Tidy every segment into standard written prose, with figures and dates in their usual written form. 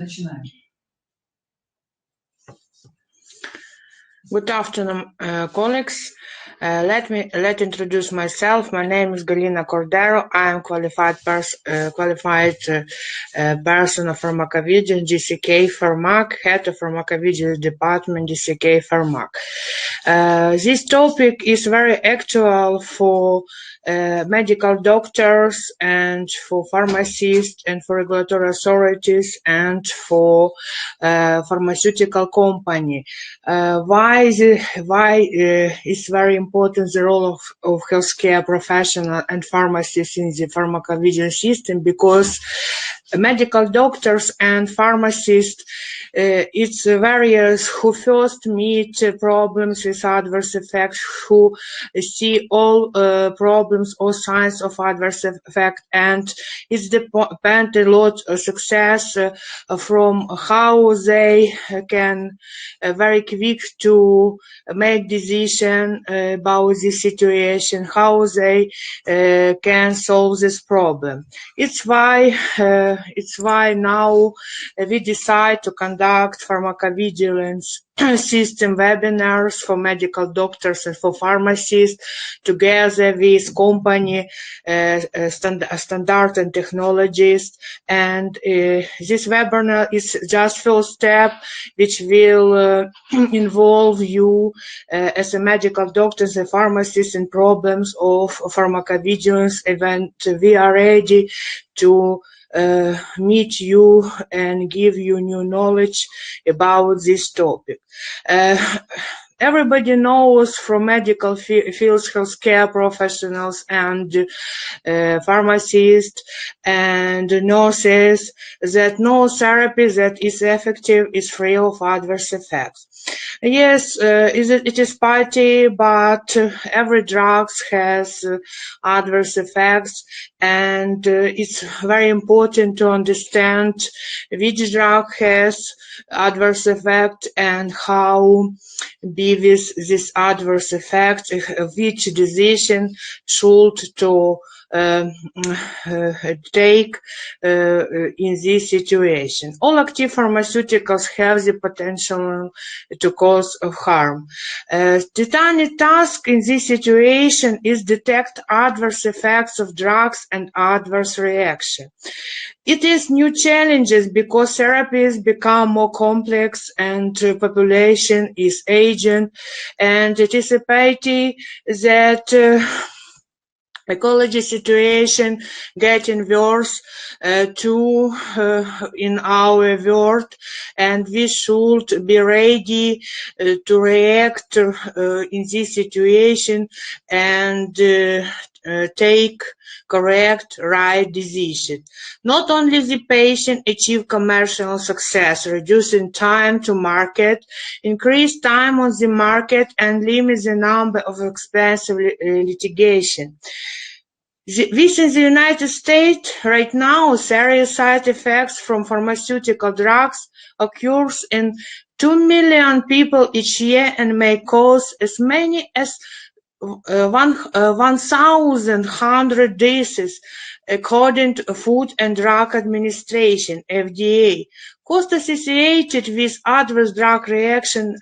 Начинаем. Good afternoon, colleagues. Let me introduce myself. My name is Galyna Cordero. I am qualified person of Pharmacovigilance, GCK Farmak, head of Pharmacovigilance department, GCK Farmak. This topic is very actual for medical doctors and for pharmacists and for regulatory authorities and for pharmaceutical company. Why is very important the role of healthcare professional and pharmacists in the pharmacovigilance system? Because medical doctors and pharmacists, it's various who first meet problems with adverse effects, who see all problems or signs of adverse effect, and it depends a lot of success from how they can very quick to make decision about this situation, how they can solve this problem. It's why now we decide to conduct pharmacovigilance system webinars for medical doctors and for pharmacists together with company standard and technologists. And this webinar is just first step which will involve you as a medical doctor and pharmacist in problems of pharmacovigilance event. We are ready to meet you and give you new knowledge about this topic. Everybody knows from medical fields, healthcare professionals and pharmacists and nurses that no therapy that is effective is free of adverse effects. Yes, it is pity, but every drug has adverse effects, and it's very important to understand which drug has adverse effect and how be with this adverse effect, which decision should to take in this situation. All active pharmaceuticals have the potential to cause harm. Titanic task in this situation is detect adverse effects of drugs and adverse reaction. It is new challenges because therapies become more complex and population is aging, and it is a pity that ecology situation getting worse in our world, and we should be ready to react in this situation and take correct, right decision. Not only the patient achieve commercial success, reducing time to market, increase time on the market, and limit the number of expensive litigation. Within the United States, right now, serious side effects from pharmaceutical drugs occurs in 2 million people each year and may cause as many as 1,100 deaths, according to Food and Drug Administration, FDA. Costs associated with adverse drug reaction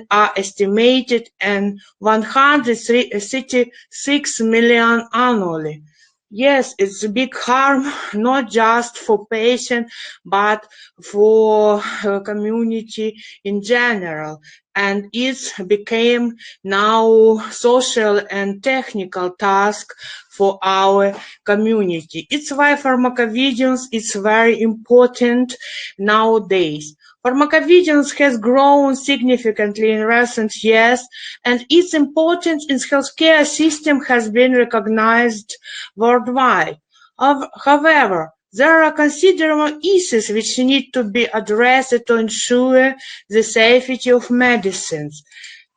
are estimated at $136 million annually. Yes, it's a big harm, not just for patient, but for community in general. And it became now social and technical task for our community. It's why pharmacovigilance is very important nowadays. Pharmacovigilance has grown significantly in recent years, and its importance in healthcare system has been recognized worldwide. However, there are considerable issues which need to be addressed to ensure the safety of medicines.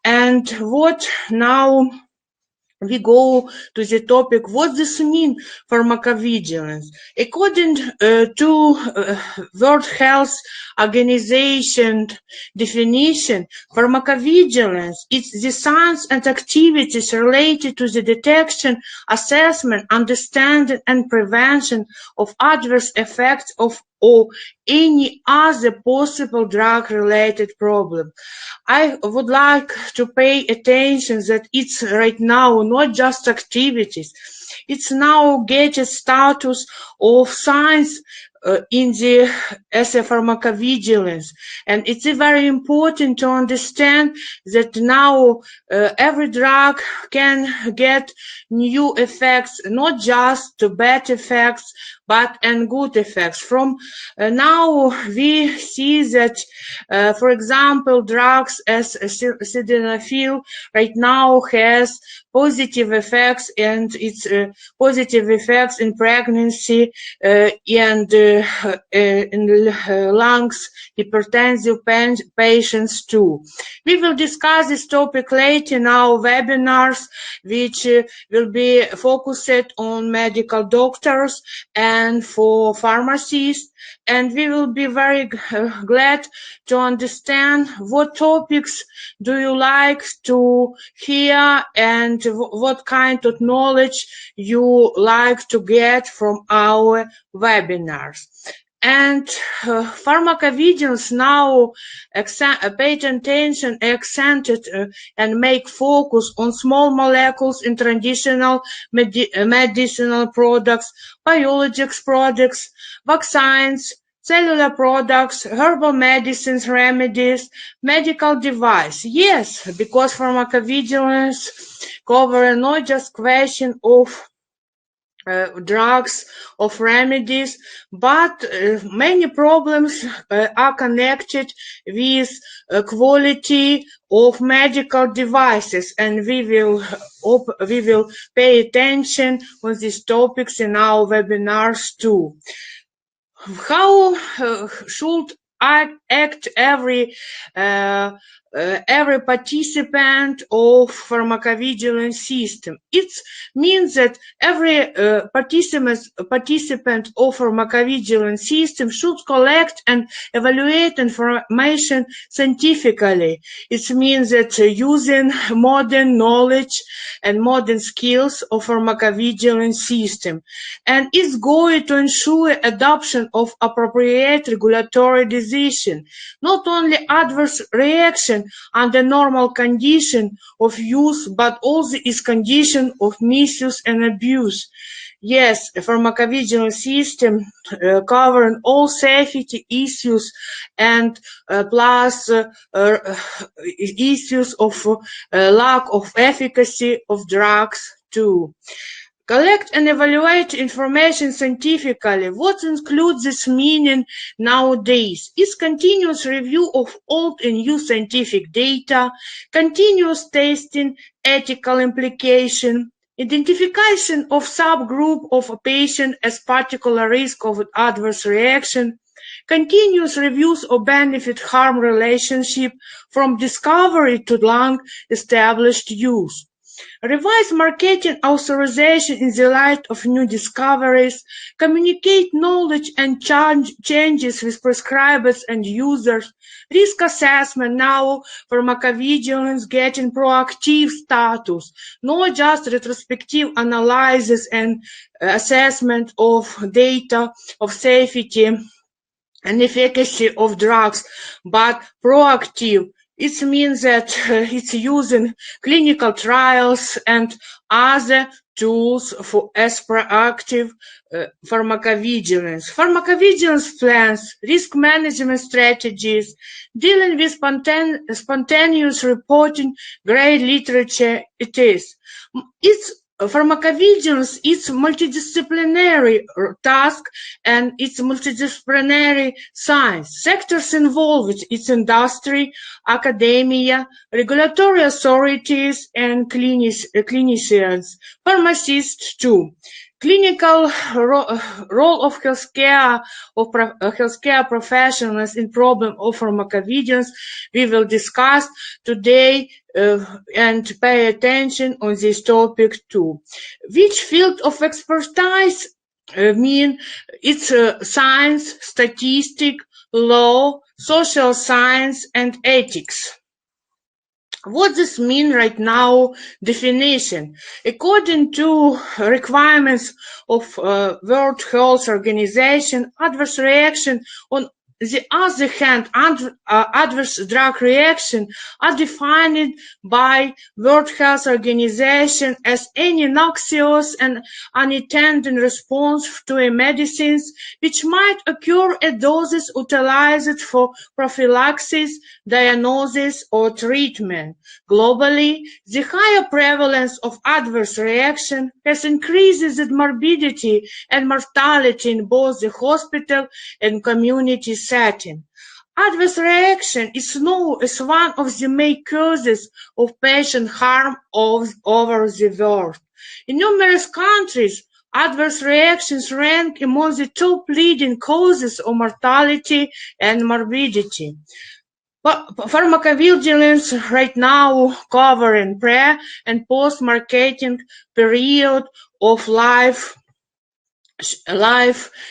And what now we go to the topic, what this mean pharmacovigilance? According to World Health Organization definition, pharmacovigilance is the science and activities related to the detection, assessment, understanding, and prevention of adverse effects of or any other possible drug-related problem. I would like to pay attention that it's right now not just activities, it's now getting status of science in the as a pharmacovigilance, and it's very important to understand that now every drug can get new effects, not just bad effects, but and good effects. From now we see that, for example, drugs as sildenafil right now has positive effects, and its positive effects in pregnancy and in lungs hypertensive patients too. We will discuss this topic later in our webinars, which will be focused on medical doctors and for pharmacists, and we will be very glad to understand what topics do you like to hear and what kind of knowledge you like to get from our webinars. And pharmacovigilance now pay attention, accented and make focus on small molecules in traditional medicinal products, biologics products, vaccines, cellular products, herbal medicines, remedies, medical device. Yes, because pharmacovigilance cover not just question of drugs, of remedies, but many problems are connected with quality of medical devices, and we will pay attention on these topics in our webinars too. How should act every participant of pharmacovigilance system? It means that every participant of pharmacovigilance system should collect and evaluate information scientifically. It means that using modern knowledge and modern skills of pharmacovigilance system, and it's going to ensure adoption of appropriate regulatory decision, not only adverse reaction under normal condition of use, but also is condition of misuse and abuse. Yes, a pharmacovigilance system covering all safety issues and plus issues of lack of efficacy of drugs too. Collect and evaluate information scientifically. What includes this meaning nowadays is continuous review of old and new scientific data, continuous testing, ethical implication, identification of subgroup of a patient as particular risk of adverse reaction, continuous reviews of benefit-harm relationship from discovery to long-established use. Revise marketing authorization in the light of new discoveries, communicate knowledge and changes with prescribers and users, risk assessment. Now pharmacovigilance getting proactive status, not just retrospective analysis and assessment of data of safety and efficacy of drugs, but proactive. It means that it's using clinical trials and other tools for as proactive pharmacovigilance. Pharmacovigilance plans, risk management strategies, dealing with spontaneous reporting, great literature it is. It's pharmacovigilance is multidisciplinary task, and it's multidisciplinary science. Sectors involved, it's industry, academia, regulatory authorities, and clinicians, pharmacists too. Clinical role of healthcare professionals in problem of pharmacovigilance we will discuss today and pay attention on this topic too. Which field of expertise mean it's science, statistics, law, social science, and ethics. What this mean right now? Definition. According to requirements of World Health Organization, adverse reaction on the other hand, adverse drug reaction are defined by World Health Organization as any noxious and unintended response to a medicines which might occur at doses utilized for prophylaxis, diagnosis, or treatment. Globally, the higher prevalence of adverse reaction has increased the morbidity and mortality in both the hospital and community setting. Adverse reaction is known as one of the main causes of patient harm over the world. In numerous countries, adverse reactions rank among the top leading causes of mortality and morbidity. Pharmacovigilance right now covering pre- and post-marketing period of life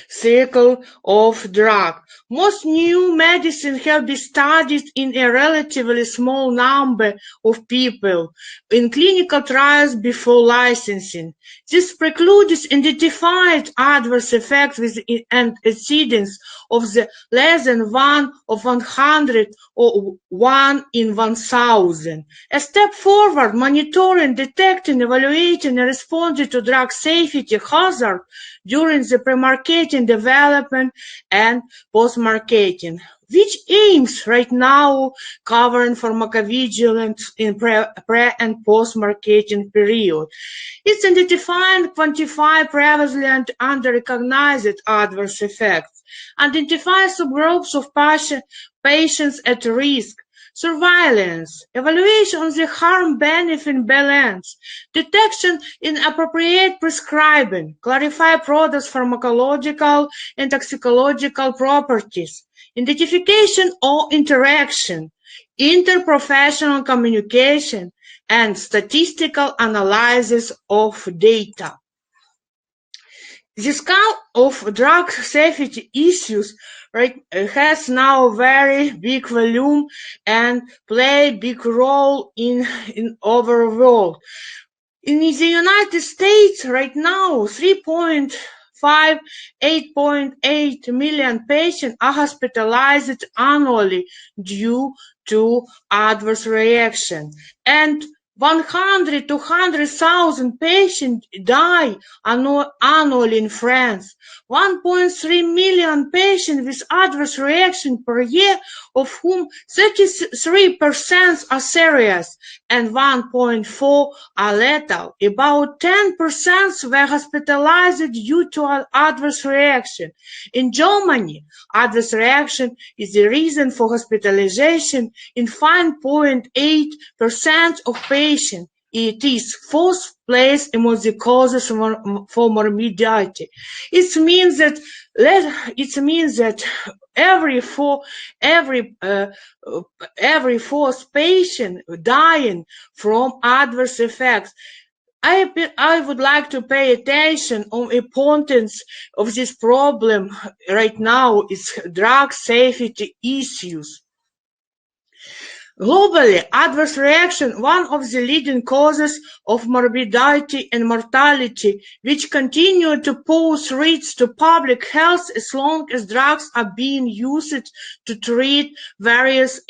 cycle of drug. Most new medicines have been studied in a relatively small number of people in clinical trials before licensing. This precludes identified adverse effects with an incidence of the less than 1 of 100 or 1 in 1,000. A step forward, monitoring, detecting, evaluating, and responding to drug safety hazard during the pre-marketing development and post-marketing, which aims right now covering pharmacovigilance in pre and post-marketing period. It's identify and quantify previously and under-recognized adverse effects, identify subgroups of patients at risk, surveillance, evaluation of the harm-benefit balance, detection in appropriate prescribing, clarify products' pharmacological and toxicological properties, identification or interaction, interprofessional communication, and statistical analysis of data. The scale of drug safety issues has now very big volume and play big role in overall. In the United States right now, 3.5, 8.8 million patients are hospitalized annually due to adverse reaction, and 100 to 200,000 patients die annually in France. 1.3 million patients with adverse reaction per year, of whom 33% are serious and 1.4 are lethal. About 10% were hospitalized due to an adverse reaction. In Germany, adverse reaction is the reason for hospitalization in 5.8% of patients. It is fourth place among the causes for morbidity. It means that every fourth patient dying from adverse effects. I would like to pay attention on the importance of this problem right now is drug safety issues. Globally, adverse reaction, one of the leading causes of morbidity and mortality, which continue to pose threats to public health as long as drugs are being used to treat various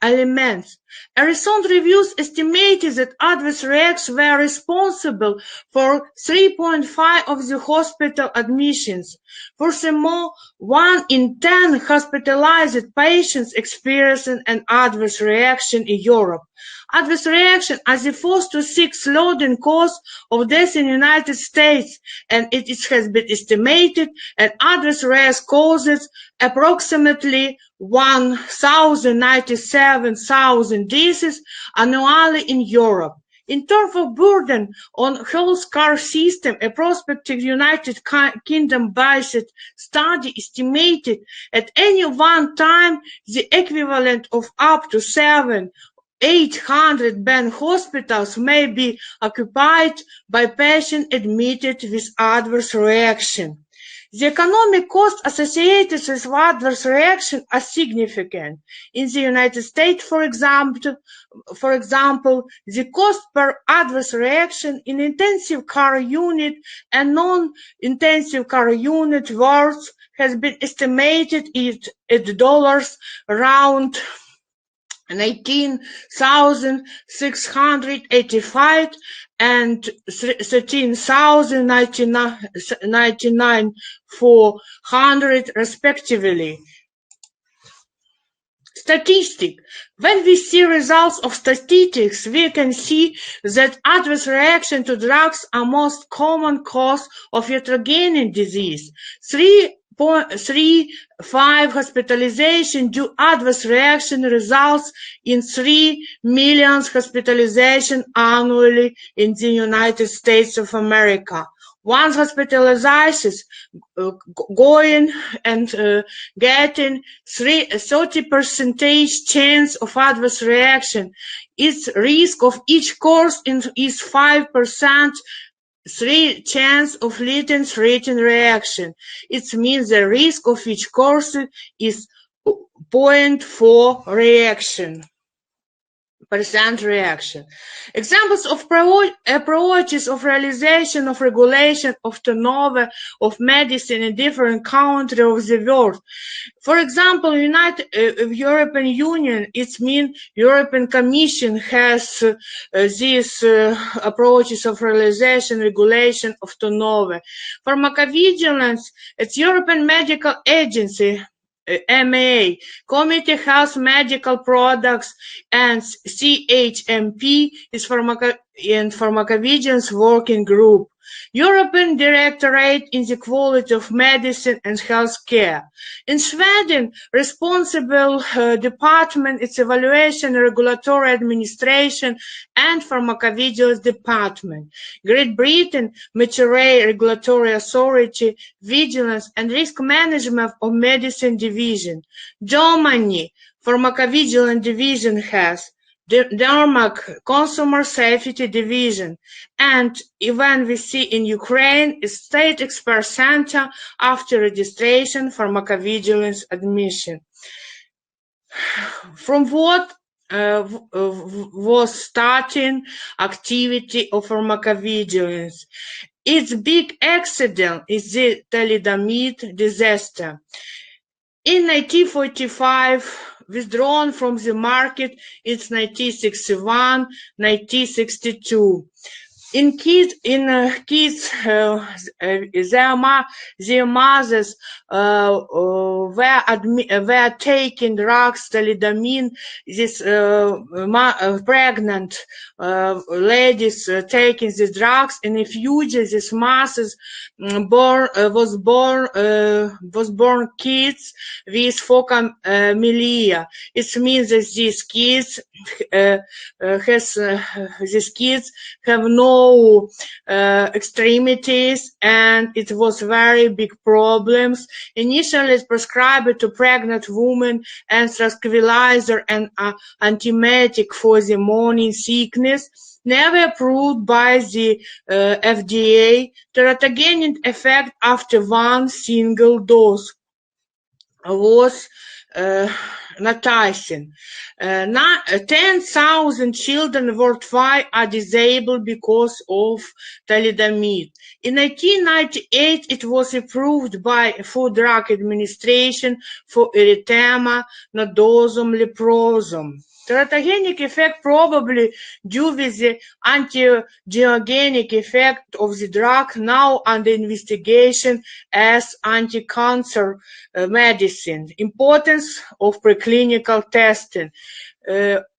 ailments. A recent review estimated that adverse reactions were responsible for 3.5% of the hospital admissions. Furthermore, 1 in 10 hospitalized patients experiencing an adverse reaction in Europe. Adverse reaction are the fourth to sixth leading cause of death in the United States, and it has been estimated that adverse reaction causes approximately 1,097,000 deaths annually in Europe. In terms of burden on healthcare system, a prospective United Kingdom-based study estimated at any one time the equivalent of up to 800 bed hospitals may be occupied by patients admitted with adverse reaction. The economic costs associated with adverse reaction are significant. In the United States, for example, the cost per adverse reaction in intensive care unit and non-intensive care unit wards has been estimated at dollars around 19,685 and 13,099 respectively. Statistic. When we see results of statistics, we can see that adverse reaction to drugs are most common cause of iatrogenic disease. 3.35 hospitalization due adverse reaction results in 3 million hospitalization annually in the United States of America. Once hospitalized, going and getting 30% chance of adverse reaction. Its risk of each course is 5%. 3 chance of leading threatening reaction. It means the risk of each course is 0.4 reaction. Examples of approaches of realization of regulation of turnover of medicine in different countries of the world. For example, European Union, it means European Commission has these approaches of realization, regulation of turnover. Pharmacovigilance, it's European Medical Agency, MAA, Committee Health Medical Products, and CHMP is Pharmacovigilance Working Group. European Directorate in the Quality of Medicine and Healthcare. In Sweden, responsible department is Evaluation, Regulatory Administration, and Pharmacovigilance Department. Great Britain, Mature Regulatory Authority, Vigilance and Risk Management of Medicine Division. Germany, Pharmacovigilance Division has Denmark, Consumer Safety Division, and even we see in Ukraine, State Expert Center after registration, pharmacovigilance admission. From what was starting activity of pharmacovigilance? Its big accident is the Thalidomide disaster. In 1945, withdrawn from the market in 1961, 1962. In kids, their mothers were taking drugs, thalidomide. These pregnant ladies taking these drugs, and in future, these mothers was born kids with phocomelia. It means that these kids have no extremities, and it was very big problems. Initially it's prescribed to pregnant women and tranquilizer and antiemetic for the morning sickness, never approved by the FDA. Teratogenic effect after one single dose was noticing. 10,000 children worldwide are disabled because of thalidomide. In 1998, it was approved by Food Drug Administration for erythema nodosum leprosum. Teratogenic effect probably due with the antigeogenic effect of the drug, now under investigation as anti-cancer medicine. Importance of preclinical testing.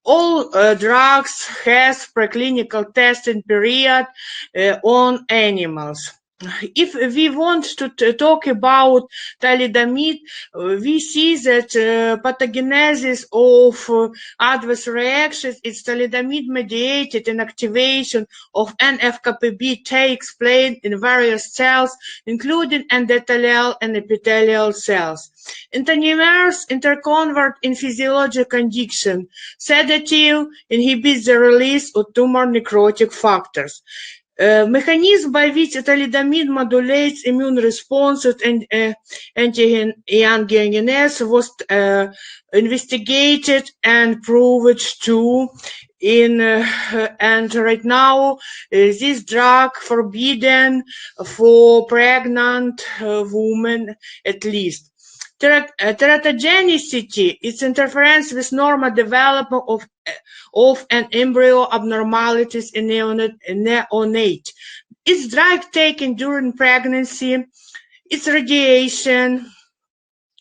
All drugs has preclinical testing period on animals. If we want to talk about thalidomide, we see that pathogenesis of adverse reactions is thalidomide mediated, and activation of NF-κPB takes place in various cells, including endothelial and epithelial cells. Enantiomers interconvert in physiological condition. Sedative inhibits the release of tumor necrotic factors. Mechanism by which thalidomide modulates immune response and anti-angiogenesis was investigated and proved too. And right now this drug forbidden for pregnant women at least. Teratogenicity is interference with normal development of an embryo abnormalities in neonate. It's drug taken during pregnancy, it's radiation,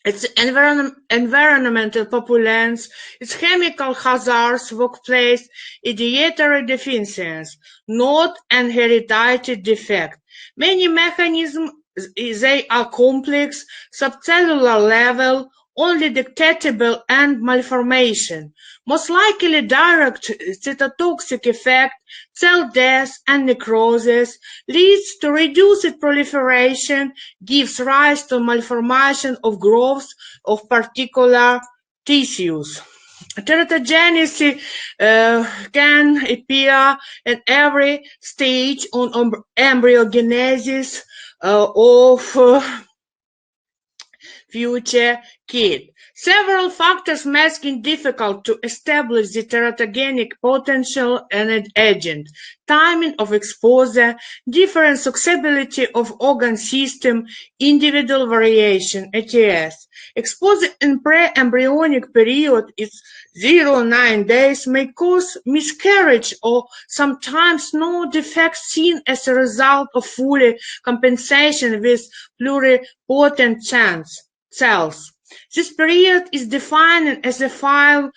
it's environmental pollutants, it's chemical hazards, workplace, dietary deficiencies, not an hereditary defect. Many mechanisms, they are complex, subcellular level, only detectable and malformation. Most likely direct cytotoxic effect, cell death and necrosis, leads to reduced proliferation, gives rise to malformation of growth of particular tissues. Teratogenicity can appear at every stage on embryogenesis of future kid. Several factors making difficult to establish the teratogenic potential and agent, timing of exposure, different susceptibility of organ system, individual variation, ADRs. Exposure in pre-embryonic period is 0-9 days may cause miscarriage or sometimes no defect seen as a result of fully compensation with pluripotent cells. This period is defined as a file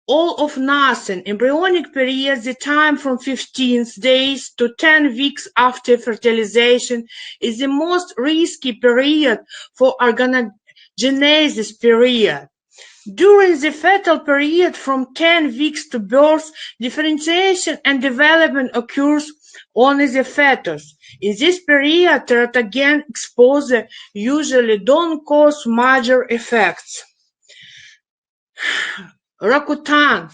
all of nothing. Embryonic period, the time from 15 days to 10 weeks after fertilization, is the most risky period for organogenesis period. During the fetal period from 10 weeks to birth, differentiation and development occurs only the fetus. In this period, teratogen exposure usually don't cause major effects. Rakuten,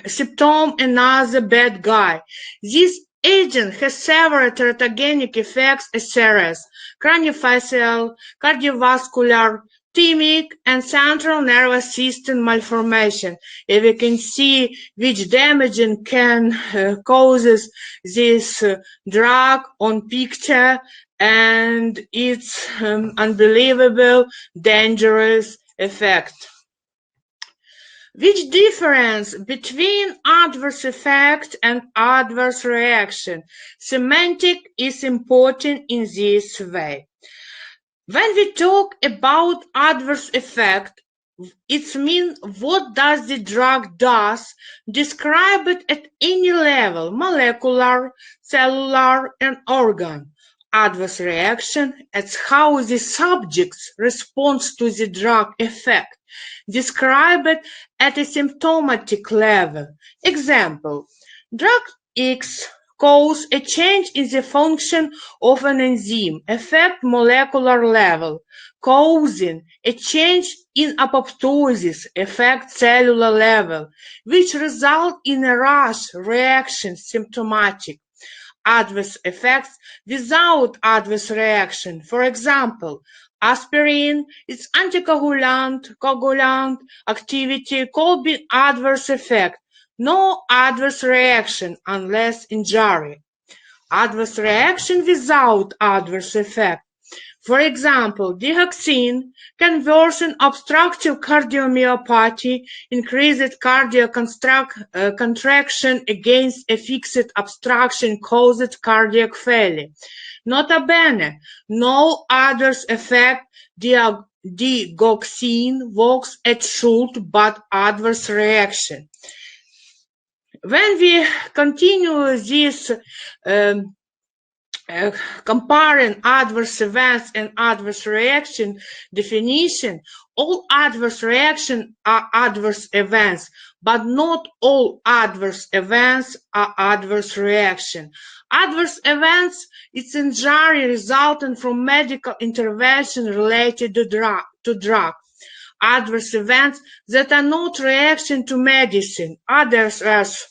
symptom another bad guy. This agent has several teratogenic effects as serious, craniofacial, cardiovascular, thymic, and central nervous system malformation. If we can see which damaging can causes this drug on picture, and its unbelievable dangerous effect. Which difference between adverse effect and adverse reaction? Semantic is important in this way. When we talk about adverse effect, it means what does the drug does, describe it at any level, molecular, cellular, and organ. Adverse reaction, it's how the subject responds to the drug effect. Describe it at a symptomatic level. Example, drug X cause a change in the function of an enzyme, affect molecular level, causing a change in apoptosis, affect cellular level, which result in a rash reaction, symptomatic. Adverse effects without adverse reaction. For example, aspirin, its anticoagulant, coagulant activity could be adverse effect. No adverse reaction unless injury. Adverse reaction without adverse effect. For example, digoxin can worsen obstructive cardiomyopathy, increased cardiac contraction against a fixed obstruction caused cardiac failure. Nota bene, no adverse effect digoxin works as should, but adverse reaction. When we continue this comparing adverse events and adverse reaction definition, all adverse reactions are adverse events, but not all adverse events are adverse reaction. Adverse events is injury resulting from medical intervention related to drug. Adverse events that are not reaction to medicine, others as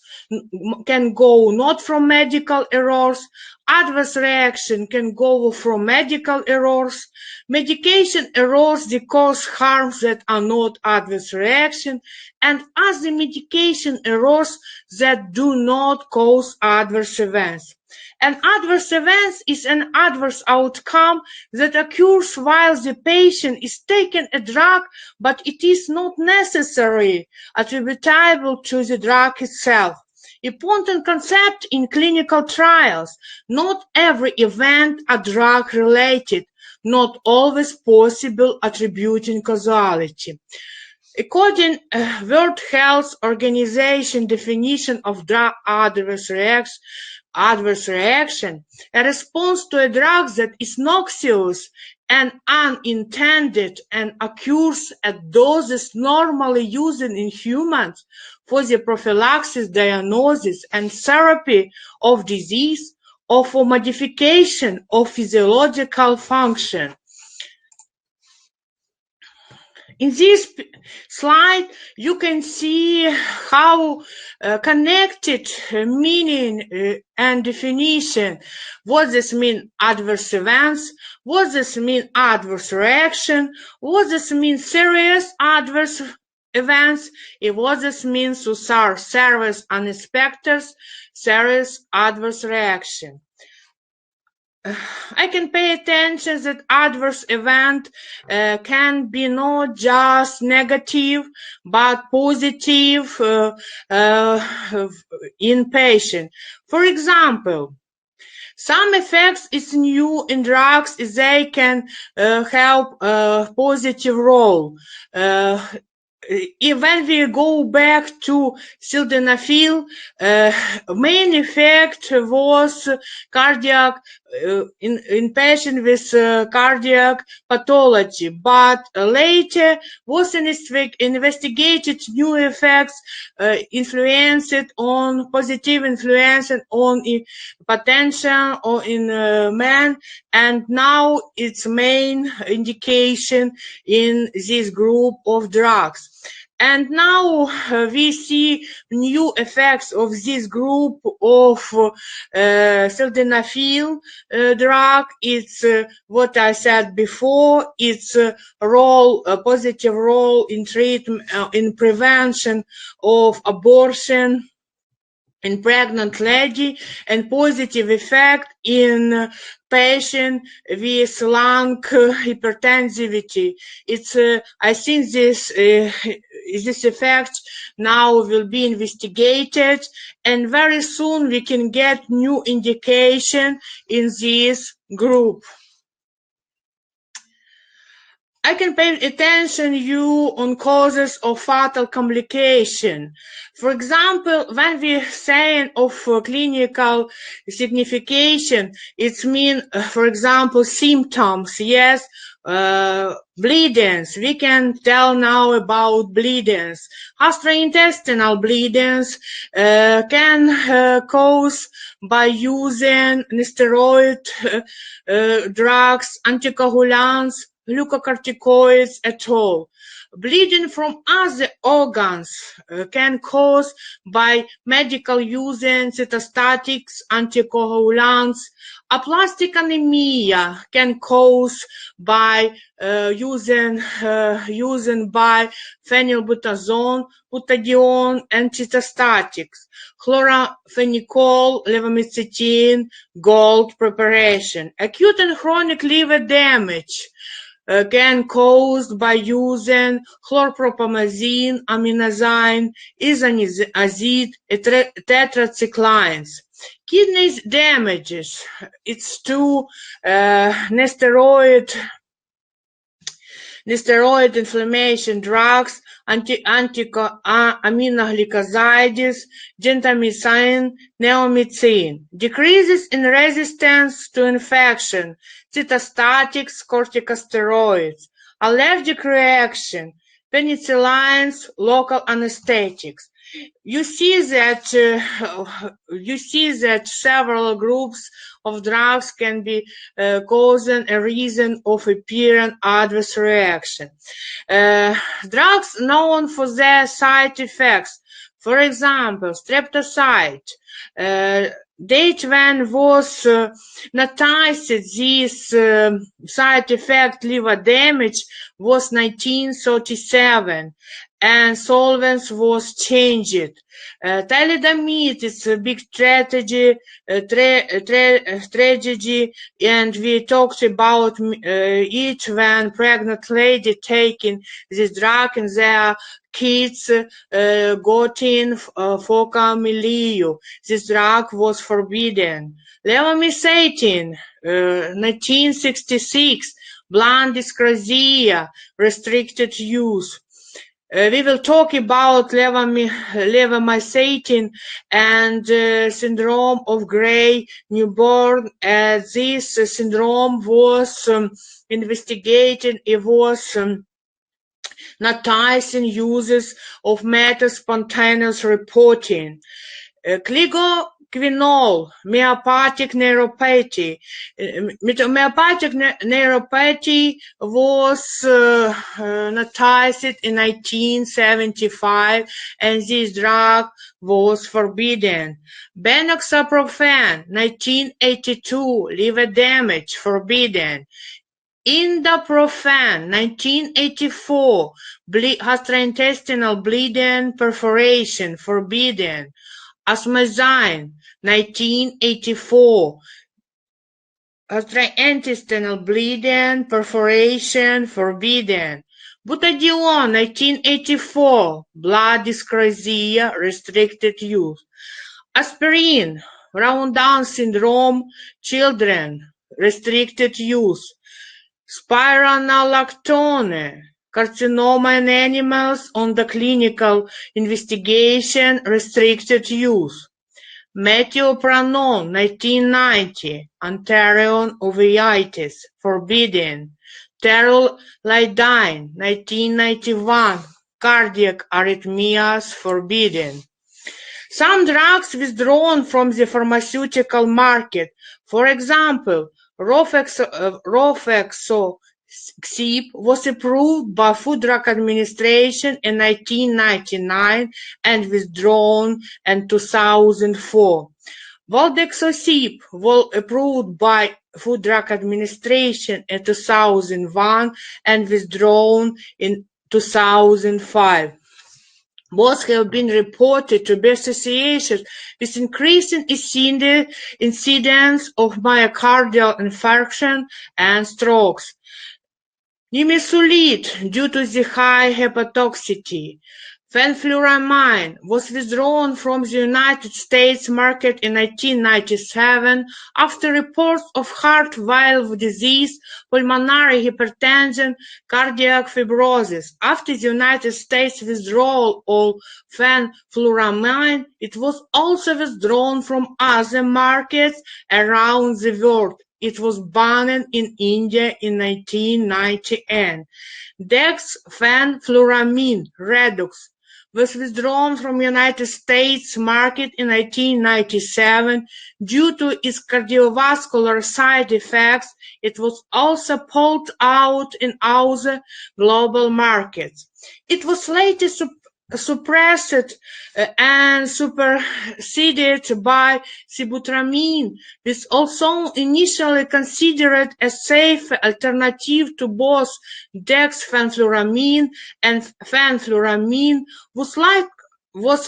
can go not from medical errors. Adverse reaction can go from medical errors. Medication errors that cause harms that are not adverse reaction, and other medication errors that do not cause adverse events. An adverse event is an adverse outcome that occurs while the patient is taking a drug, but it is not necessarily attributable to the drug itself. Important concept in clinical trials. Not every event are drug related, not always possible attributing causality. According to World Health Organization definition of drug adverse reaction, a response to a drug that is noxious and unintended and occurs at doses normally used in humans for the prophylaxis, diagnosis, and therapy of disease or for modification of physiological function. In this slide, you can see how connected meaning and definition. What this mean adverse events? What this mean adverse reaction? What this mean serious adverse events? And what this means to serious unexpected serious adverse reaction? I can pay attention that adverse event can be not just negative but positive in patient. For example, some effects is new in drugs is they can help positive role. When we go back to sildenafil, main effect was cardiac in patient with cardiac pathology, but later was investigated new effects influenced on positive influence on potential or in men, and now its main indication in this group of drugs. And now we see new effects of this group of sildenafil drug. It's what I said before. It's a positive role in treatment, in prevention of abortion in pregnant lady, and positive effect in patient with lung hypertensivity. It's I think this effect now will be investigated, and very soon we can get new indication in this group. I can pay attention you on causes of fatal complication. For example, when we say of clinical signification, it means, for example, symptoms. Yes, bleedings. We can tell now about bleedings. Gastrointestinal bleedings can cause by using steroid drugs, anticoagulants, glucocorticoids at all. Bleeding from other organs can cause by medical using cytostatics, anticoagulants. Aplastic anemia can cause by using by phenylbutazone, butadiene, and cytostatics. Chloramphenicol, levomycin, gold preparation. Acute and chronic liver damage can caused by using chlorpromazine, aminazine, isoniazid, tetracyclines. Kidneys damages, it's to nesteroid inflammation drugs, aminoglycosides, gentamicin, neomycin. Decreases in resistance to infection, cytostatics, corticosteroids. Allergic reaction, penicillins, local anesthetics. You see that several groups of drugs can be causing a reason of appearing adverse reaction. Drugs known for their side effects. For example, streptocide. Date when was noticed this side effect liver damage was 1937, and solvents was changed. Thalidomide is a big tragedy, and we talked about it when pregnant lady taking this drug and their kids got in focal milieu. This drug was forbidden. Levamisatine, 1966, blunt dyscrasia, restricted use. We will talk about levamisatine and syndrome of Gray newborn. This syndrome was investigated. It was noticing uses of meta-spontaneous reporting. Cligoquinol, myopathic neuropathy. Myopathic neuropathy was noticed in 1975, and this drug was forbidden. Benoxaprofen, 1982, liver damage, forbidden. Indoprofen, 1984, gastrointestinal bleeding, perforation, forbidden. Asmazine, 1984, gastrointestinal bleeding, perforation, forbidden. Butadiene, 1984, blood dyscrasia, restricted use. Aspirin, Brown-Down syndrome, children, restricted use. Spironolactone, carcinoma in animals on the clinical investigation, restricted use. Methylpranol, 1990, Anterion uveitis, forbidden. Teratogenicity, 1991, cardiac arrhythmias, forbidden. Some drugs withdrawn from the pharmaceutical market. For example, Rofecoxib was approved by Food Drug Administration in 1999 and withdrawn in 2004. Voldexosib was approved by Food Drug Administration in 2001 and withdrawn in 2005. Both have been reported to be associated with increasing incidence of myocardial infarction and strokes. Nimesulide, due to the high hepatotoxicity. Fenfluramine was withdrawn from the United States market in 1997 after reports of heart valve disease, pulmonary hypertension, cardiac fibrosis. After the United States withdrawal of fenfluramine, it was also withdrawn from other markets around the world. It was banned in India in 1998. Dexfenfluramine Redox was withdrawn from United States market in 1997 due to its cardiovascular side effects. It was also pulled out in other global markets. It was later suppressed and superseded by sibutramine, which also initially considered a safe alternative to both dexfenfluramine and fenfluramine, was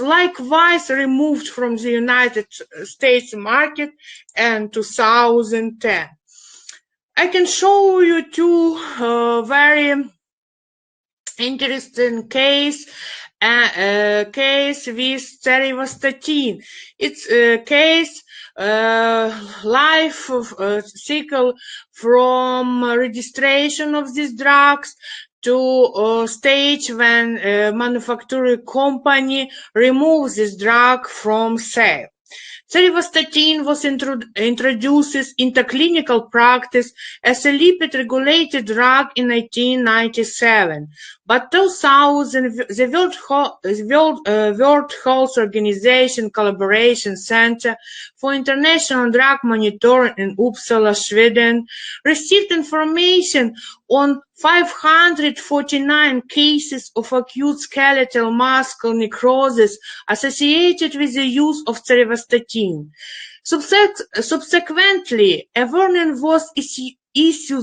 likewise removed from the United States market in 2010. I can show you two very interesting case with Cerevastatin. It's a case life cycle from registration of these drugs to stage when manufacturing company removes this drug from sale. Cerevastatin was introduced into clinical practice as a lipid-regulated drug in 1997. But 2000, the World Health Organization Collaboration Center for International Drug Monitoring in Uppsala, Sweden, received information on 549 cases of acute skeletal muscle necrosis associated with the use of cerevastatin. Subsequently, a warning was issued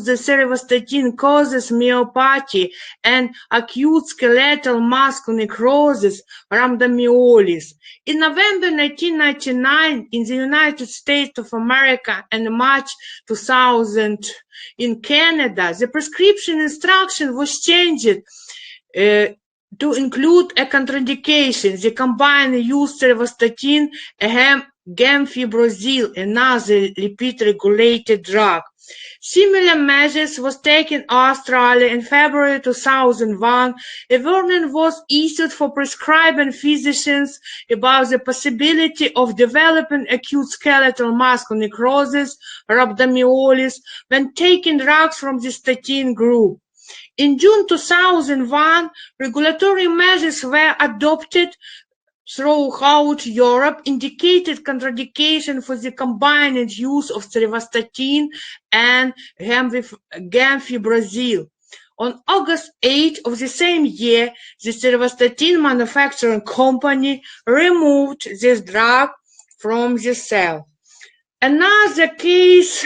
that cerevastatin causes myopathy and acute skeletal muscle necrosis, rhabdomyolysis. In November 1999, in the United States of America and March 2000 in Canada, the prescription instruction was changed to include a contraindication: the combined use cerevastatin, gemfibrozil, another lipid-regulated drug. Similar measures was taken in Australia in February 2001. A warning was issued for prescribing physicians about the possibility of developing acute skeletal muscle necrosis, rhabdomyolysis, when taking drugs from the statin group. In June 2001, regulatory measures were adopted throughout Europe, indicated contraindication for the combined use of cerevastatin and gemfibrozil. On August 8 of the same year, the cerevastatin manufacturing company removed this drug from the sale. Another case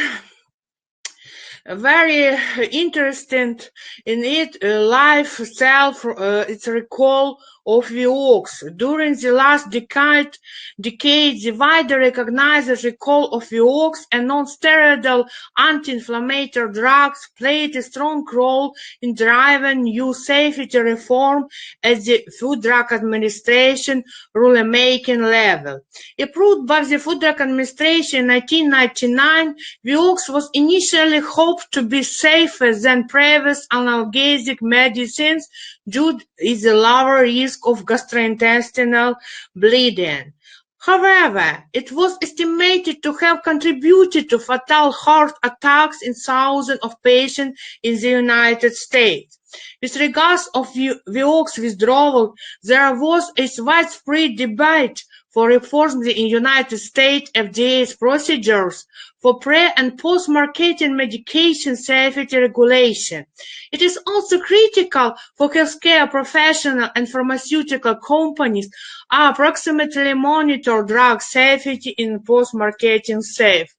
very interesting in it, life itself, it's a recall of Vioxx. During the last decade, the widely recognized recall of Vioxx and non-steroidal anti-inflammatory drugs played a strong role in driving new safety reform at the Food Drug Administration rulemaking level. Approved by the Food Drug Administration in 1999, Vioxx was initially hoped to be safer than previous analgesic medicines due to its lower risk of gastrointestinal bleeding. However, it was estimated to have contributed to fatal heart attacks in thousands of patients in the United States. With regards of Vioxx withdrawal, there was a widespread debate for reforms in the United States FDA's procedures for pre- and post-marketing medication safety regulation. It is also critical for healthcare professionals and pharmaceutical companies to approximately monitor drug safety in post-marketing safe.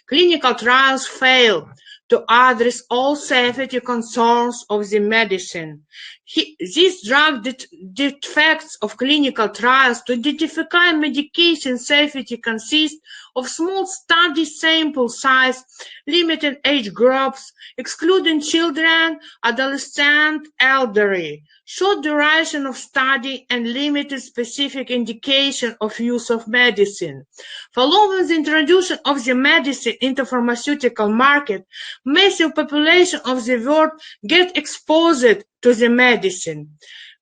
Clinical trials failed to address all safety concerns of the medicine. These drug defects of clinical trials to identify medication safety consist of small study sample size, limited age groups, excluding children, adolescents, elderly, short duration of study, and limited specific indication of use of medicine. Following the introduction of the medicine into pharmaceutical market, massive population of the world get exposed to the medicine.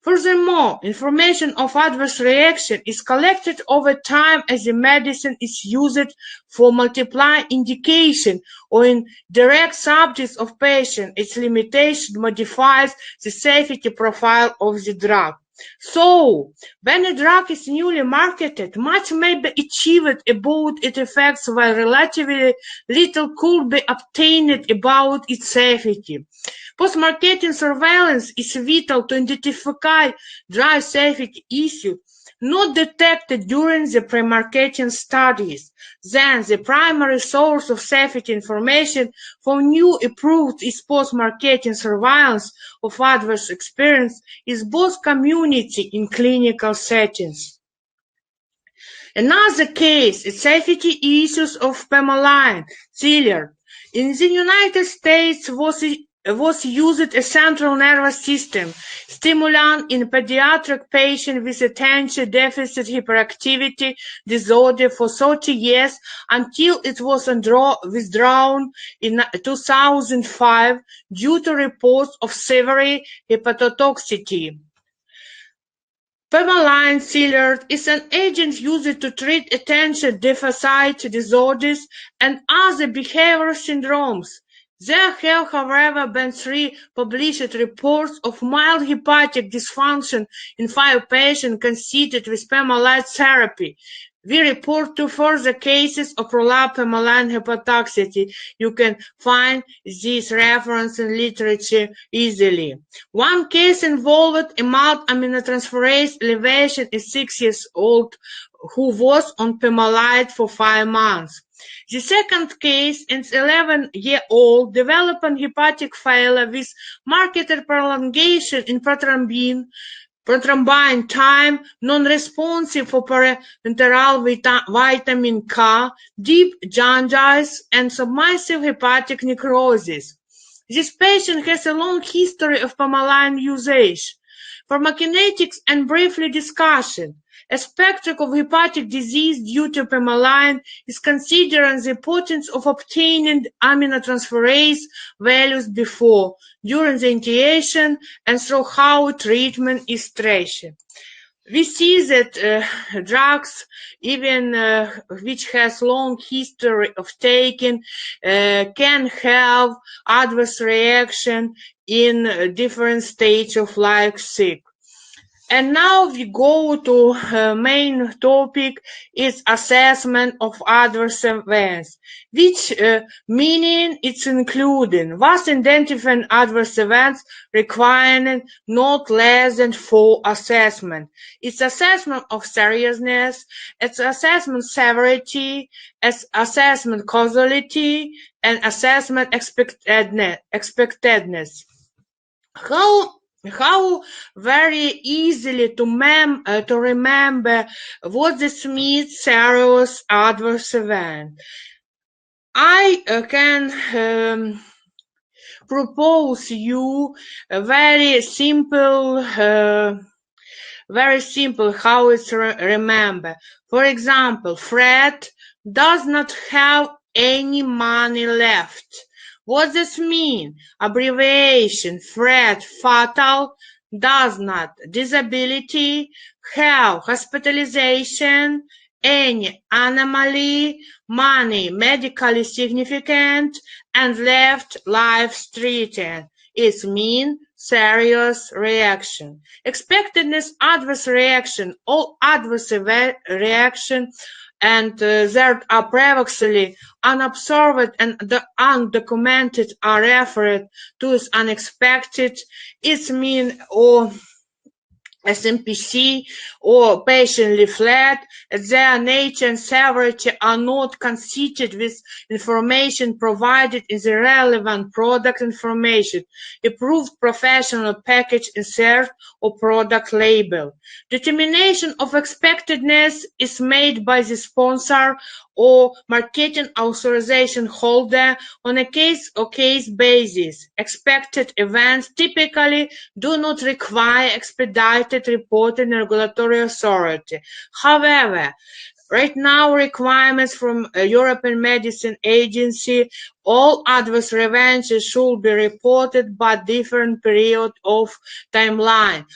Furthermore, information of adverse reaction is collected over time as the medicine is used for multiple indication or in direct subjects of patient. Its limitation modifies the safety profile of the drug. So, when a drug is newly marketed, much may be achieved about its effects while relatively little could be obtained about its safety. Post-marketing surveillance is vital to identify drug safety issues not detected during the pre-marketing studies. Then, the primary source of safety information for new approved is post-marketing surveillance of adverse experience is both community and clinical settings. Another case is safety issues of pemaline, Xylert. In the United States was used a central nervous system stimulant in pediatric patients with attention deficit hyperactivity disorder for 30 years until it was withdrawn in 2005 due to reports of severe hepatotoxicity. Pemaline Xylert is an agent used to treat attention deficit disorders and other behavioral syndromes. There have, however, been 3 published reports of mild hepatic dysfunction in 5 patients considered with pemolide therapy. We report 2 further cases of prolapsed pemolide hepatotoxicity. You can find this reference in literature easily. One case involved a mild aminotransferase elevation in 6 years old who was on pemolide for 5 months. The second case, an 11-year-old developing hepatic failure with marked prolongation in prothrombin time, non-responsive for parenteral vitamin K, deep jaundice, and submissive hepatic necrosis. This patient has a long history of pamolide usage. Pharmacokinetics and briefly discussion. A spectrum of hepatic disease due to pamolide is considering the importance of obtaining aminotransferase values before, during the initiation, and through how treatment is traced. We see that drugs, even which has long history of taking, can have adverse reaction in different stages of life cycle. And now we go to main topic is assessment of adverse events, which meaning it's including was identifying adverse events requiring not less than 4 assessment. It's assessment of seriousness, it's assessment severity, it's assessment causality, and assessment expectedness. How very easily to remember what this means serious adverse event. I can propose you a very simple how it's remember. For example, Fred does not have any money left. What does this mean? Abbreviation: Fred fatal, does not, disability, have, hospitalization, any anomaly, money medically significant, and left life-threatening. It means serious reaction. Expectedness, adverse reaction. All adverse reaction and that are previously unobserved and undocumented are referred to as unexpected. It means or SMPC or patiently fled, their nature and severity are not considered with information provided in the relevant product information, approved professional package insert or product label. Determination of expectedness is made by the sponsor or marketing authorization holder on a case-to-case basis. Expected events typically do not require expedited reporting regulatory authority. However, right now requirements from European Medicine Agency, all adverse events should be reported by different period of timeline.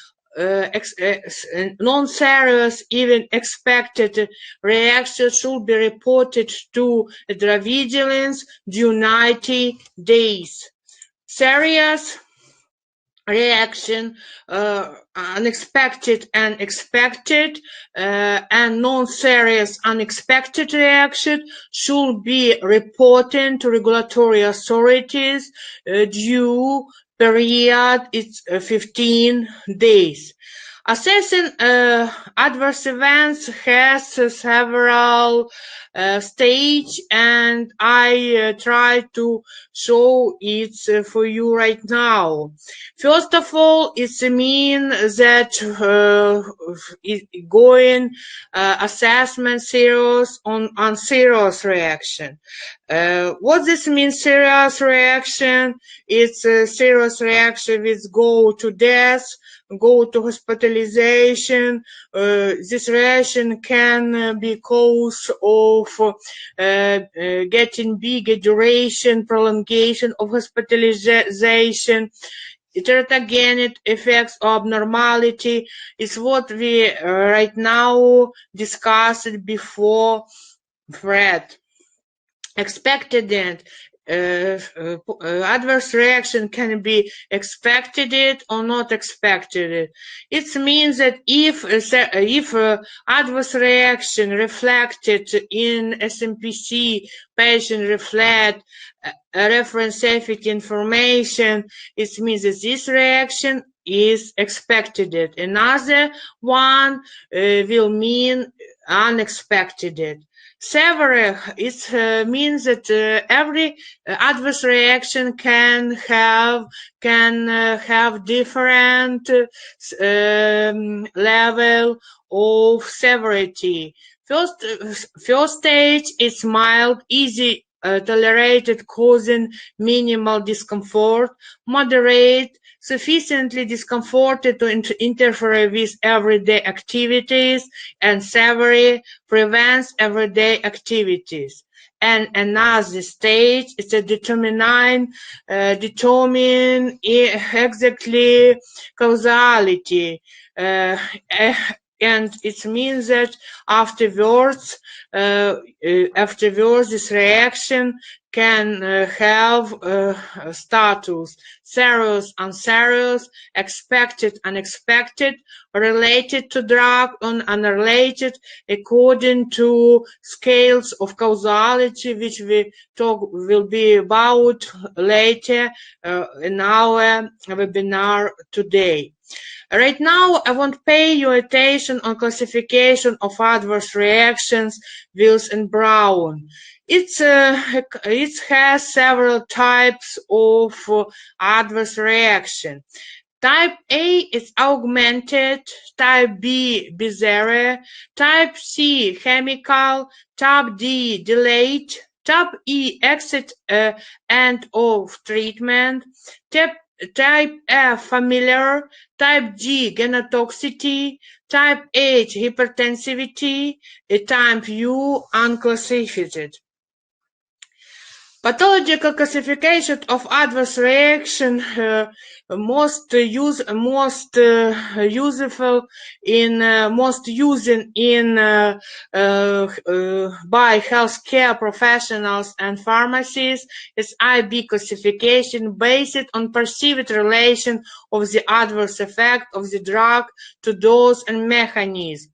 Non-serious, even expected reactions should be reported to Pharmacovigilance due 90 days. Serious reaction, unexpected and expected, and non-serious unexpected reaction should be reported to regulatory authorities due period is 15 days. Assessing adverse events has several stages, and I try to show it for you right now. First of all, it means that going assessment serious on serious reaction. What this means, serious reaction? It's a serious reaction which go to death, go to hospitalization. This reaction can be cause of getting bigger duration, prolongation of hospitalization. Teratogenic effects or abnormality is what we right now discussed before Fred. Expected end. adverse reaction can be expected it or not expected it. It means that if adverse reaction reflected in SMPC patient reflect reference safety information, it means that this reaction is expected it. Another one will mean unexpected it. Severe, it means that every adverse reaction can have different level of severity. First stage is mild, easy tolerated, causing minimal discomfort. Moderate, sufficiently discomforted to interfere with everyday activities, and severe, prevents everyday activities. And another stage is to determine exactly causality, and it means that afterwards this reaction can have status serious, unserious, expected, unexpected, related to drug, and unrelated, according to scales of causality, which will be about later in our webinar today. Right now, I want to pay your attention on classification of adverse reactions, Wills and Brown. It has several types of adverse reaction. Type A is augmented, type B BIZZARE, type C chemical, type D delayed, type E exit end of treatment, type F familiar, type G genotoxicity, type H hypertensivity, type U unclassified. Pathological classification of adverse reaction most using by healthcare professionals and pharmacists is IB classification based on perceived relation of the adverse effect of the drug to dose and mechanism.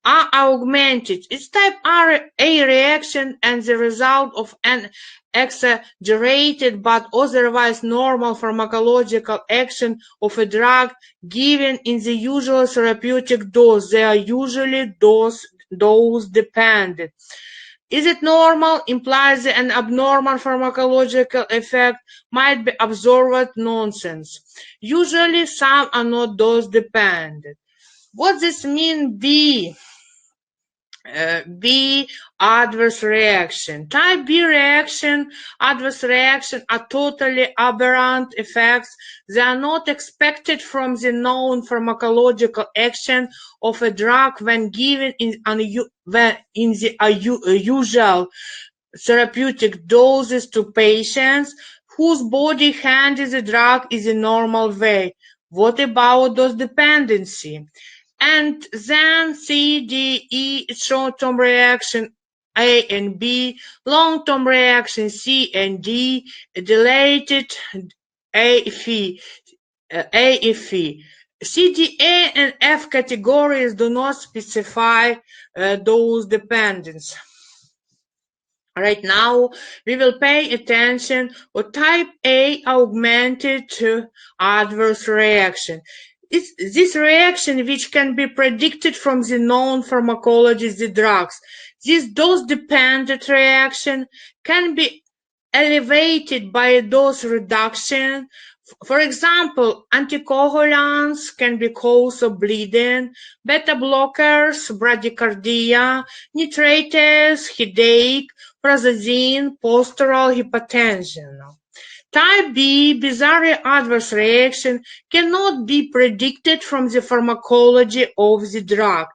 Are augmented. It's type A reaction and the result of an exaggerated but otherwise normal pharmacological action of a drug given in the usual therapeutic dose. They are usually dose dependent. Is it normal? Implies that an abnormal pharmacological effect might be observed. Nonsense. Usually some are not dose dependent. What this mean? B adverse reaction. Type B reaction, adverse reaction are totally aberrant effects. They are not expected from the known pharmacological action of a drug when given in the usual therapeutic doses to patients whose body handles the drug in a normal way. What about dose dependency? And then C, D, E, short-term reaction A and B, long-term reaction C and D, delayed A, F. C, D, A, and F categories do not specify dose dependence. Right now, we will pay attention to type A augmented adverse reaction. It's this reaction which can be predicted from the known pharmacology of the drugs. This dose-dependent reaction can be elevated by a dose reduction. For example, anticoagulants can be cause of bleeding, beta blockers, bradycardia, nitrates, headache, prazosin, postural hypertension. Type B BIZZARE adverse reaction cannot be predicted from the pharmacology of the drug.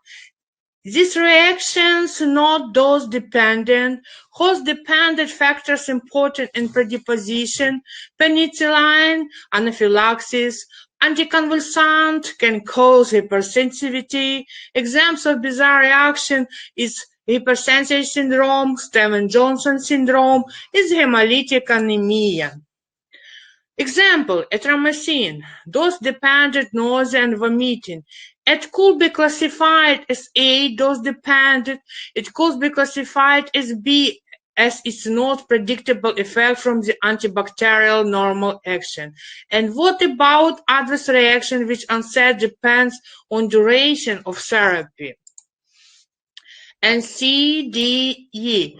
These reactions are not dose-dependent, host-dependent factors important in predisposition, penicillin, anaphylaxis, anticonvulsant can cause hypersensitivity. Examples of BIZZARE reaction is hypersensitivity syndrome, Stevens-Johnson syndrome, is hemolytic anemia. Example, erythromycin, dose-dependent nausea and vomiting. It could be classified as A, dose-dependent. It could be classified as B, as it's not predictable effect from the antibacterial normal action. And what about adverse reaction which onset depends on duration of therapy? And C, D, E.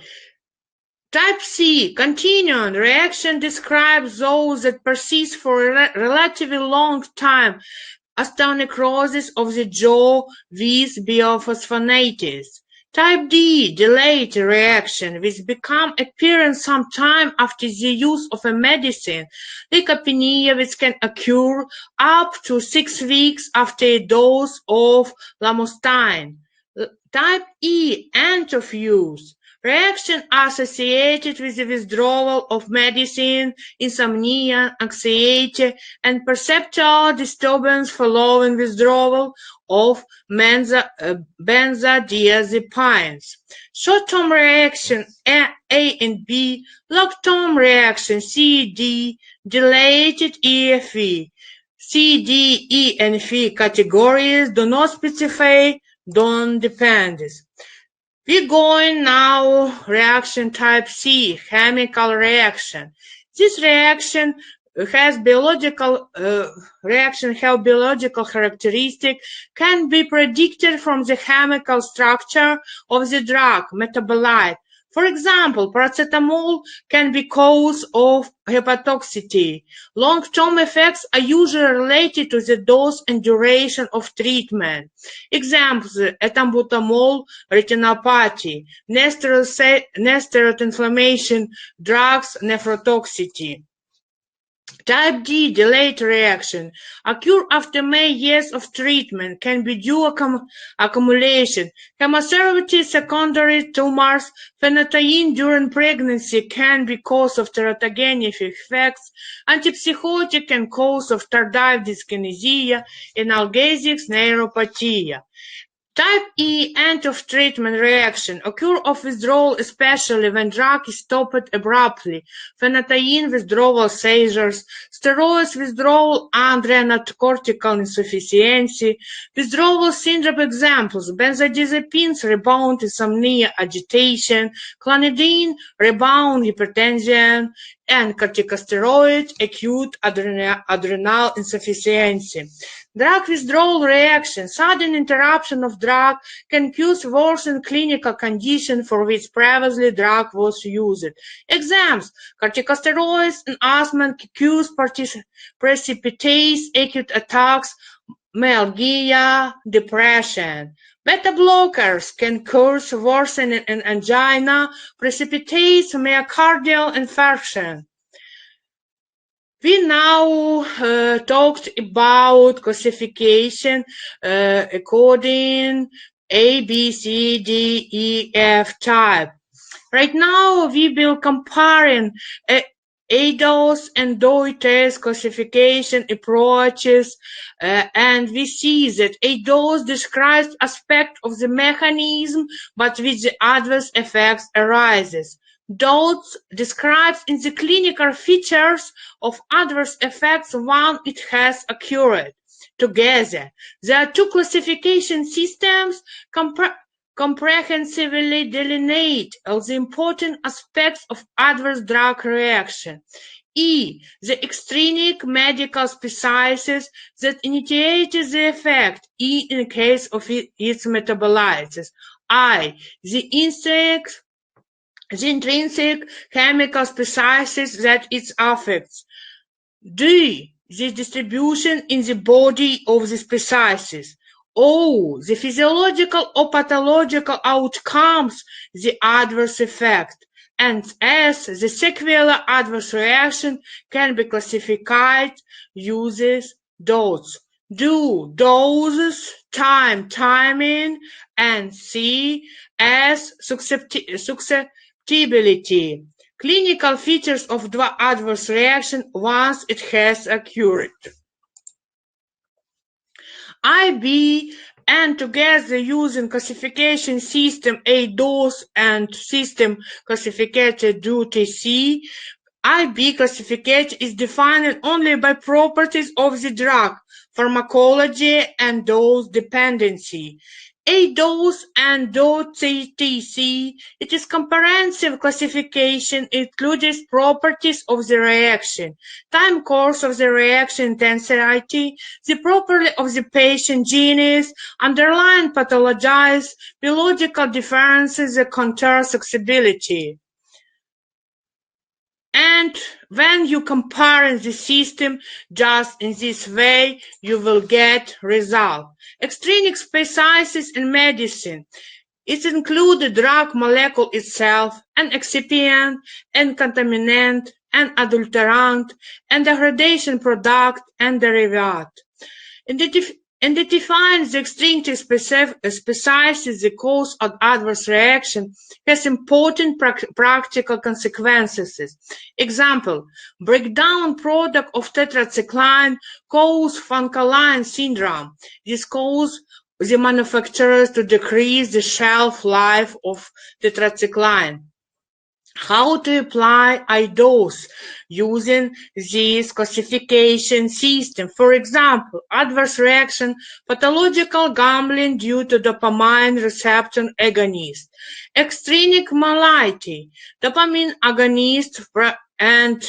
Type C, continuing reaction, describes those that persist for a relatively long time, osteonecrosis of the jaw with biophosphonatitis. Type D, delayed reaction, which become apparent sometime after the use of a medicine, leukopenia, which can occur up to 6 weeks after a dose of lomustine. Type E, end of use. Reaction associated with the withdrawal of medicine, insomnia, anxiety, and perceptual disturbance following withdrawal of benzodiazepines. Short-term reaction A and B, long-term reaction C, D, delayed EFE. C, D, E, and F categories do not specify, don't depend. We're going now reaction type C, chemical reaction. This reaction have biological characteristic, can be predicted from the chemical structure of the drug metabolite. For example, paracetamol can be cause of hepatotoxicity. Long-term effects are usually related to the dose and duration of treatment. Examples: ethambutol, retinopathy, nonsteroidal inflammation drugs, nephrotoxicity. Type D, delayed reaction, occur after many years of treatment, can be due accumulation, chemotherapy, secondary tumors, phenytoin during pregnancy can be cause of teratogenic effects, antipsychotic can cause of tardive dyskinesia, analgesics, neuropathy. Type E, end of treatment reaction, occur of withdrawal especially when drug is stopped abruptly, phenytoin withdrawal seizures, steroids withdrawal under cortical insufficiency, withdrawal syndrome examples, benzodiazepines, rebound insomnia agitation, clonidine, rebound hypertension, and corticosteroid, acute adrenal insufficiency. Drug withdrawal reaction, sudden interruption of drug can cause worsened clinical condition for which previously drug was used. Examples: corticosteroids and asthma cause precipitous acute attacks, myalgia, depression. Beta blockers can cause worsening in angina, precipitous myocardial infarction. We now talked about classification according A, B, C, D, E, F type. Right now we will comparing EIDOS and DOI test classification approaches, and we see that EIDOS describes aspect of the mechanism but which the adverse effects arises. DOTS describes in the clinical features of adverse effects when it has occurred. Together, there are two classification systems comprehensively delineate all the important aspects of adverse drug reaction. E, the extrinsic medical species that initiate the effect, E in case of its metabolites. I, the intrinsic chemical species that it affects. D, the distribution in the body of the species. O, the physiological or pathological outcomes, the adverse effect. And S, the sequelae adverse reaction can be classified uses DOTS. Do, doses, time, timing, and C, S, susceptibility. Clinical features of the adverse reaction once it has occurred. IB And together using classification system EIDOS and system classificator duty IB classification is defined only by properties of the drug, pharmacology, and dose dependency. A dose and dose-TC, it is comprehensive classification, includes properties of the reaction, time course of the reaction intensity, the property of the patient genes, underlying pathologies, biological differences, the contour accessibility. And when you compare the system just in this way, you will get result. Extrinsic species in medicine. It includes the drug molecule itself, an excipient, and contaminant, and adulterant, and degradation product and derivative. Identifying the extrinsic species, the cause of adverse reaction, has important practical consequences. Example, breakdown product of tetracycline cause Fanconi syndrome. This causes the manufacturers to decrease the shelf life of tetracycline. How to apply EIDOS using this classification system. For example, adverse reaction, pathological gambling due to dopamine receptor agonist, extrinsic malady, dopamine agonist, and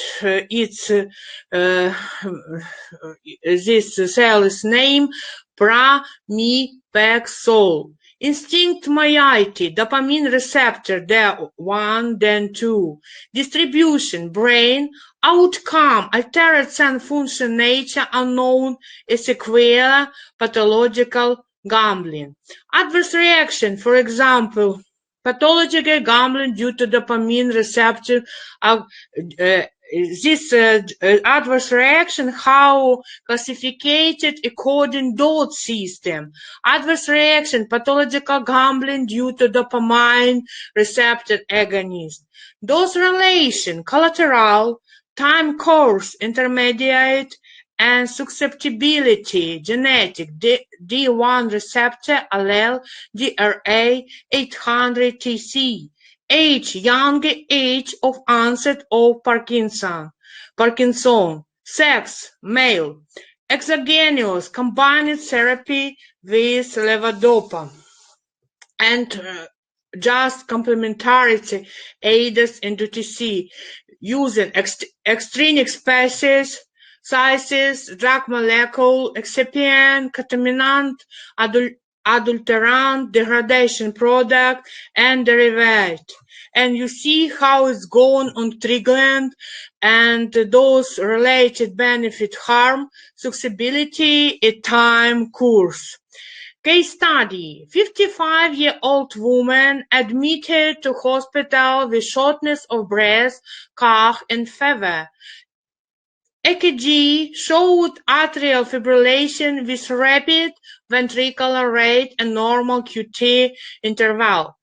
this cell is named pramipexole. Instinct moiety, dopamine receptor, D1, D2. Distribution, brain. Outcome, altered cell function, nature unknown, a sequela, pathological gambling. Adverse reaction, for example, pathological gambling due to dopamine receptor this adverse reaction, how classified according dot system. Adverse reaction, pathological gambling due to dopamine receptor agonist. Dose relation, collateral, time course, intermediate, and susceptibility, genetic, D1 receptor allele, DRA 800TC. Age, young age of onset of Parkinson. Sex, male. Exogenous, combined therapy with levodopa. And just complementarity, EIDOS and UTC, using extrinsic species, sizes, drug molecule, excipient, contaminant, adulterant, degradation product, and derivative. And you see how it's going on triggering and those related benefit harm, susceptibility, a time course. Case study, 55-year-old woman admitted to hospital with shortness of breath, cough, and fever. EKG showed atrial fibrillation with rapid ventricular rate and normal QT interval.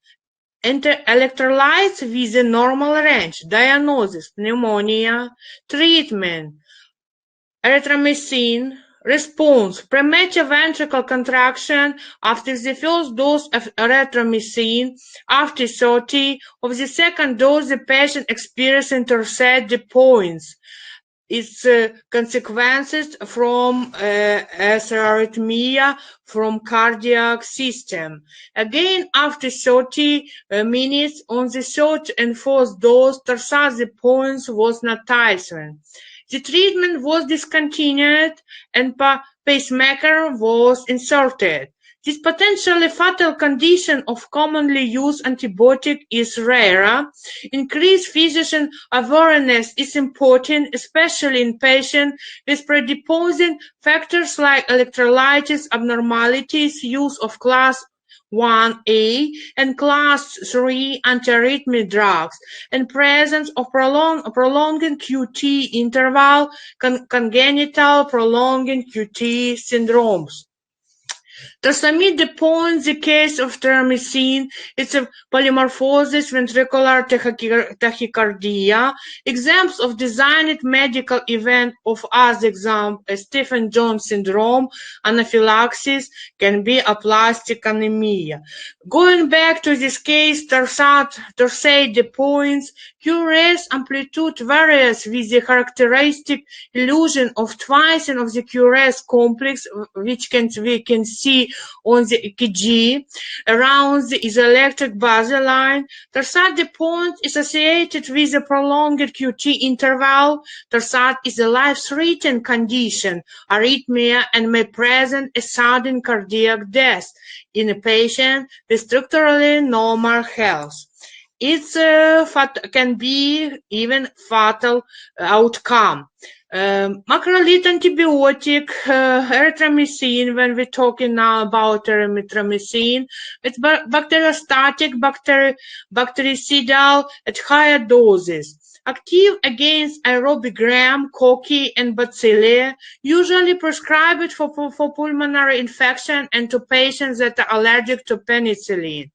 Electrolytes within normal range. Diagnosis, pneumonia. Treatment, erythromycin. Response, premature ventricular contraction after the first dose of erythromycin. After 30 of the second dose, the patient experienced Torsade points. Its consequences from arrhythmia from cardiac system. Again, after 30 minutes on the third and fourth dose, Torsade points was not titrated. The treatment was discontinued and pacemaker was inserted. This potentially fatal condition of commonly used antibiotic is rare. Increased physician awareness is important, especially in patients with predisposing factors like electrolytes abnormalities, use of class 1A and class 3 antiarrhythmic drugs, and presence of prolonged QT interval, congenital prolonged QT syndromes. Torsade points the case of terramycin. It's a polymorphosis ventricular tachycardia. Examples of designed medical event of as example Stephen-Jones syndrome, anaphylaxis, can be aplastic anemia. Going back to this case, Torsade points QRS amplitude varies with the characteristic illusion of twisting of the QRS complex, which we can see on the EKG around the isoelectric basal line. Torsade point is associated with a prolonged QT interval. Torsade is a life-threatening condition, arrhythmia, and may present a sudden cardiac death in a patient with structurally normal health. It can be even fatal outcome. Macrolide antibiotic, erythromycin, when we're talking now about erythromycin, it's bacteriostatic, bactericidal at higher doses. Active against aerobic gram, cocci, and bacilli, usually prescribed for pulmonary infection and to patients that are allergic to penicillin.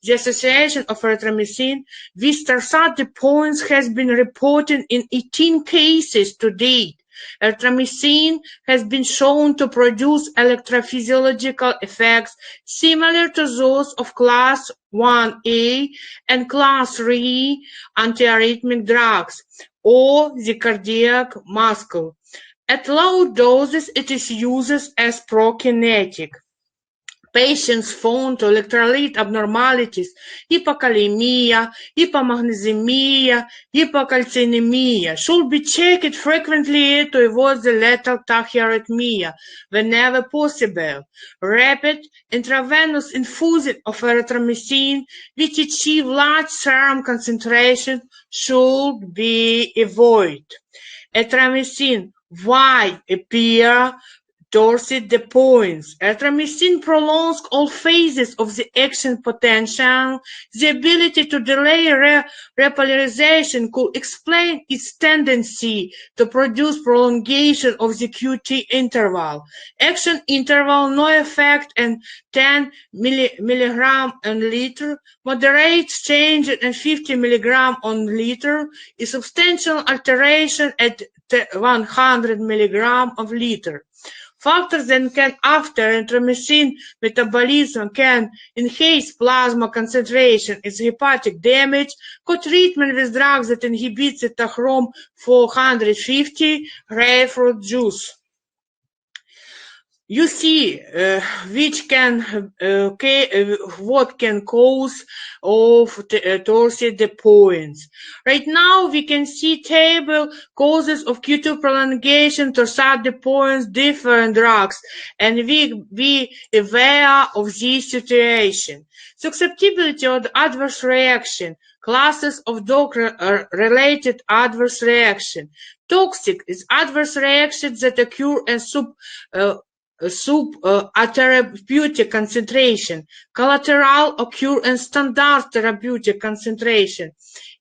The association of erythromycin with Torsade points has been reported in 18 cases to date. Erythromycin has been shown to produce electrophysiological effects similar to those of class 1A and class 3 antiarrhythmic drugs or the cardiac muscle. At low doses, it is used as prokinetic. Patients found electrolyte abnormalities, hypokalemia, hypomagnesemia, hypocalcemia should be checked frequently to avoid the lethal tachyarrhythmia whenever possible. Rapid intravenous infusion of erythromycin, which achieve large serum concentration, should be avoided. Erythromycin, why appear Torsade points. Erythromycin prolongs all phases of the action potential. The ability to delay repolarization could explain its tendency to produce prolongation of the QT interval. Action interval, no effect, and 10 milligram on liter. Moderate change and 50 milligram on liter is substantial alteration at 100 milligram of liter. Factors that can after erythromycin metabolism can enhance plasma concentration is hepatic damage. Co-treatment with drugs that inhibit cytochrome 450, grapefruit juice. You see what can cause of Torsade points. Right now we can see table causes of Q2 prolongation, Torsade points, different drugs, and we be aware of this situation. Susceptibility of adverse reaction, classes of drug-related adverse reaction. Toxic is adverse reactions that occur in therapeutic concentration. Collateral occur in standard therapeutic concentration.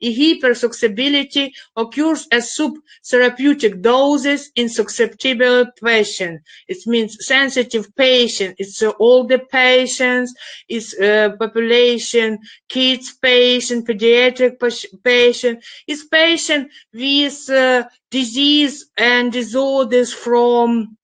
Hypersusceptibility occurs at subtherapeutic doses in susceptible patient. It means sensitive patient. It's older patients, it's population, kids patient, pediatric patient. It's patient with disease and disorders from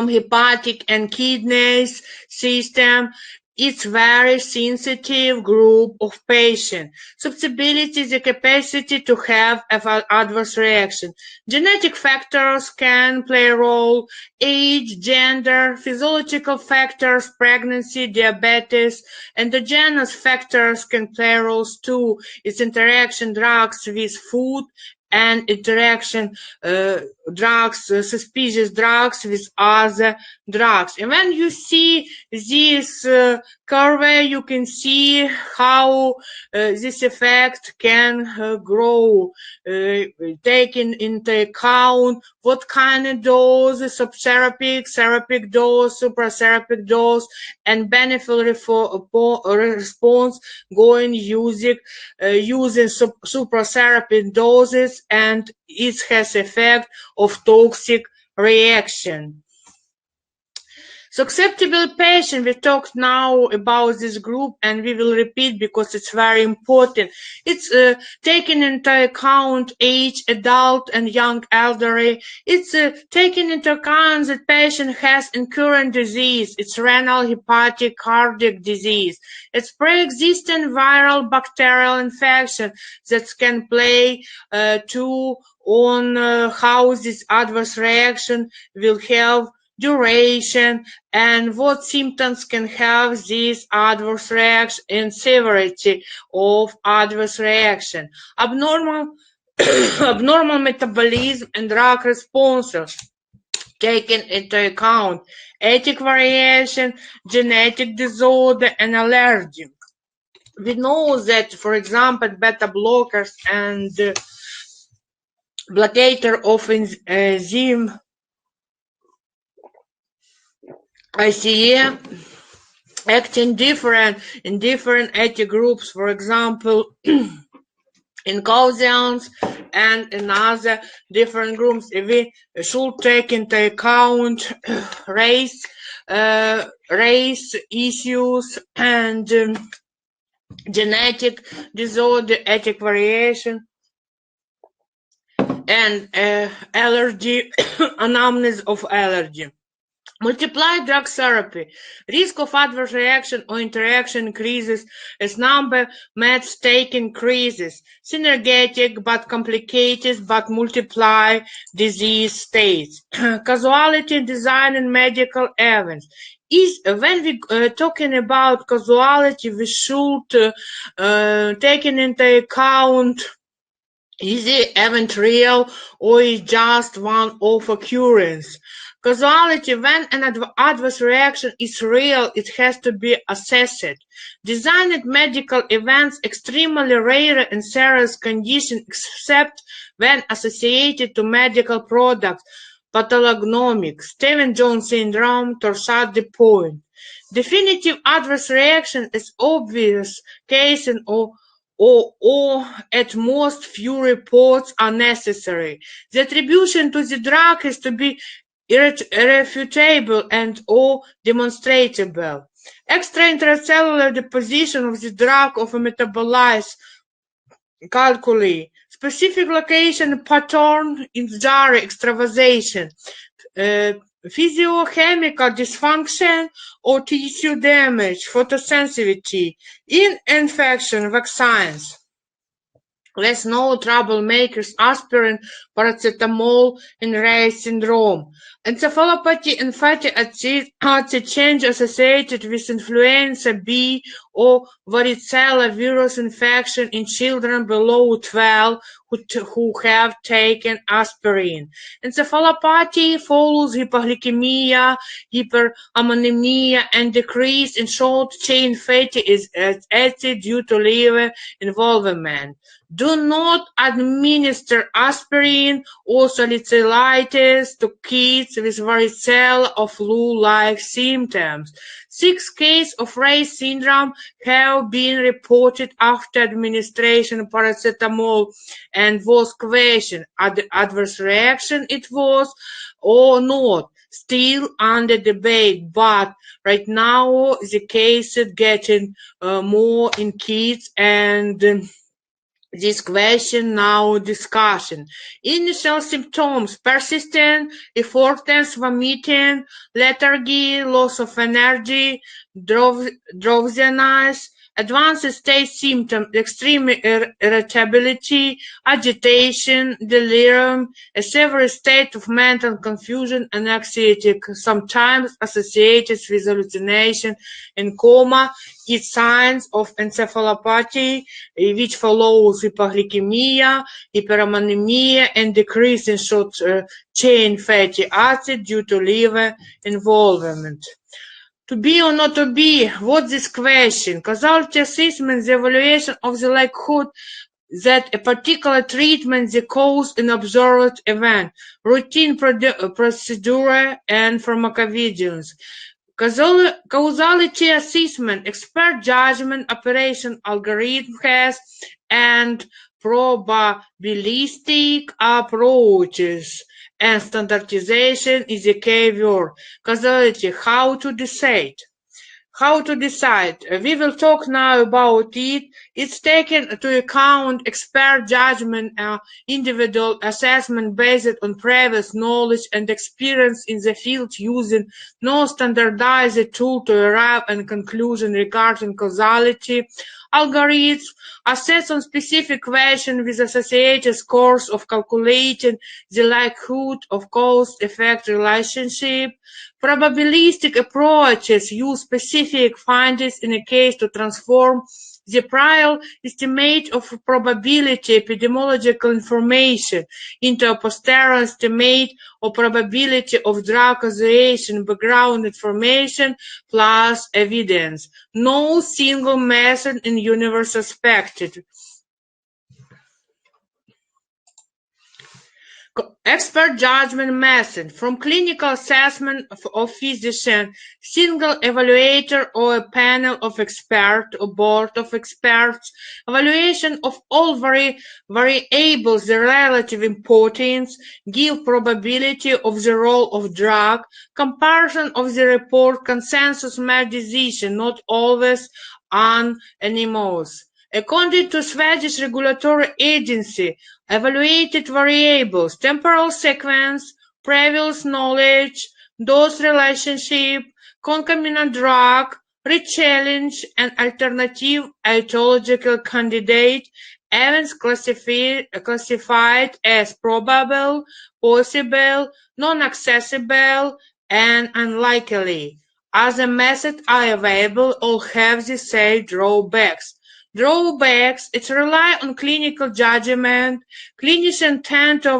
hepatic and kidneys system. It's very sensitive group of patients. Susceptibility is the capacity to have adverse reaction. Genetic factors can play a role. Age, gender, physiological factors, pregnancy, diabetes, endogenous factors can play roles too. It's interaction drugs with food and interaction suspicious drugs with other drugs. And when you see this curve, you can see how this effect can grow, taking into account what kind of dose, subtherapeutic, therapeutic dose, supratherapeutic dose, and benefit response going using supratherapeutic doses, and it has effect of toxic reaction. Susceptible patient, we talked now about this group and we will repeat because it's very important. It's taking into account age, adult and young elderly. It's taking into account that patient has incurrent disease. It's renal, hepatic, cardiac disease. It's pre-existing viral bacterial infection that can play too on how this adverse reaction will have duration and what symptoms can have this adverse reaction and severity of adverse reaction. Abnormal abnormal metabolism and drug responses taken into account, ethnic variation, genetic disorder and allergy. We know that, for example, beta blockers and blocker of enzyme ICE act in different ethnic groups, for example, in Caucasians and in other different groups. We should take into account race issues and genetic disorder, ethnic variation, and allergy, anamnesis of allergy. Multiply drug therapy. Risk of adverse reaction or interaction increases as number meds taken increases. Synergetic but complicated but multiply disease states. Causality design in medical events. When we talking about causality, we should take into account is the event real or is just one-off occurrence? Causality: when an adverse reaction is real, it has to be assessed. Designed medical events extremely rare and serious conditions except when associated to medical products. Pathognomic, Stevens-Jones syndrome, Torsade point. Definitive adverse reaction is obvious case or at most few reports are necessary. The attribution to the drug has to be irrefutable and or demonstrable. Extra-intracellular deposition of the drug of a metabolized calculi. Specific location pattern in BIZZARE extravasation. Physiochemical dysfunction or tissue damage, photosensitivity, in infection, vaccines. Let's know troublemakers: aspirin, paracetamol, and Reye syndrome. Encephalopathy and fatty acid change associated with influenza B or varicella virus infection in children below 12 who have taken aspirin. Encephalopathy follows hypoglycemia, hyperammonemia, and decrease in short-chain fatty acid due to liver involvement. Do not administer aspirin or salicylitis to kids with varicella or flu-like symptoms. 6 cases of Reye syndrome have been reported after administration of paracetamol, and was questioned adverse reaction it was or not. Still under debate, but right now the case is getting more in kids, and this question now discussion. Initial symptoms: persistent, effortless vomiting, lethargy, loss of energy, drowsiness. Advanced stage symptoms: extreme irritability, agitation, delirium, a severe state of mental confusion and anxiety, sometimes associated with hallucination and coma. Key signs of encephalopathy, which follows hypoglycemia, hyperammonemia, and decrease in short-chain fatty acid due to liver involvement. To be or not to be? What's this question? Causality assessment: the evaluation of the likelihood that a particular treatment the cause an observed event. Routine procedure and pharmacovigilance. Causality assessment: expert judgment, operation algorithm has and probabilistic approaches, and standardization is a key word. Causality, how to decide. How to decide? We will talk now about it. It's taken into account expert judgment, individual assessment based on previous knowledge and experience in the field, using no standardized tool to arrive at a conclusion regarding causality. Algorithms assess on specific question with associated scores of calculating the likelihood of cause-effect relationship. Probabilistic approaches use specific findings in a case to transform the prior estimate of probability epidemiological information into a posterior estimate of probability of drug association background information plus evidence. No single method in universe expected. Expert judgment method. From clinical assessment of physician, single evaluator or a panel of experts or board of experts, evaluation of all variables, the relative importance, give probability of the role of drug, comparison of the report, consensus made decision, not always unanimous. According to Swedish regulatory agency, evaluated variables, temporal sequence, previous knowledge, dose relationship, concomitant drug, rechallenge, and alternative etiological candidate, events classified as probable, possible, non-accessible, and unlikely. Other methods are available, all have the same drawbacks. It rely on clinical judgment. Clinicians tend to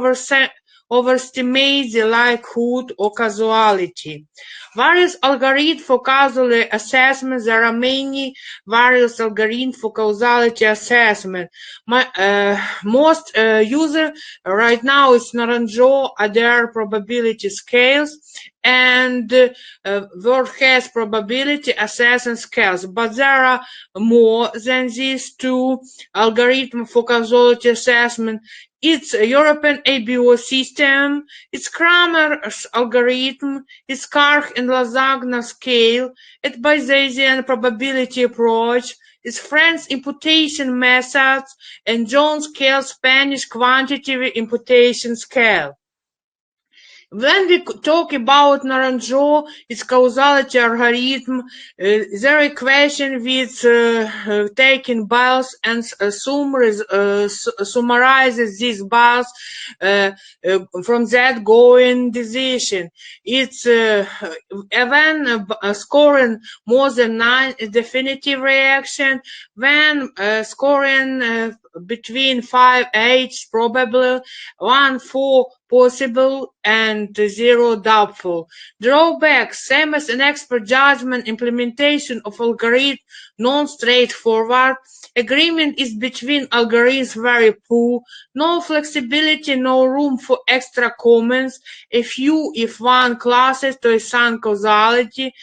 overestimate the likelihood of causality. Various algorithms for causality assessment. There are many various algorithms for causality assessment. Most user right now is Naranjo ADR probability scales and worst case probability assessment scales, but there are more than these two algorithms for causality assessment. It's a European ABO system, it's Kramer's algorithm, it's Karch and Lasagna scale, it's Bayesian probability approach, it's French imputation methods, and John scale Spanish quantitative imputation scale. When we talk about Naranjo, its causality algorithm, their equation with taking bias and summarizes these bias from that going decision. It's when scoring more than 9 is definitive reaction, when scoring between 5, 8 probable, 1, 4 possible, and 0 doubtful. Drawbacks, same as an expert judgment, implementation of algorithm non-straightforward. Agreement is between algorithms very poor. No flexibility, no room for extra comments. If one classes to assign causality,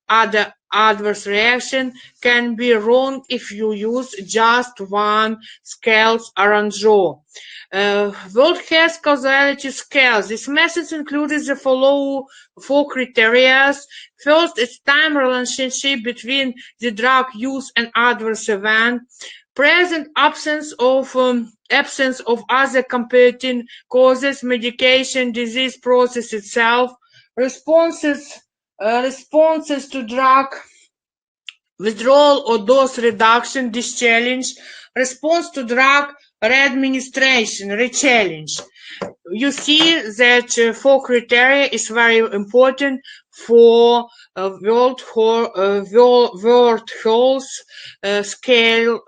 other adverse reaction can be wrong if you use just one scales Naranjo. World has causality scales. This method includes the following 4 criteria. First, it's time relationship between the drug use and adverse event. Present absence of other competing causes, medication, disease process itself, responses to drug withdrawal or dose reduction, dischallenge, response to drug readministration, rechallenge. You see that 4 criteria is very important for World Health scale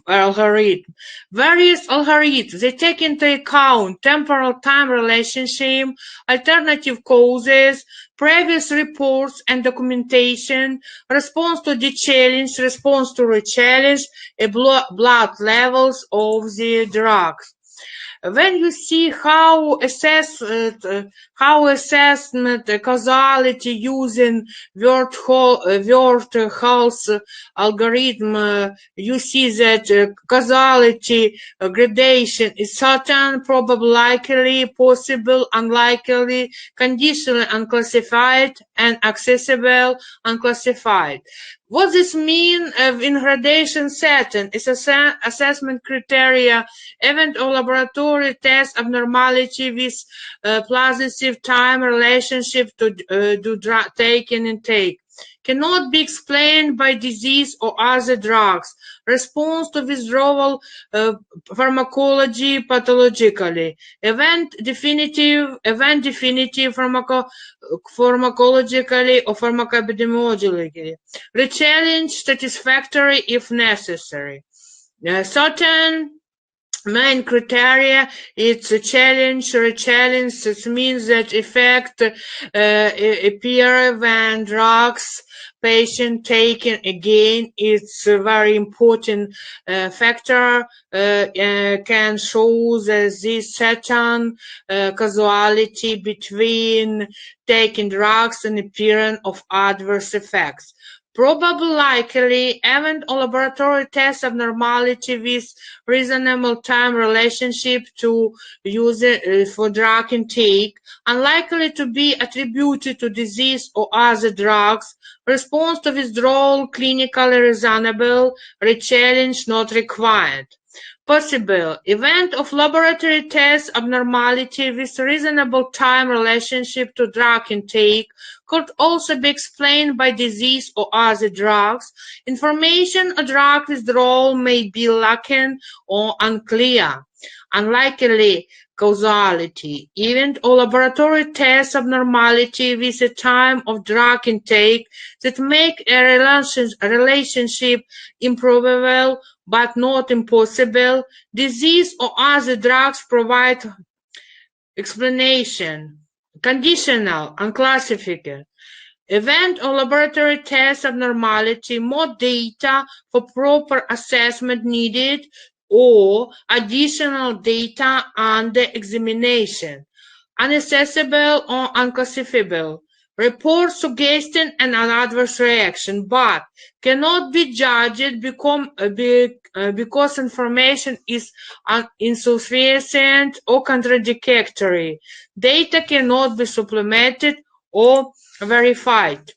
algorithm. Various algorithms, they take into account temporal time relationship, alternative causes, previous reports and documentation, response to the challenge, response to rechallenge, blood levels of the drugs. When you see how assessment causality using word health algorithm, you see that causality gradation is certain, probable, likely, possible, unlikely, conditional, unclassified, and accessible, unclassified. What this mean in gradation setting is assessment criteria, event or laboratory test abnormality with positive time relationship to take and intake. Cannot be explained by disease or other drugs. Response to withdrawal pharmacology pathologically. Event definitive pharmacologically or pharmacoepidemiologically. Rechallenge satisfactory if necessary. Certain main criteria, it's a challenge, re-challenge. It means that effect appear when drugs patient taken again. It's a very important factor, can show that this certain causality between taking drugs and appearance of adverse effects. Probably, likely, event or laboratory test abnormality with reasonable time relationship to use for drug intake, unlikely to be attributed to disease or other drugs, response to withdrawal clinically reasonable, rechallenge not required. Possible event of laboratory test abnormality with reasonable time relationship to drug intake could also be explained by disease or other drugs. Information on drug withdrawal may be lacking or unclear. Unlikely causality, event or laboratory test abnormality with the time of drug intake that make a relationship improbable but not impossible. Disease or other drugs provide explanation. Conditional, unclassified. Event or laboratory test abnormality, more data for proper assessment needed, or additional data under examination. Unaccessible or unclassifiable. Report suggesting an adverse reaction, but cannot be judged because information is insufficient or contradictory. Data cannot be supplemented or verified.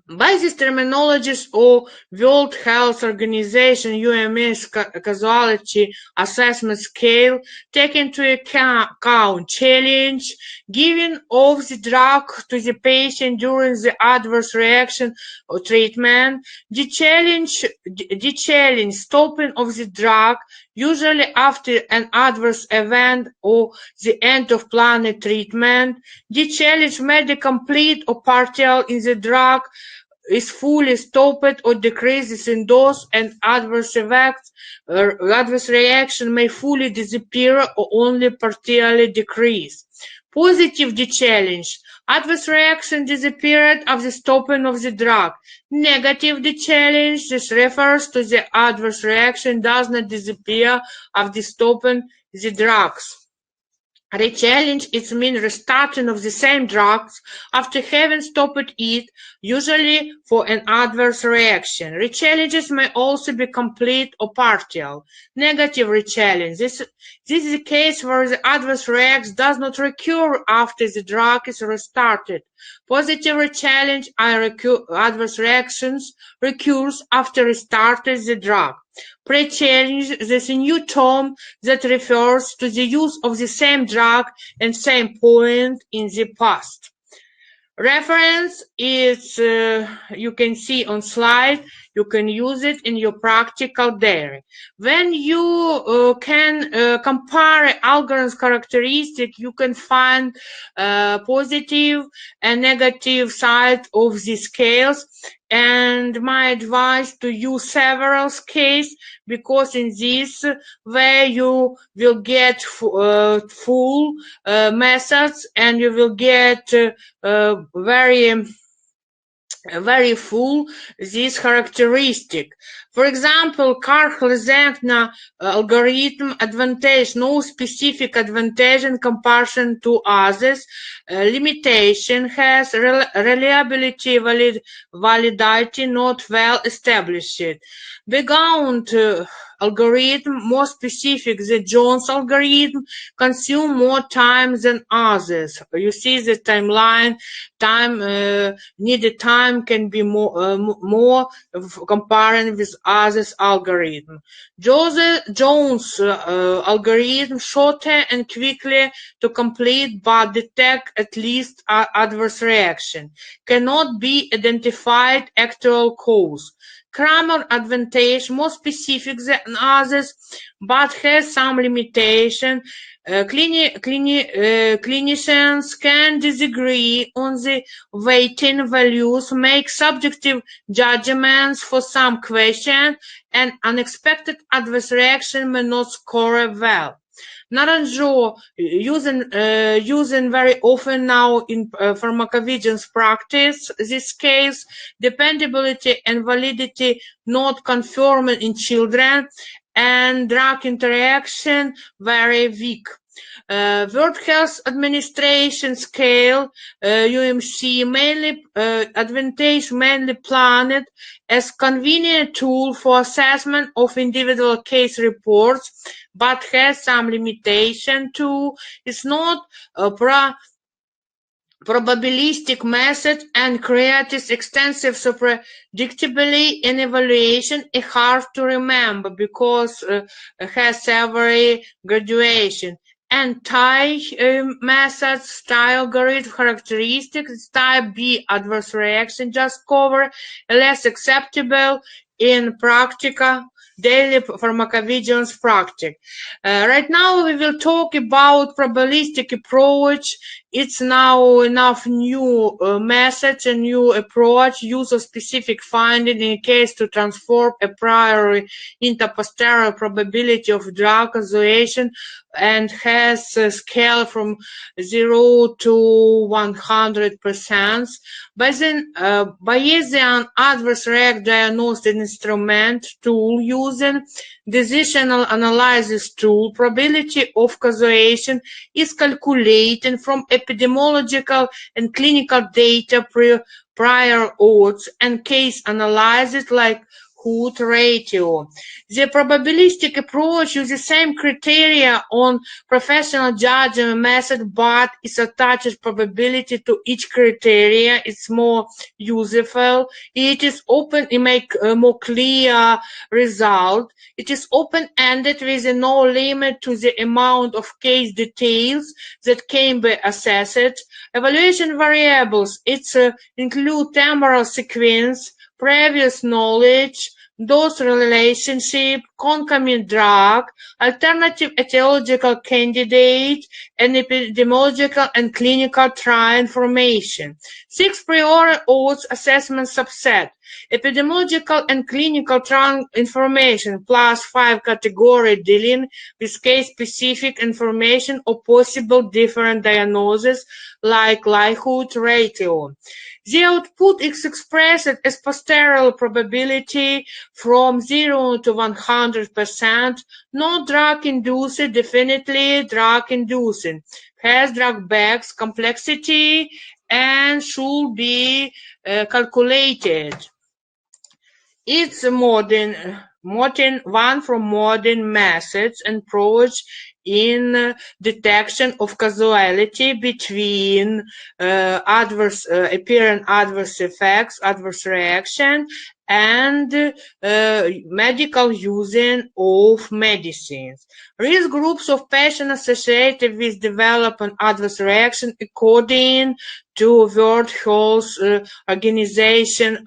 By these terminologies or World Health Organization UMS causality assessment scale take into account challenge giving of the drug to the patient during the adverse reaction or treatment, the challenge stopping of the drug usually after an adverse event or the end of planned treatment, the challenge may be complete or partial in the drug is fully stopped or decreases in dose, and adverse reaction may fully disappear or only partially decrease. Positive dechallenge. Adverse reaction disappeared after stopping of the drug. Negative dechallenge. This refers to the adverse reaction does not disappear after stopping the drugs. Rechallenge, it means restarting of the same drugs after having stopped it, usually for an adverse reaction. Rechallenges may also be complete or partial. Negative rechallenge. This is the case where the adverse reaction does not recur after the drug is restarted. Positive rechallenge adverse reactions recurs after restarting the drug. Pre-challenge is a new term that refers to the use of the same drug and same point in the past. Reference is, you can see on slide, you can use it in your practical diary. When you can compare algorithms characteristics, you can find positive and negative side of the scales. And my advice to use several scales, because in this way you will get full methods and you will get very very full this characteristic. For example, Galyna algorithm advantage no specific advantage in comparison to others. Limitation has reliability validity not well established. Background algorithm more specific. The Jones algorithm consume more time than others. You see the timeline. Needed time can be more comparing with others algorithm. Jones algorithm shorter and quickly to complete but detect at least adverse reaction. Cannot be identified actual cause. Kramer advantage more specific than others but has some limitation. Clinicians can disagree on the weighting values, make subjective judgments for some questions, and unexpected adverse reaction may not score well. Naranjo using very often now in pharmacovigilance practice. This case dependability and validity not confirmed in children, and drug interaction very weak. World Health Administration scale UMC mainly advantage mainly planned as convenient tool for assessment of individual case reports, but has some limitation too. It's not a probabilistic method and creates extensive predictability in evaluation is hard to remember because it has several graduation. Anti-methods style algorithm characteristics type B adverse reaction just cover less acceptable in practical daily pharmacovigilance practice. Right now we will talk about probabilistic approach. It's now enough new methods and new approach, use of specific finding in a case to transform a priori into posterior probability of drug association and has a scale from 0 to 100%. Bayesian adverse react diagnostic instrument tool using decisional analysis tool, probability of causation is calculated from epidemiological and clinical data prior odds and case analysis like Hood ratio. The probabilistic approach uses the same criteria on professional judgment method, but it attaches probability to each criteria. It's more useful. It is open. It makes a more clear result. It is open-ended with no limit to the amount of case details that can be assessed. Evaluation variables. It include temporal sequence, previous knowledge, dose relationship, concomitant drug, alternative etiological candidate, and epidemiological and clinical trial information. 6 priori odds assessment subset. Epidemiological and clinical trial information plus 5 category dealing with case-specific information or possible different diagnosis like likelihood ratio. The output is expressed as posterior probability from 0 to 100%, not drug-induced, definitely drug-inducing, has drug bags complexity, and should be calculated. It's one from modern methods and approach in detection of causality between apparent adverse effects, adverse reaction, and medical using of medicines. Risk groups of patients associated with developing adverse reaction according to World Health Organization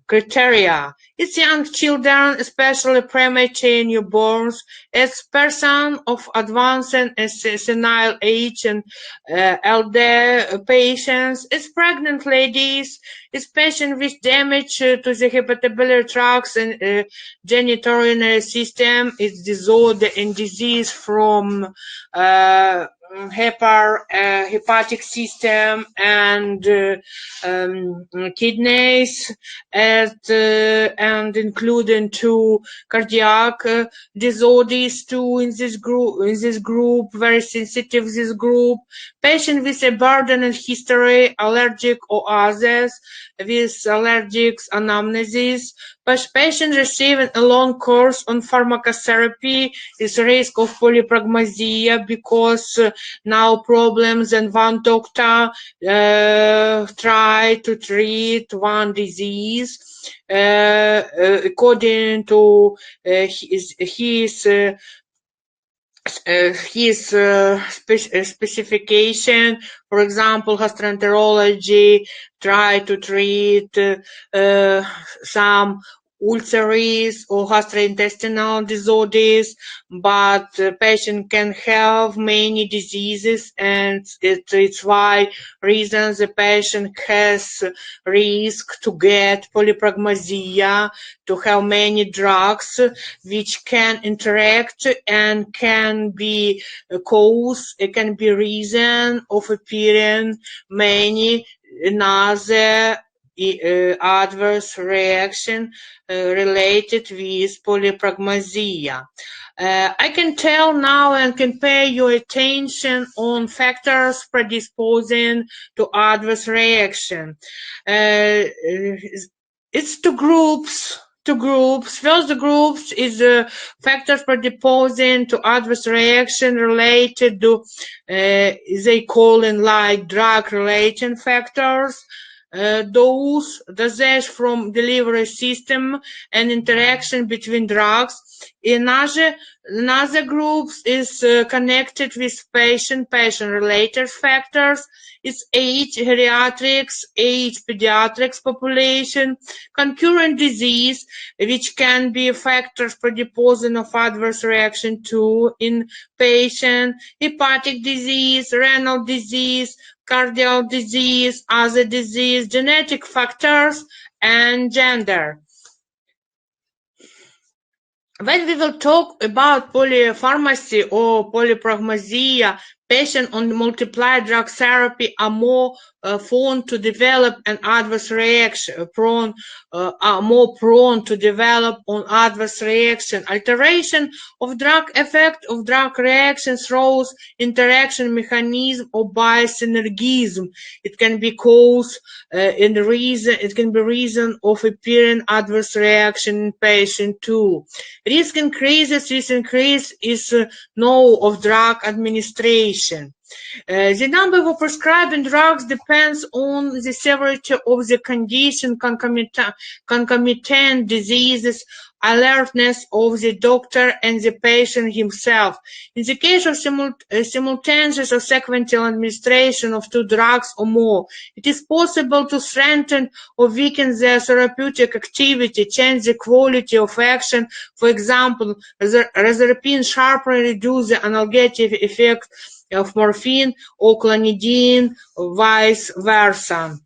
criteria. It's young children, especially premature newborns, it's persons of advanced and senile age and elder patients, it's pregnant ladies, it's patients with damage to the hepatobiliary tracts and genitourinary system, it's disorder and disease from hepatic system and kidneys, and including two cardiac disorders too in this group. Very sensitive this group. Patient with a burden and history, allergic or others with allergic anamnesis. Patient receiving a long course on pharmacotherapy is risk of polypragmasia because now problems, and one doctor try to treat one disease according to his specification. For example, gastroenterology try to treat some ulcers or gastrointestinal disorders, but the patient can have many diseases, and it's why reasons the patient has risk to get polypragmasia, to have many drugs which can interact and can be a cause, it can be reason of appearing many another adverse reaction related with polypragmasia. I can tell now and can pay your attention on factors predisposing to adverse reaction. It's two groups. First group is factors predisposing to adverse reaction related to they call in like drug-related factors. Those dosage from delivery system and interaction between drugs. Another group is connected with patient-related factors. It's age, geriatrics, age, pediatrics population, concurrent disease, which can be factors predisposing of adverse reaction to in patient, hepatic disease, renal disease, cardiac disease, other disease, genetic factors, and gender. When we will talk about polypharmacy or polypragmasia, patients on multiple drug therapy are more prone to develop an adverse reaction, are more prone to develop an adverse reaction. Alteration of drug effect of drug reaction through interaction mechanism or by synergism. It can be cause and reason. It can be reason of appearing adverse reaction in patient too. Risk increases with increase is no of drug administration. The number of prescribing drugs depends on the severity of the condition, concomitant diseases, alertness of the doctor and the patient himself. In the case of simultaneous or sequential administration of two drugs or more, it is possible to strengthen or weaken their therapeutic activity, change the quality of action. For example, reserpine sharply reduce the analgesic effect of morphine or clonidine, vice versa.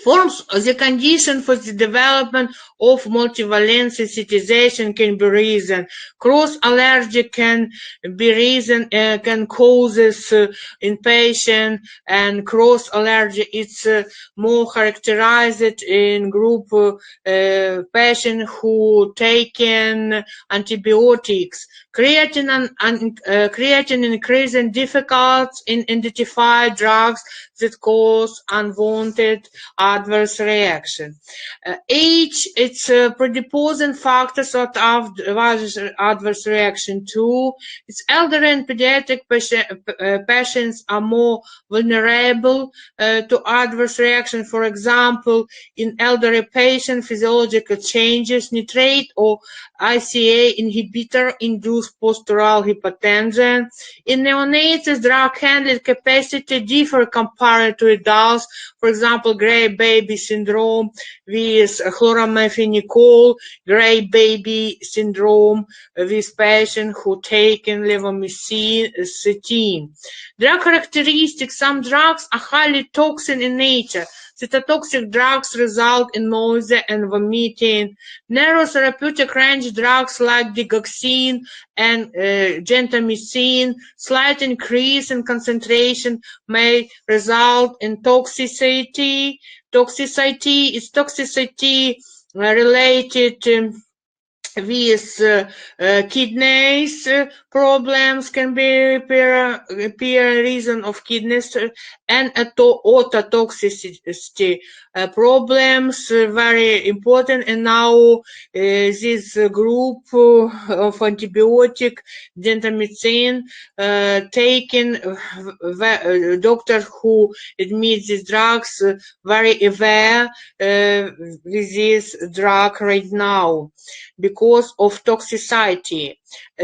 Forms the condition for the development of multivalent sensitization can be reason. Cross allergy can be reason, can causes in patient, and cross allergy it's more characterized in group patient who taken antibiotics. Creatinine increasing difficult in identify drugs that cause unwanted adverse reaction. Age, it's predisposing factors of adverse reaction too. It's elderly and pediatric patients are more vulnerable to adverse reaction. For example, in elderly patient, physiological changes, nitrate or ICA inhibitor induce postural hypotension. In neonates, drug handling capacity differ compared to adults. For example, gray baby syndrome with chloramiphenol chloramphenicol, gray baby syndrome with patients who taken levomycin. Drug characteristics: some drugs are highly toxic in nature. Cytotoxic drugs result in nausea and vomiting. Narrow therapeutic range drugs like digoxin and gentamicin, slight increase in concentration may result in toxicity. Toxicity related with kidneys problems can be appear reason of kidneys and ototoxicity problems very important. And now this group of antibiotic gentamicin taken doctors who admit these drugs very aware with this drug right now because of toxicity.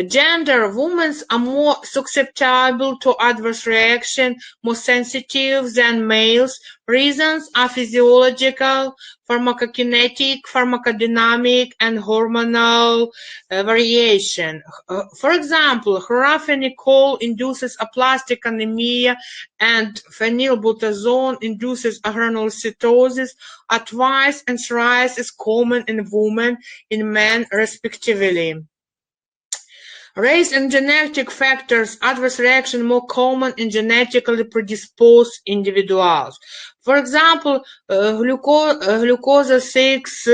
Gender: women are more susceptible to adverse reaction, more sensitive than males. Reasons are physiological, pharmacokinetic, pharmacodynamic, and hormonal variation. For example, chloramphenicol induces aplastic anemia and phenylbutazone induces granulocytosis are twice and thrice as common in women in men respectively. Race and genetic factors: adverse reaction more common in genetically predisposed individuals. For example, glucose 6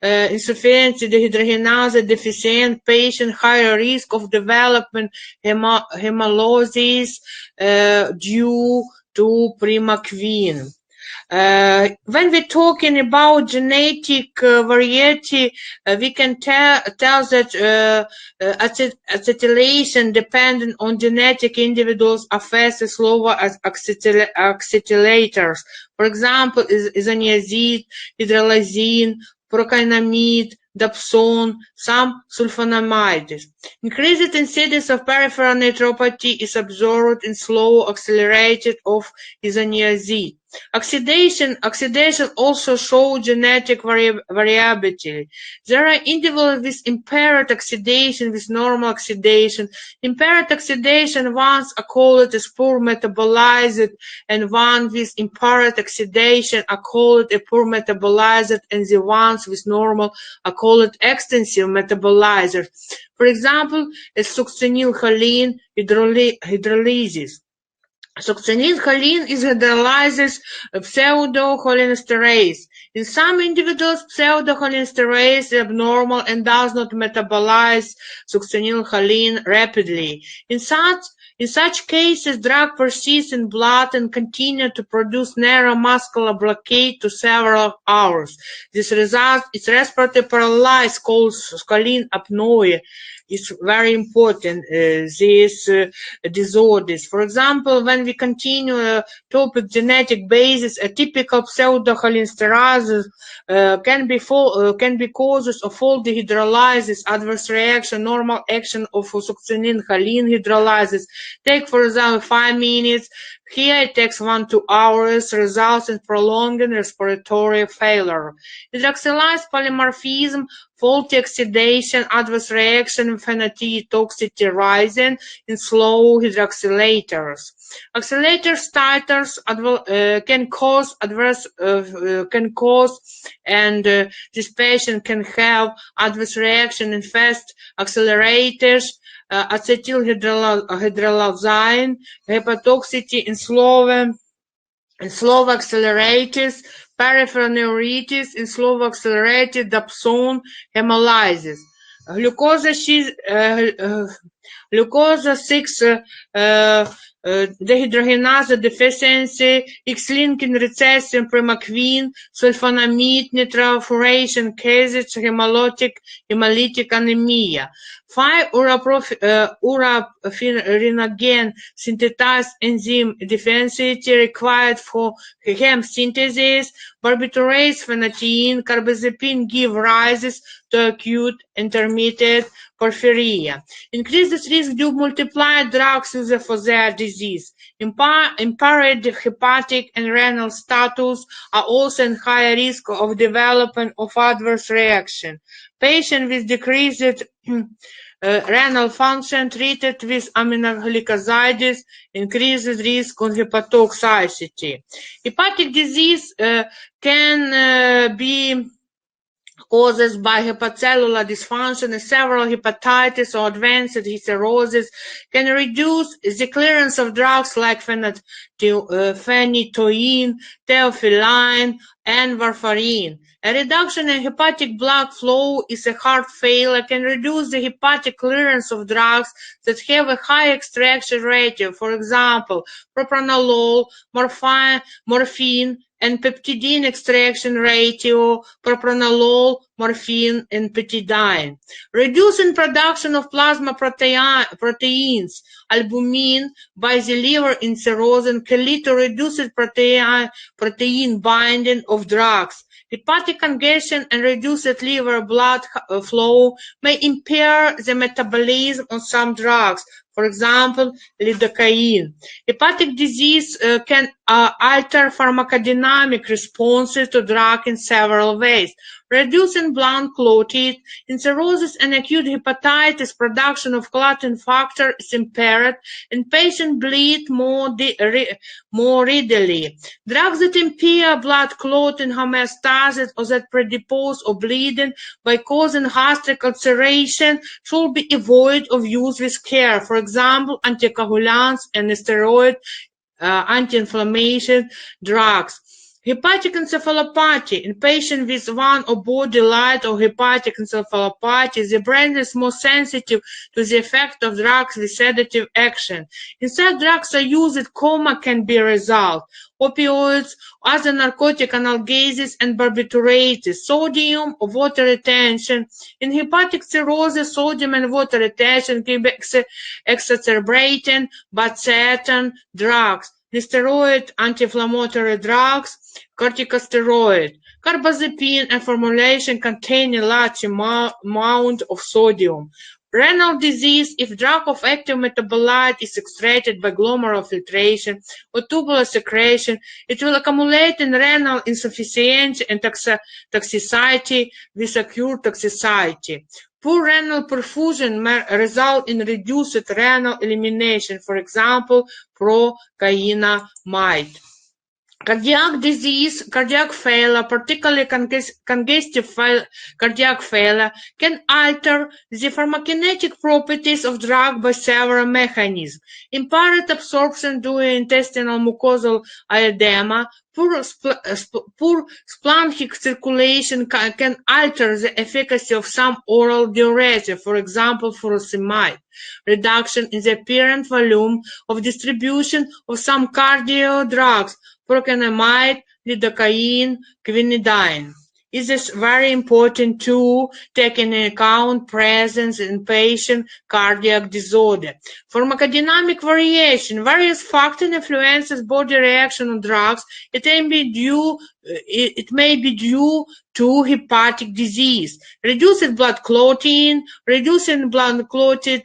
insufficiency dehydrogenase deficient patient higher risk of development hemolysis due to primaquine. When we're talking about genetic variety, we can tell that acetylation dependent on genetic individuals affects slower as acetylators. For example, isoniazid, hydralazine, procainamide, dapsone, some sulfonamides. Increased incidence of peripheral nephropathy is observed in slow accelerated of isoniazid. Oxidation also shows genetic variability. There are individuals with impaired oxidation with normal oxidation. Impaired oxidation ones are called as poor metabolized, and ones with impaired oxidation are called a poor metabolized, and the ones with normal are called extensive metabolizers. For example, succinylcholine hydrolysis. Succinylcholine is hydrolyzes pseudocholinesterase. In some individuals, pseudocholinesterase is abnormal and does not metabolize succinylcholine rapidly. In such cases, drug persists in blood and continues to produce narrow muscular blockade to several hours. This results in respiratory paralysis called choline apnoea. Is very important, these disorders. For example, when we continue topic genetic basis, a typical pseudocholinesterase can be causes of full dehydrolysis, adverse reaction, normal action of succinylcholine hydrolysis. Take, for example, 5 minutes. Here it takes 1 to 2 hours, results in prolonged respiratory failure. Hydroxylase polymorphism, faulty oxidation, adverse reaction, phenotoxicity rising in slow hydroxylators. Oxylator titers can cause and this patient can have adverse reaction in fast accelerators, acetylhydrolazine, hepatotoxicity in slow accelerators, peripheral neuritis in slow accelerated dapsone hemolysis. Glucose 6 dehydrogenase deficiency, X-linking recessive primaquine, sulfonamide nitrofuration cases, hemolytic anemia. 5 uraphenogene synthesized enzyme deficiency required for heme synthesis, barbiturates, phenacetin, carbazepine give rises to acute intermediate porphyria. Increased risk due multiplied drugs user for their disease. Impaired hepatic and renal status are also in higher risk of development of adverse reaction. Patients with decreased renal function treated with aminoglycosides increases risk of hepatotoxicity. Hepatic disease can be caused by hepatocellular dysfunction, and several hepatitis or advanced cirrhosis can reduce the clearance of drugs like phenytoin, theophylline, and warfarin. A reduction in hepatic blood flow is a heart failure can reduce the hepatic clearance of drugs that have a high extraction ratio, for example, propranolol, morphine, and peptidine extraction ratio, propranolol, morphine, and peptidine. Reducing production of plasma proteins, albumin, by the liver in cirrhosis can lead to reduced protein binding of drugs. Hepatic congestion and reduced liver blood flow may impair the metabolism of some drugs, for example, lidocaine. Hepatic disease can alter pharmacodynamic responses to drug in several ways. Reducing blood clotting. In cirrhosis and acute hepatitis, production of clotting factor is impaired and patients bleed more readily. Drugs that impair blood clotting homeostasis or that predispose or bleeding by causing gastric ulceration should be avoided of use with care. For example, anticoagulants and steroid anti-inflammation drugs. Hepatic encephalopathy. In patients with one or body light or hepatic encephalopathy, the brain is more sensitive to the effect of drugs with sedative action. Instead, drugs are used, coma can be resolved. Opioids, other narcotic analgesics, and barbiturates, sodium or water retention. In hepatic cirrhosis, sodium and water retention can be exacerbated by certain drugs. Nesteroid, anti-inflammatory drugs, corticosteroid, carbazepine, and formulation containing large amount of sodium. Renal disease, if drug of active metabolite is extracted by glomerular filtration or tubular secretion, it will accumulate in renal insufficiency and toxicity with acute toxicity. Poor renal perfusion may result in reduced renal elimination, for example, procainamide. Cardiac disease, cardiac failure, particularly congestive cardiac failure, can alter the pharmacokinetic properties of drug by several mechanisms. Impaired absorption due to intestinal mucosal edema, poor splanchnic circulation can alter the efficacy of some oral diuretic, for example, furosemide. Reduction in the apparent volume of distribution of some cardio drugs, procainamide, lidocaine, quinidine. It is very important to take into account presence in patient cardiac disorder. Pharmacodynamic variation. Various factors influences body reaction on drugs. It may be due to hepatic disease, reduced blood clotting, reducing blood clotted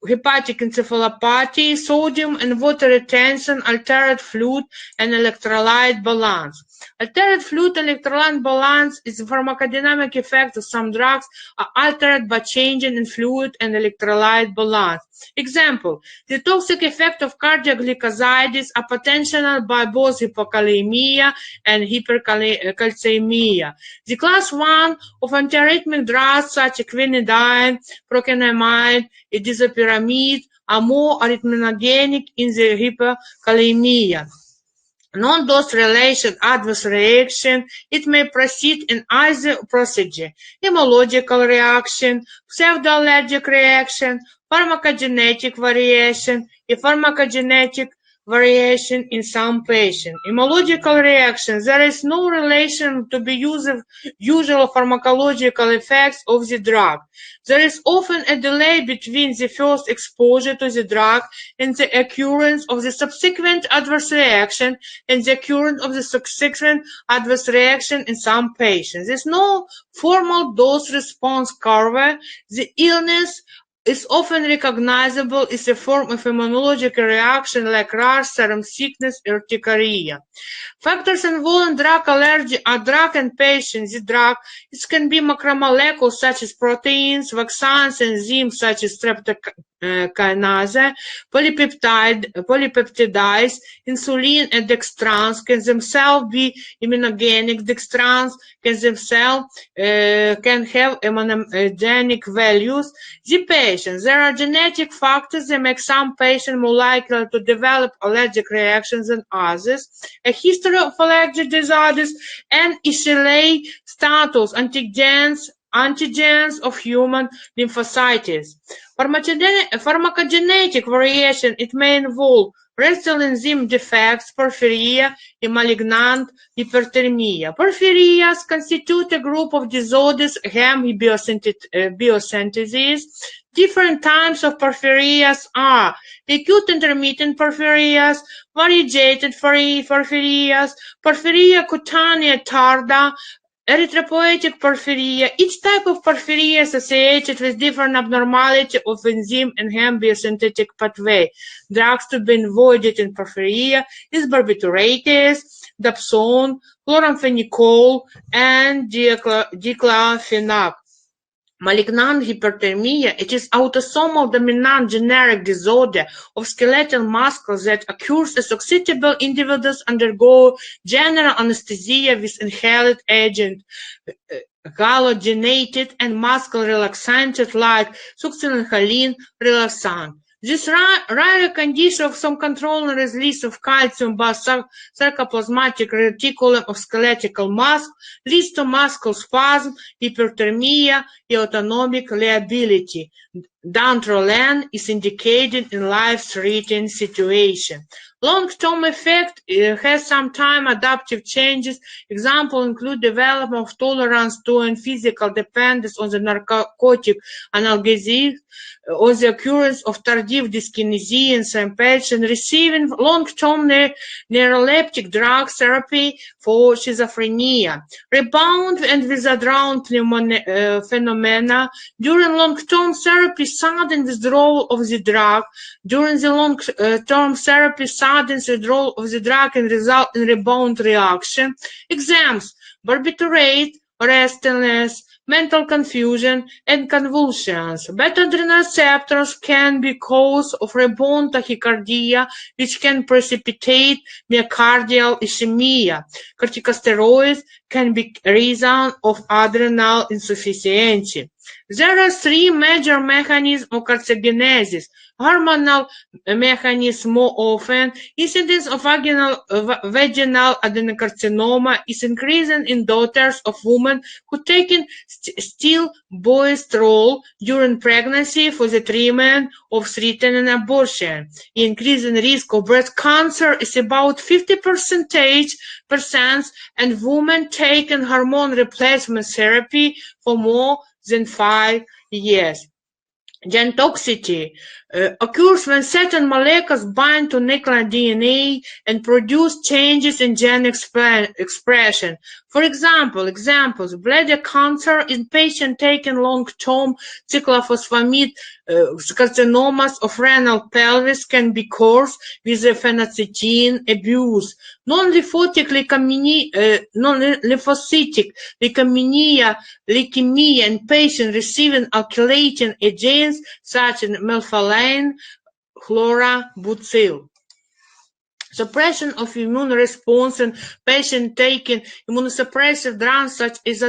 hepatic encephalopathy, sodium and water retention, altered fluid and electrolyte balance. Altered fluid electrolyte balance is the pharmacodynamic effect of some drugs are altered by changing in fluid and electrolyte balance. Example, the toxic effect of cardiac glycosides are potential by both hypokalemia and hypercalcemia. The class 1 of antiarrhythmic drugs such as quinidine, procainamide, disopyramide are more arrhythmogenic in the hypokalemia. Non-dose related adverse reaction, it may proceed in either procedure: immunological reaction, pseudoallergic reaction, pharmacogenetic variation, a pharmacogenetic variation in some patients. Immunological reactions. There is no relation to the usual pharmacological effects of the drug. There is often a delay between the first exposure to the drug and the occurrence of the subsequent adverse reaction and the occurrence of the subsequent adverse reaction in some patients. There is no formal dose-response curve. The illness is often recognizable as a form of immunological reaction like rash, serum sickness, urticaria. Factors involving drug allergy are drug and patients. The drug can be macromolecules such as proteins, vaccines, enzymes such as streptokinase, polypeptides, insulin, and dextrans can themselves be immunogenic. Dextrans can themselves can have immunogenic values. The patients. There are genetic factors that make some patients more likely to develop allergic reactions than others. A history of allergic disorders and HLA status antigens of human lymphocytes. Pharmacogenetic variation, it may involve restal enzyme defects, porphyria, and malignant hyperthermia. Porphyrias constitute a group of disorders having biosynthesis. Different types of porphyrias are acute intermittent porphyrias, variegated porphyrias, porphyria cutanea tarda, erythropoietic porphyria. Each type of porphyria is associated with different abnormality of enzyme and hem biosynthetic pathway. Drugs to be avoided in porphyria is barbiturates, dapsone, chloramphenicol, and diclofenac. Malignant hyperthermia, it is autosomal dominant generic disorder of skeletal muscles that occurs as susceptible individuals undergo general anesthesia with inhaled agent, halogenated and muscle relaxant like succinylcholine relaxant. This rare condition of some controlled release of calcium by sarcoplasmatic reticulum of skeletal muscle leads to muscle spasm, hyperthermia, and autonomic liability. Dantrolene is indicated in life-threatening situations. Long-term effect has sometimes adaptive changes. Examples include development of tolerance to and physical dependence on the narcotic analgesics, or the occurrence of tardive dyskinesia in some patients receiving long-term neuroleptic drug therapy for schizophrenia. Rebound and withdrawal phenomena during long-term therapy, sudden withdrawal of the drug. During the long-term therapy, sudden withdrawal of the drug can result in rebound reaction. Examples: barbiturate, restlessness, mental confusion, and convulsions. Beta-adrenal receptors can be cause of rebound tachycardia, which can precipitate myocardial ischemia. Corticosteroids can be reason of adrenal insufficiency. There are three major mechanisms of carcinogenesis. Hormonal mechanism more often. Incidence of vaginal adenocarcinoma is increasing in daughters of women who taken stilbestrol during pregnancy for the treatment of threatened abortion. Increasing risk of breast cancer is about 50%, and women taking hormone replacement therapy for more than 5 years. Gen toxicity occurs when certain molecules bind to nuclear DNA and produce changes in gene expression. For examples, bladder cancer in patients taking long-term cyclophosphamide carcinomas of renal pelvis can be caused with the phenacetin abuse. Non-lymphocytic leukemia in patients receiving alkylating agents such as melphalan, chlorabutyl. Suppression of immune response in patients taking immunosuppressive drugs such as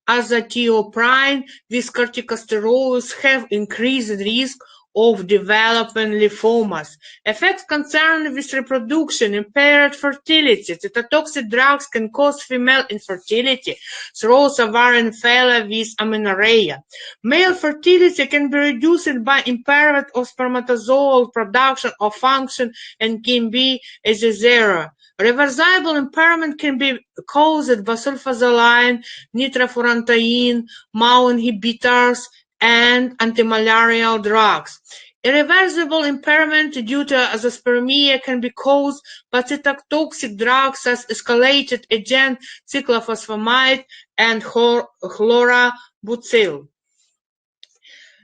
azathioprine with corticosteroids have increased risk of developing lymphomas. Effects concerned with reproduction, impaired fertility. Cytotoxic drugs can cause female infertility through ovarian failure with amenorrhea. Male fertility can be reduced by impairment of spermatozoal production or function and can be BIZZARE. Reversible impairment can be caused by sulfazoline, nitrofurantoin, MAO inhibitors, and antimalarial drugs. Irreversible impairment due to azoospermia can be caused by cytotoxic drugs such as escalated agent cyclophosphamide and chlorabutyl.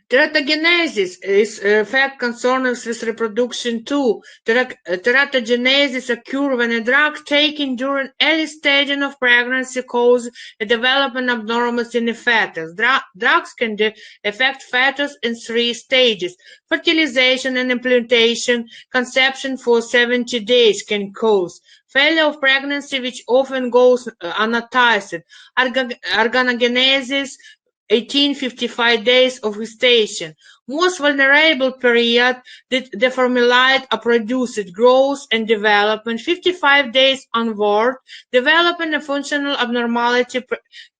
Teratogenesis is a fact concerned with reproduction too. Teratogenesis occurs when a drug taken during early staging of pregnancy causes a development abnormality in the fetus. Drugs can affect fetus in 3 stages: fertilization and implantation. Conception for 70 days can cause failure of pregnancy, which often goes unnoticed. Organogenesis 1855 days of gestation. Most vulnerable period, the formulate are produced, growth and development. 55 days onward, development and functional abnormality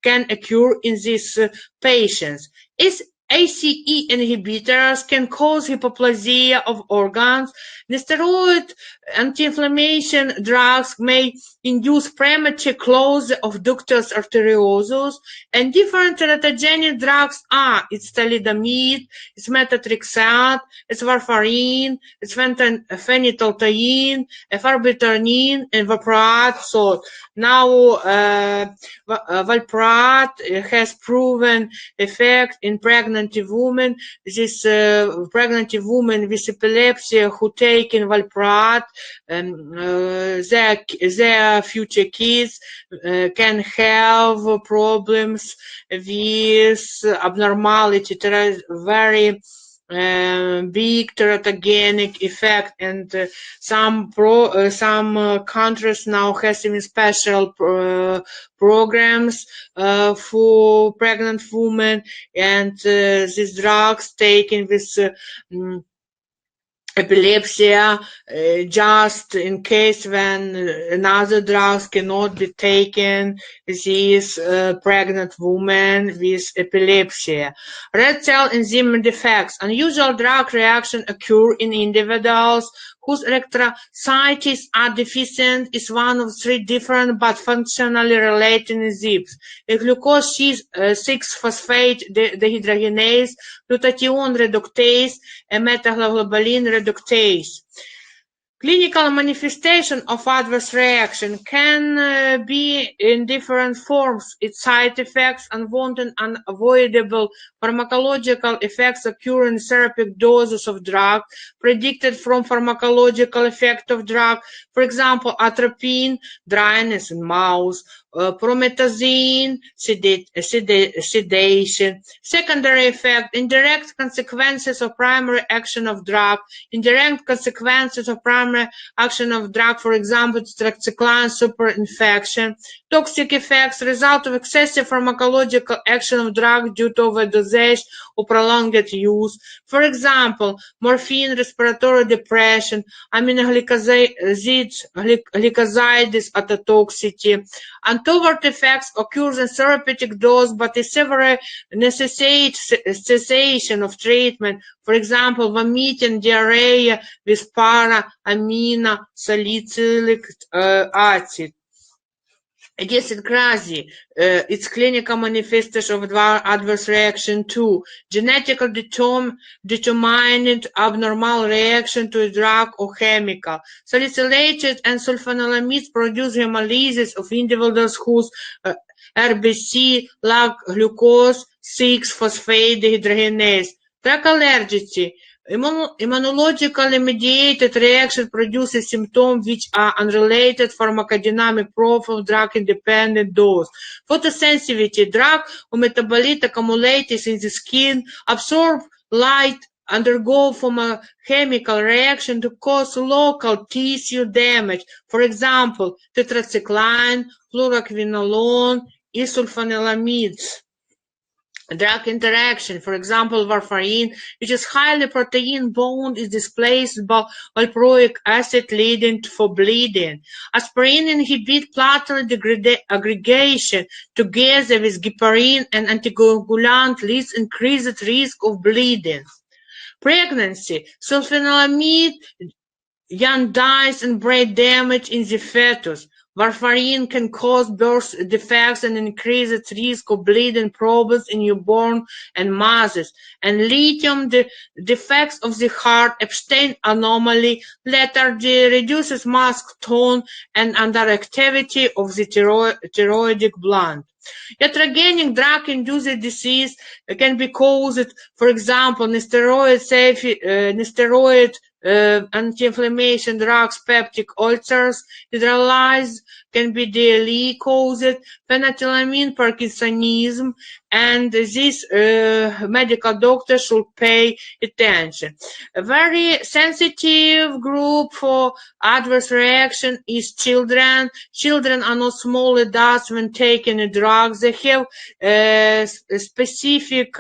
can occur in these patients. ACE inhibitors can cause hypoplasia of organs. Nesteroid anti-inflammation drugs may induce premature closure of ductus arteriosus, and different teratogenic drugs are it's thalidomide, it's methotrexate, it's warfarin, it's phenyltoin, epharbitolin, and valproate. So now valproate has proven effect in pregnant women. This pregnant women with epilepsy who take in valproate, their future kids can have problems with abnormality. There is very big teratogenic effect, and some countries now having special programs for pregnant women, and these drugs taken with epilepsy, just in case when another drugs cannot be taken, these pregnant women with epilepsy. Red cell enzyme defects. Unusual drug reaction occur in individuals whose erythrocytes are deficient is one of 3 different but functionally related enzymes: a glucose 6-phosphate dehydrogenase, glutathione reductase, and metaglobulin reductase. Clinical manifestation of adverse reaction can be in different forms. Its side effects, unwanted, unavoidable pharmacological effects occur in therapeutic doses of drug, predicted from pharmacological effect of drug, for example, atropine, dryness in mouth, promethazine, sedation. Secondary effect, indirect consequences of primary action of drug, indirect consequences of primary action of drug, for example, tetracycline superinfection. Toxic effects, result of excessive pharmacological action of drug due to overdosage or prolonged use. For example, morphine, respiratory depression, aminoglycosides, ototoxicity. Untoward effects occur in therapeutic dose, but is severely necessitate cessation of treatment. For example, vomiting, diarrhea with para-aminosalicylic acid. Idiosyncrasy, its clinical manifestation of adverse reaction too. Genetically determined abnormal reaction to a drug or chemical. Salicylated and sulfonylamides produce hemolysis of individuals whose RBC lack glucose 6-phosphate dehydrogenase. Drug allergy. Immunologically mediated reaction produces symptoms which are unrelated pharmacodynamic profile, drug-independent dose. Photosensitivity, drug or metabolite accumulates in the skin, absorb light, undergo pharmacochemical reaction to cause local tissue damage. For example, tetracycline, fluoroquinolone, sulfonylamides. drug interaction. For example, warfarin, which is highly protein bound, is displaced by valproic acid, leading to bleeding. Aspirin inhibits platelet aggregation together with heparin and anticoagulant, leads increased risk of bleeding. Pregnancy, sulfanilamide young dies and brain damage in the fetus. Warfarin can cause birth defects and increase its risk of bleeding problems in newborn and mothers. And lithium defects of the heart, Epstein anomaly, lethargy, reduces muscle tone and underactivity of the thyroidic gland. Iatrogenic drug-induced disease can be caused, for example, nesteroid anti-inflammation drugs, peptic ulcers, hydrolyze can be daily caused, phenethylamine Parkinsonism, and this medical doctor should pay attention. A very sensitive group for adverse reaction is children. Children are not small adults when taking drugs. They have specific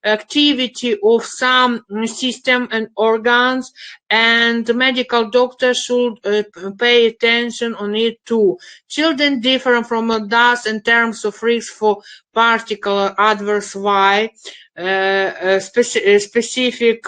activity of some system and organs, and the medical doctor should pay attention on it too. Children differ from adults in terms of risk for particular adverse specific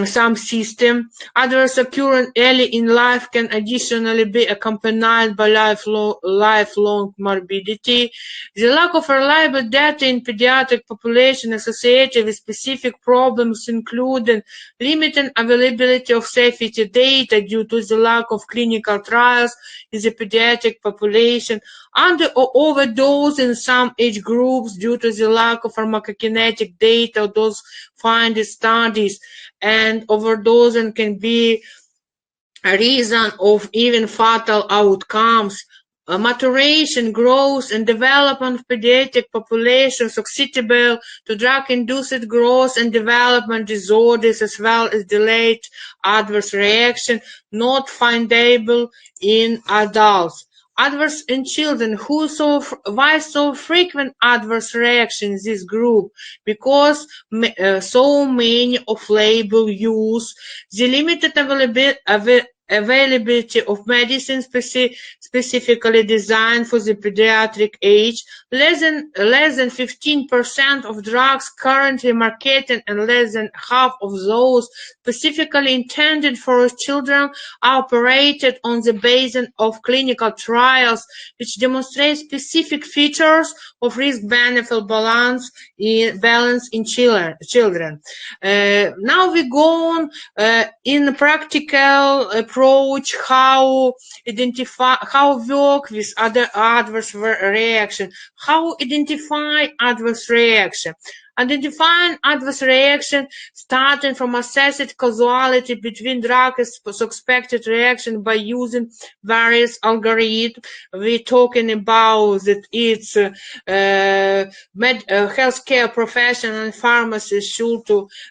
some system. Adverse occurrence early in life can additionally be accompanied by lifelong morbidity. The lack of reliable data in pediatric population associated with specific problems, including limited availability of safety data due to the lack of clinical trials in the pediatric population, under or overdose in some age groups due to the lack of pharmacokinetic data, those find studies, and overdosing can be a reason of even fatal outcomes. Maturation, growth, and development of pediatric populations susceptible to drug-induced growth and development disorders, as well as delayed adverse reaction, not findable in adults. Adverse in children. Why so frequent adverse reactions in this group? Because so many off-label use, the limited availability of medicine specifically designed for the pediatric age, less than 15% of drugs currently marketed and less than half of those specifically intended for children are operated on the basis of clinical trials, which demonstrate specific features of risk-benefit balance in children. Now we go on in practical approach how work with other adverse reaction, how identify adverse reaction. Identifying adverse reaction, starting from assessed causality between drug and suspected reaction by using various algorithms. We're talking about that it's healthcare professional and pharmacists should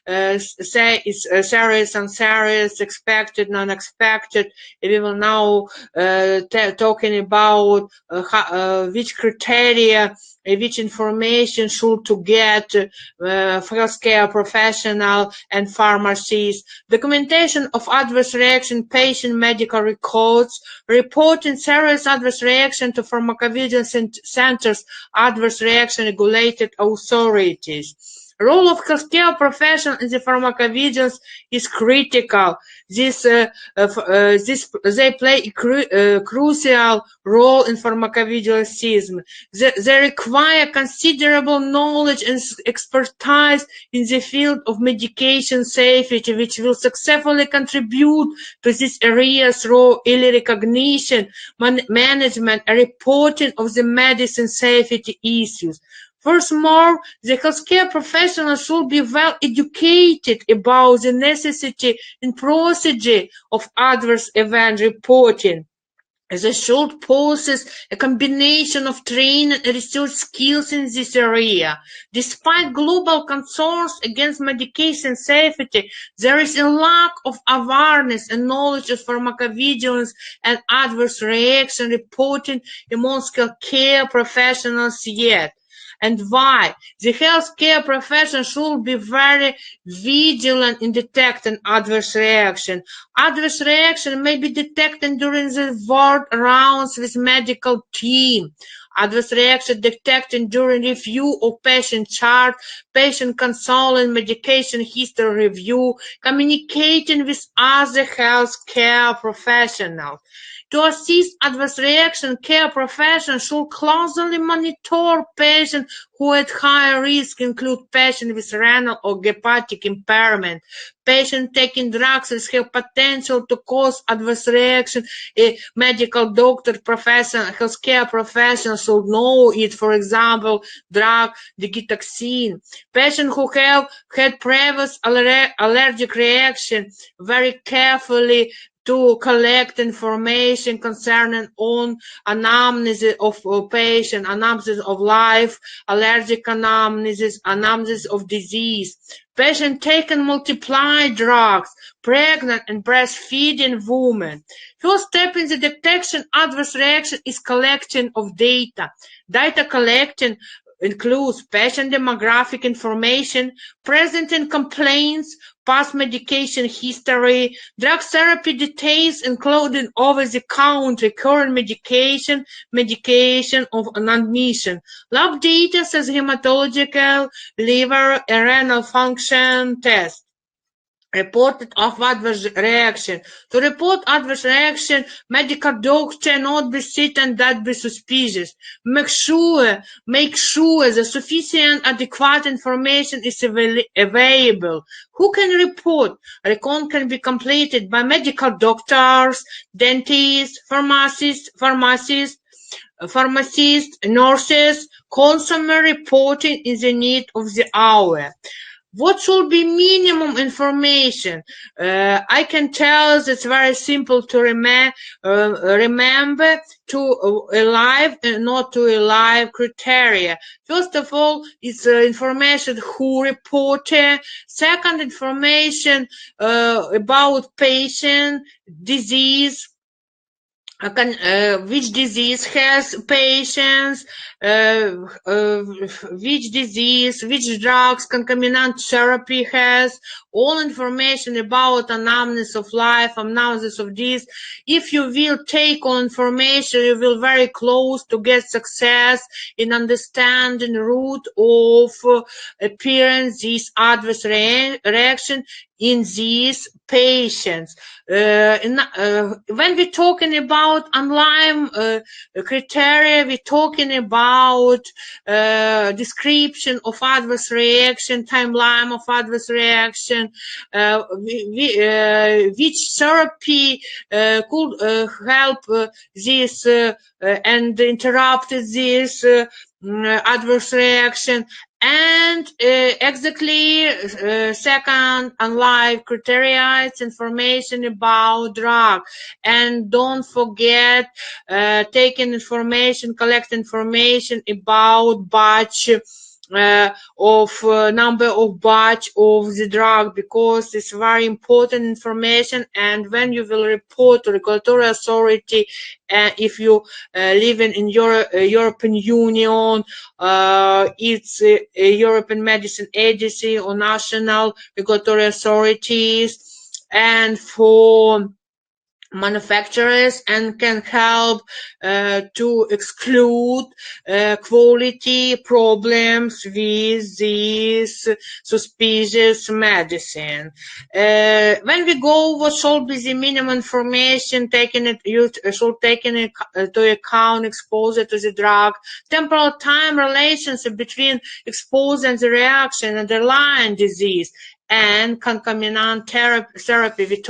say it's serious, unserious, expected, non-expected. We will now talking about which criteria, which information should to get healthcare professional and pharmacists. Documentation of adverse reaction, patient medical records, reporting serious adverse reaction to pharmacovigilance centers, adverse reaction regulated authorities. Role of healthcare professionals in the pharmacovigilance is critical. They play a crucial role in pharmacovigilance system. They require considerable knowledge and expertise in the field of medication safety, which will successfully contribute to this area through early recognition, management, and reporting of the medicine safety issues. Furthermore, the healthcare professionals should be well educated about the necessity and procedure of adverse event reporting. They should possess a combination of training and research skills in this area. Despite global concerns against medication safety, there is a lack of awareness and knowledge of pharmacovigilance and adverse reaction reporting among healthcare professionals yet. And why? The healthcare profession should be very vigilant in detecting adverse reaction. Adverse reaction may be detected during the ward rounds with medical team. Adverse reaction detected during review of patient chart, patient counseling, medication history review, communicating with other healthcare professionals. To assist adverse reaction, care professionals should closely monitor patients who at high risk include patients with renal or hepatic impairment. Patients taking drugs that have potential to cause adverse reaction. A medical doctor, professional, healthcare professional should know it. For example, drug digitoxin. Patients who have had previous allergic reaction very carefully to collect information concerning on anamnesis of patient, anamnesis of life, allergic anamnesis, anamnesis of disease. Patient taking multiply drugs, pregnant and breastfeeding women. First step in the detection adverse reaction is collection of data. Data collecting includes patient demographic information, present in complaints, past medication history, drug therapy details including over-the-counter current medication, medication of non-admission, lab data such as hematological, liver, and renal function tests. Reported of adverse reaction. To report adverse reaction, medical doctor not be sitting that be suspicious. Make sure the sufficient adequate information is available. Who can report? Recon can be completed by medical doctors, dentists, pharmacists, nurses. Consumer reporting is the need of the hour. What should be minimum information? I can tell it's very simple to remember to alive and not to alive criteria. First of all, it's information who reported. Second, information about patient, disease, which disease has patients, which disease, which drugs concomitant therapy has, all information about anamnesis of life, anamnesis of this. If you will take all information, you will very close to get success in understanding root of appearance this adverse reaction in these patients. When we're talking about online criteria, we're talking about description of adverse reaction, timeline of adverse reaction, which therapy could help this and interrupt this adverse reaction. And exactly second and live criteria, it's information about drug. And don't forget taking information, collect information about batch number of batch of the drug, because it's very important information. And when you will report to regulatory authority, if you living in European Union, it's a European Medicine Agency or national regulatory authorities, and for manufacturers, and can help to exclude quality problems with this suspicious medicine. When we go, what should be the minimum information should take into account exposure to the drug, temporal time relationship between exposure and the reaction, underlying disease, and concomitant therapy.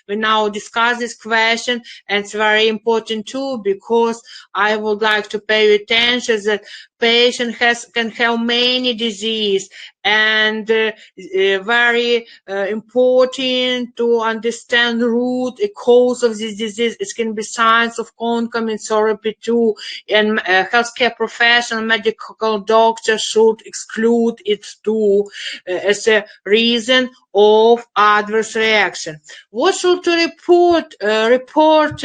We now discuss this question, and it's very important too, because I would like to pay attention that patient can have many disease, and very important to understand root cause of this disease. It can be signs of concomitant therapy too, and healthcare professional, medical doctor should exclude it too as a reason of adverse reaction. What should to report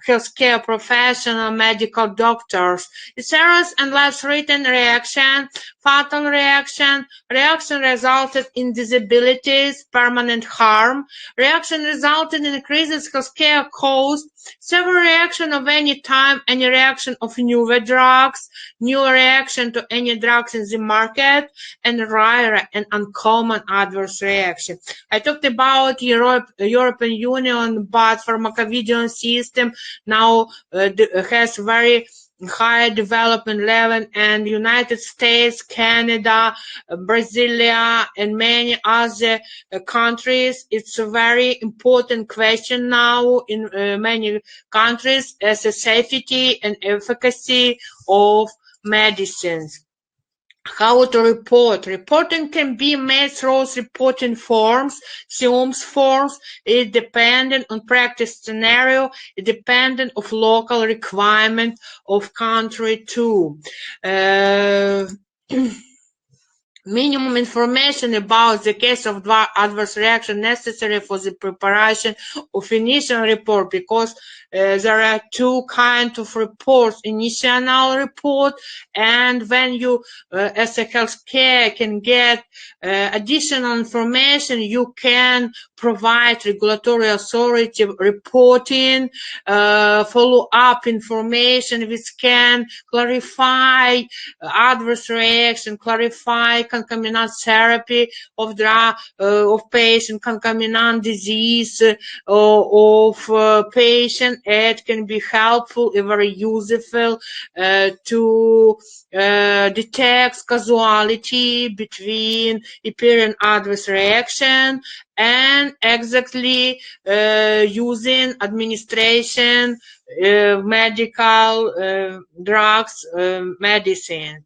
healthcare professional, medical doctors? Serious and life-threatening reaction, fatal reaction, reaction resulted in disabilities, permanent harm, reaction resulted in increases healthcare costs, severe reaction of any time, any reaction of newer drugs, new reaction to any drugs in the market, and rare and uncommon adverse reaction. I talked about European Union, but pharmacovigilance system now has very high development level, and United States, Canada, Brazil, and many other countries. It's a very important question now in many countries as a safety and efficacy of medicines. How to report? Reporting can be made through reporting forms, SIOMS forms. It dependent on practice scenario. It dependent of local requirement of country too. Minimum information about the case of adverse reaction necessary for the preparation of initial report, because there are two kinds of reports: initial report, and when you as a healthcare can get additional information, you can provide regulatory authority reporting, follow-up information which can clarify adverse reaction, clarify concomitant therapy of drug of patient, concomitant disease of patient. It can be helpful and very useful to detect causality between apparent adverse reaction and exactly using administration medical drugs, medicine.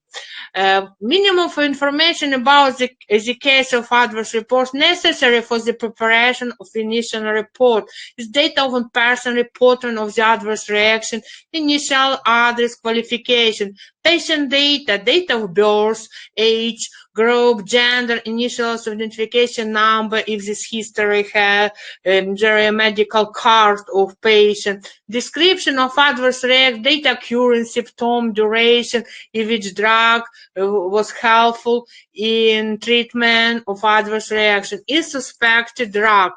Minimum of information about the case of adverse reports necessary for the preparation of initial report is data of in-person reporting of the adverse reaction, initial address, qualification, patient data, date of birth, age, group, gender, initials of identification number, if this history has the medical card of patient, description of adverse reaction, data occurrence, symptom, duration, if each drug was helpful in treatment of adverse reaction, is suspected drug.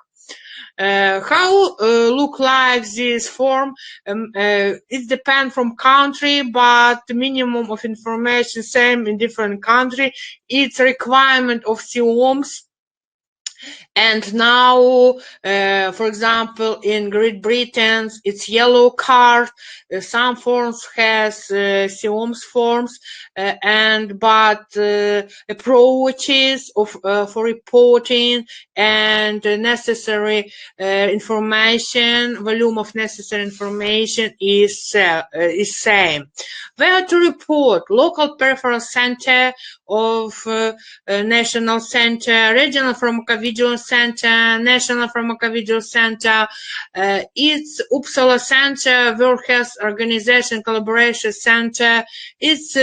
How look like this form? It depends from country, but the minimum of information same in different country. It's a requirement of SIOMS. And now, for example, in Great Britain, it's yellow card. Some forms has SIOMS forms, but approaches for reporting and necessary information, volume of necessary information is same. Where to report? Local preference center of national center, regional pharmacovigilance center, national pharmacovigilance center. It's Uppsala Center, World Health Organization Collaboration Center. It's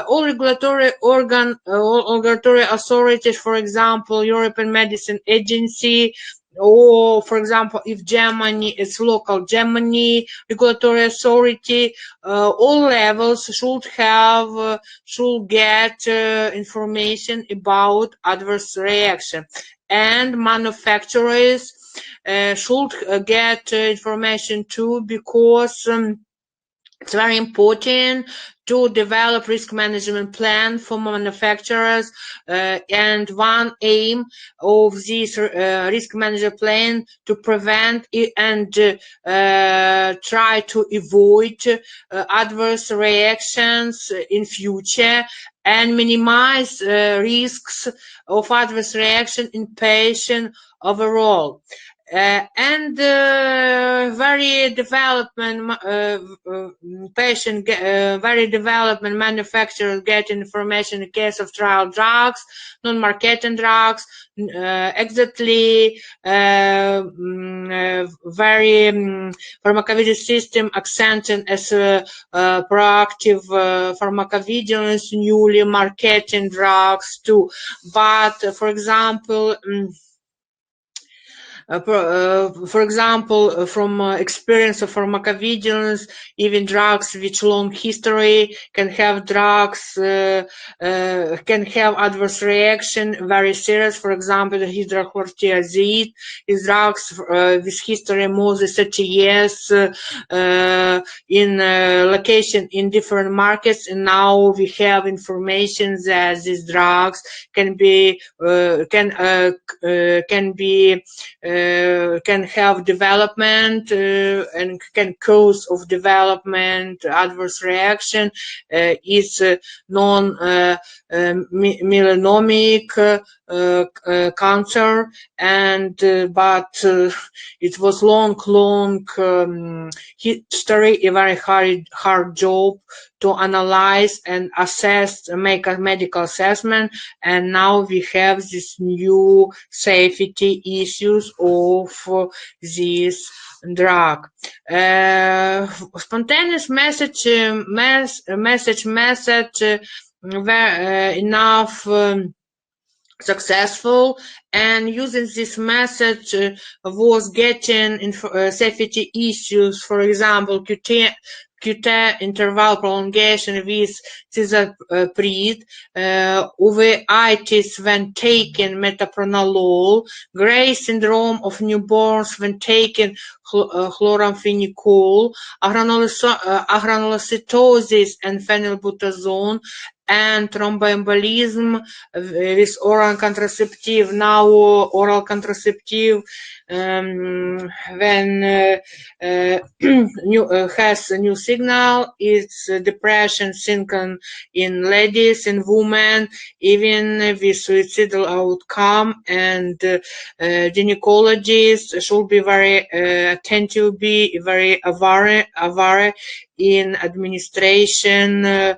all regulatory regulatory authorities, for example, European Medicine Agency, or for example, if Germany is local Germany regulatory authority, all levels should get information about adverse reaction, and manufacturers should get information too, because it's very important to develop risk management plan for manufacturers, and one aim of this risk management plan to prevent and try to avoid adverse reactions in future, and minimize risks of adverse reaction in patient overall. and very development very development manufacturers get information in case of trial drugs, non-marketing drugs, exactly very pharmacovigilance system accenting as proactive pharmacovigilance, newly marketing drugs too. But for example, for example, from experience of pharmacovigilance, even drugs with long history can have can have adverse reaction, very serious. For example, the hydrochlorothiazide is drugs with history more than 30 years in location in different markets, and now we have information that these drugs can be can have development and can cause of development adverse reaction is non-melanomic cancer, and but it was long history, a very hard job to analyze and assess, make a medical assessment, and now we have this new safety issues of this drug. Spontaneous message enough successful, and using this method was getting safety issues, for example, QT interval prolongation with thiazide, uveitis when taking metoprolol, Gray syndrome of newborns when taking chloramphenicol, agranulocytosis and phenylbutazone, and thromboembolism with oral contraceptive. Now oral contraceptive when has a new signal, it's depression symptom in ladies and women, even with suicidal outcome, and gynecologists should be very attentive, be very aware in administration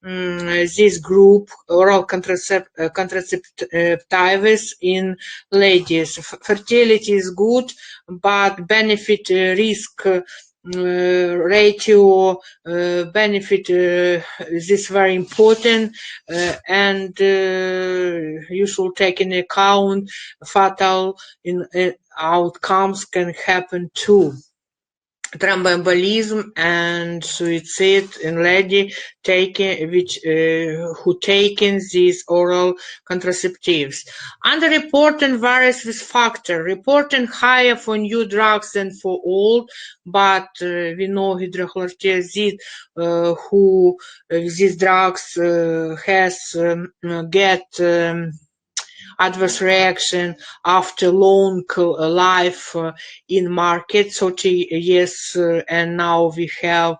this group oral contraceptives in ladies. Fertility is good, but benefit risk ratio benefit is very important, and you should take into account fatal outcomes can happen too. Thromboembolism and suicide in lady who taken these oral contraceptives. Underreporting varies with factor. Reporting higher for new drugs than for old, but we know hydrochlorothiazide who these drugs has get adverse reaction after long life in market, 30 years, and now we have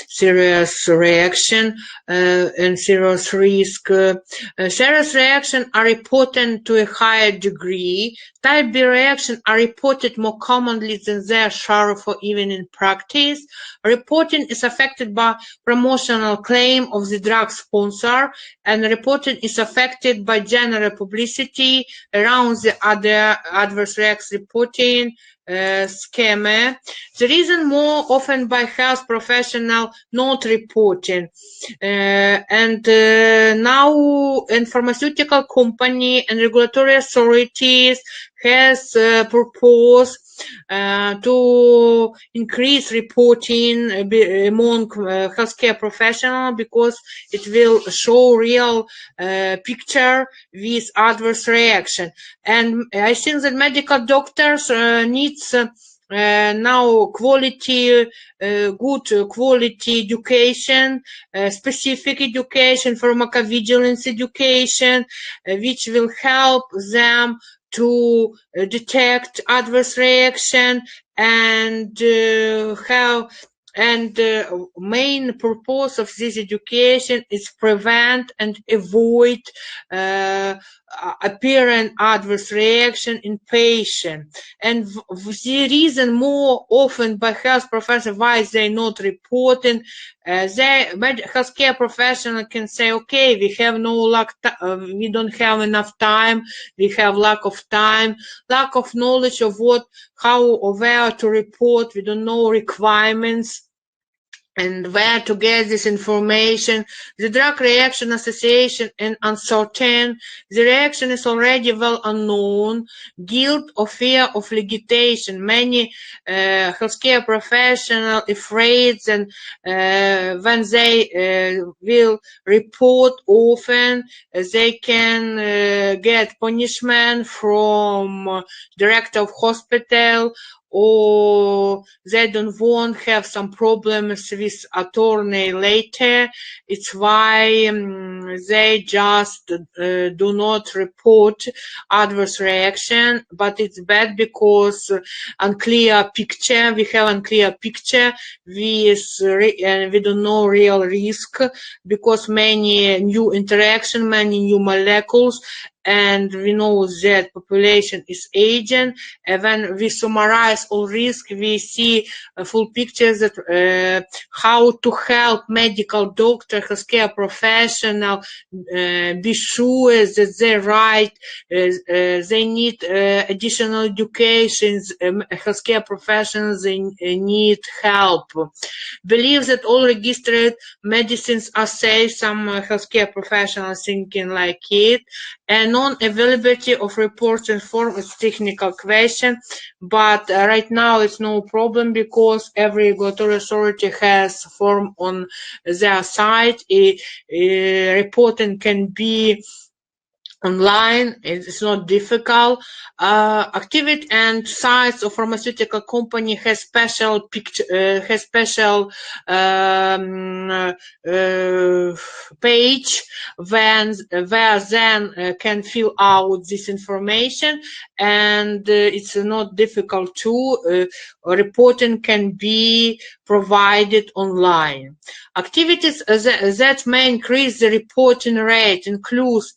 serious reaction and serious risk. Serious reaction are reported to a higher degree. Type B reaction are reported more commonly than their share for even in practice. Reporting is affected by promotional claim of the drug sponsor, and reporting is affected by general publicity around the other adverse reaction reporting schema. The reason more often by health professional not reporting. And now in pharmaceutical company and regulatory authorities has proposed to increase reporting among healthcare professionals, because it will show real picture with adverse reaction. And I think that medical doctors needs now quality, good quality education, specific education, pharmacovigilance education, which will help them to detect adverse reaction and have And main purpose of this education is prevent and avoid apparent adverse reaction in patient. And the reason more often by health professionals why they not reporting, healthcare professional can say, okay, we have no luck, we don't have enough time, we have lack of time, lack of knowledge of how or where to report, we don't know requirements and where to get this information. The drug reaction association is uncertain. The reaction is already well unknown. Guilt or fear of litigation. Many healthcare professionals afraid that when they will report often, they can get punishment from director of hospital, or they don't want to have some problems with attorney later. It's why they just do not report adverse reaction, but it's bad because unclear picture. We have unclear picture and we don't know real risk because many new interaction, many new molecules, and we know that population is aging. And when we summarize all risk, we see a full picture that how to help medical doctor, healthcare professional be sure that they're right. They need additional education. Healthcare professionals they need help. Believe that all registered medicines are safe. Some healthcare professionals thinking like it. And non-availability of reports and form is technical question, but right now it's no problem because every regulatory authority has form on their site. Reporting can be online, it's not difficult. Activity and size of pharmaceutical company has special page where then can fill out this information, and it's not difficult too. Reporting can be provided online. Activities that may increase the reporting rate includes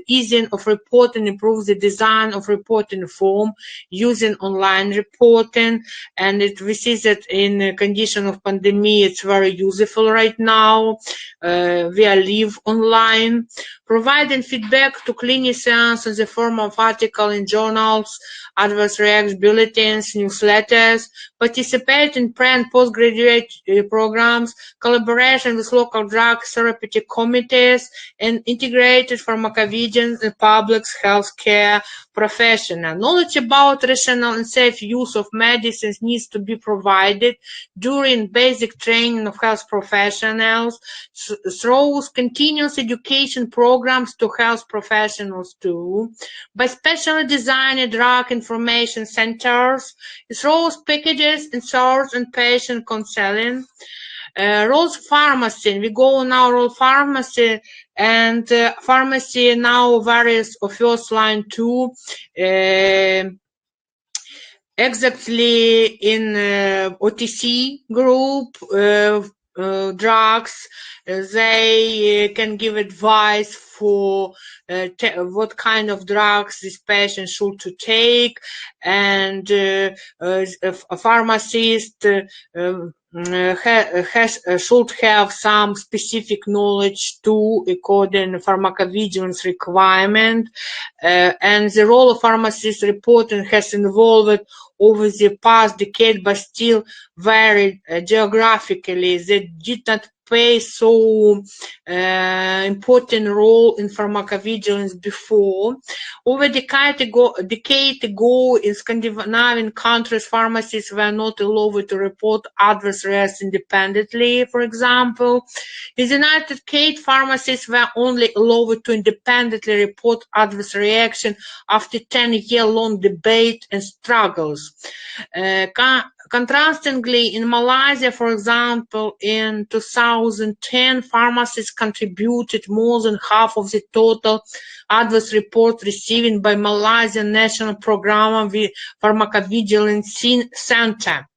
easing of reporting, improve the design of reporting form, using online reporting, and we see that in condition of pandemic it's very useful right now. We live online. Providing feedback to clinicians in the form of articles in journals, adverse reaction bulletins, newsletters, participate in pre- and postgraduate programs, collaboration with local drug therapeutic committees, and integrated pharmacovigilance in public healthcare professional. Knowledge about rational and safe use of medicines needs to be provided during basic training of health professionals through continuous education programs to health professionals too, by specially designed drug information centers, through packages, inserts, and patient counseling. Roles pharmacy, we go now role pharmacy, and pharmacy now varies of first line too. Exactly in OTC group drugs, they can give advice for what kind of drugs this patient should to take, and a pharmacist should have some specific knowledge too, according to pharmacovigilance requirement, and the role of pharmacist reporting has evolved over the past decade, but still varied geographically. They did not play so important role in pharmacovigilance before. Over a decade ago, in Scandinavian countries, pharmacists were not allowed to report adverse reactions independently, for example. In the United States, pharmacists were only allowed to independently report adverse reaction after 10-year-long debate and struggles. Contrastingly, in Malaysia, for example, in 2010, pharmacists contributed more than half of the total adverse reports received by Malaysian National Program of Pharmacovigilance Center.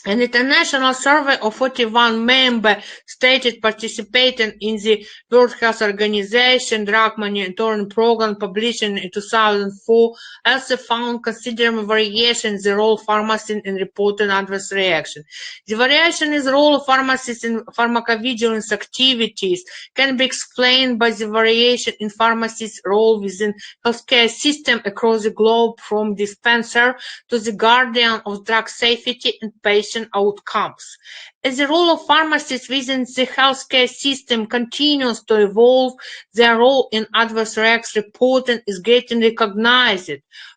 An international survey of 41 member states participating in the World Health Organization Drug Monitoring Program published in 2004 also found considerable variation in the role of pharmacists in reporting adverse reaction. The variation in the role of pharmacists in pharmacovigilance activities can be explained by the variation in pharmacists' role within healthcare system across the globe, from dispenser to the guardian of drug safety and patient outcomes. As the role of pharmacists within the healthcare system continues to evolve, their role in adverse reaction reporting is getting recognized.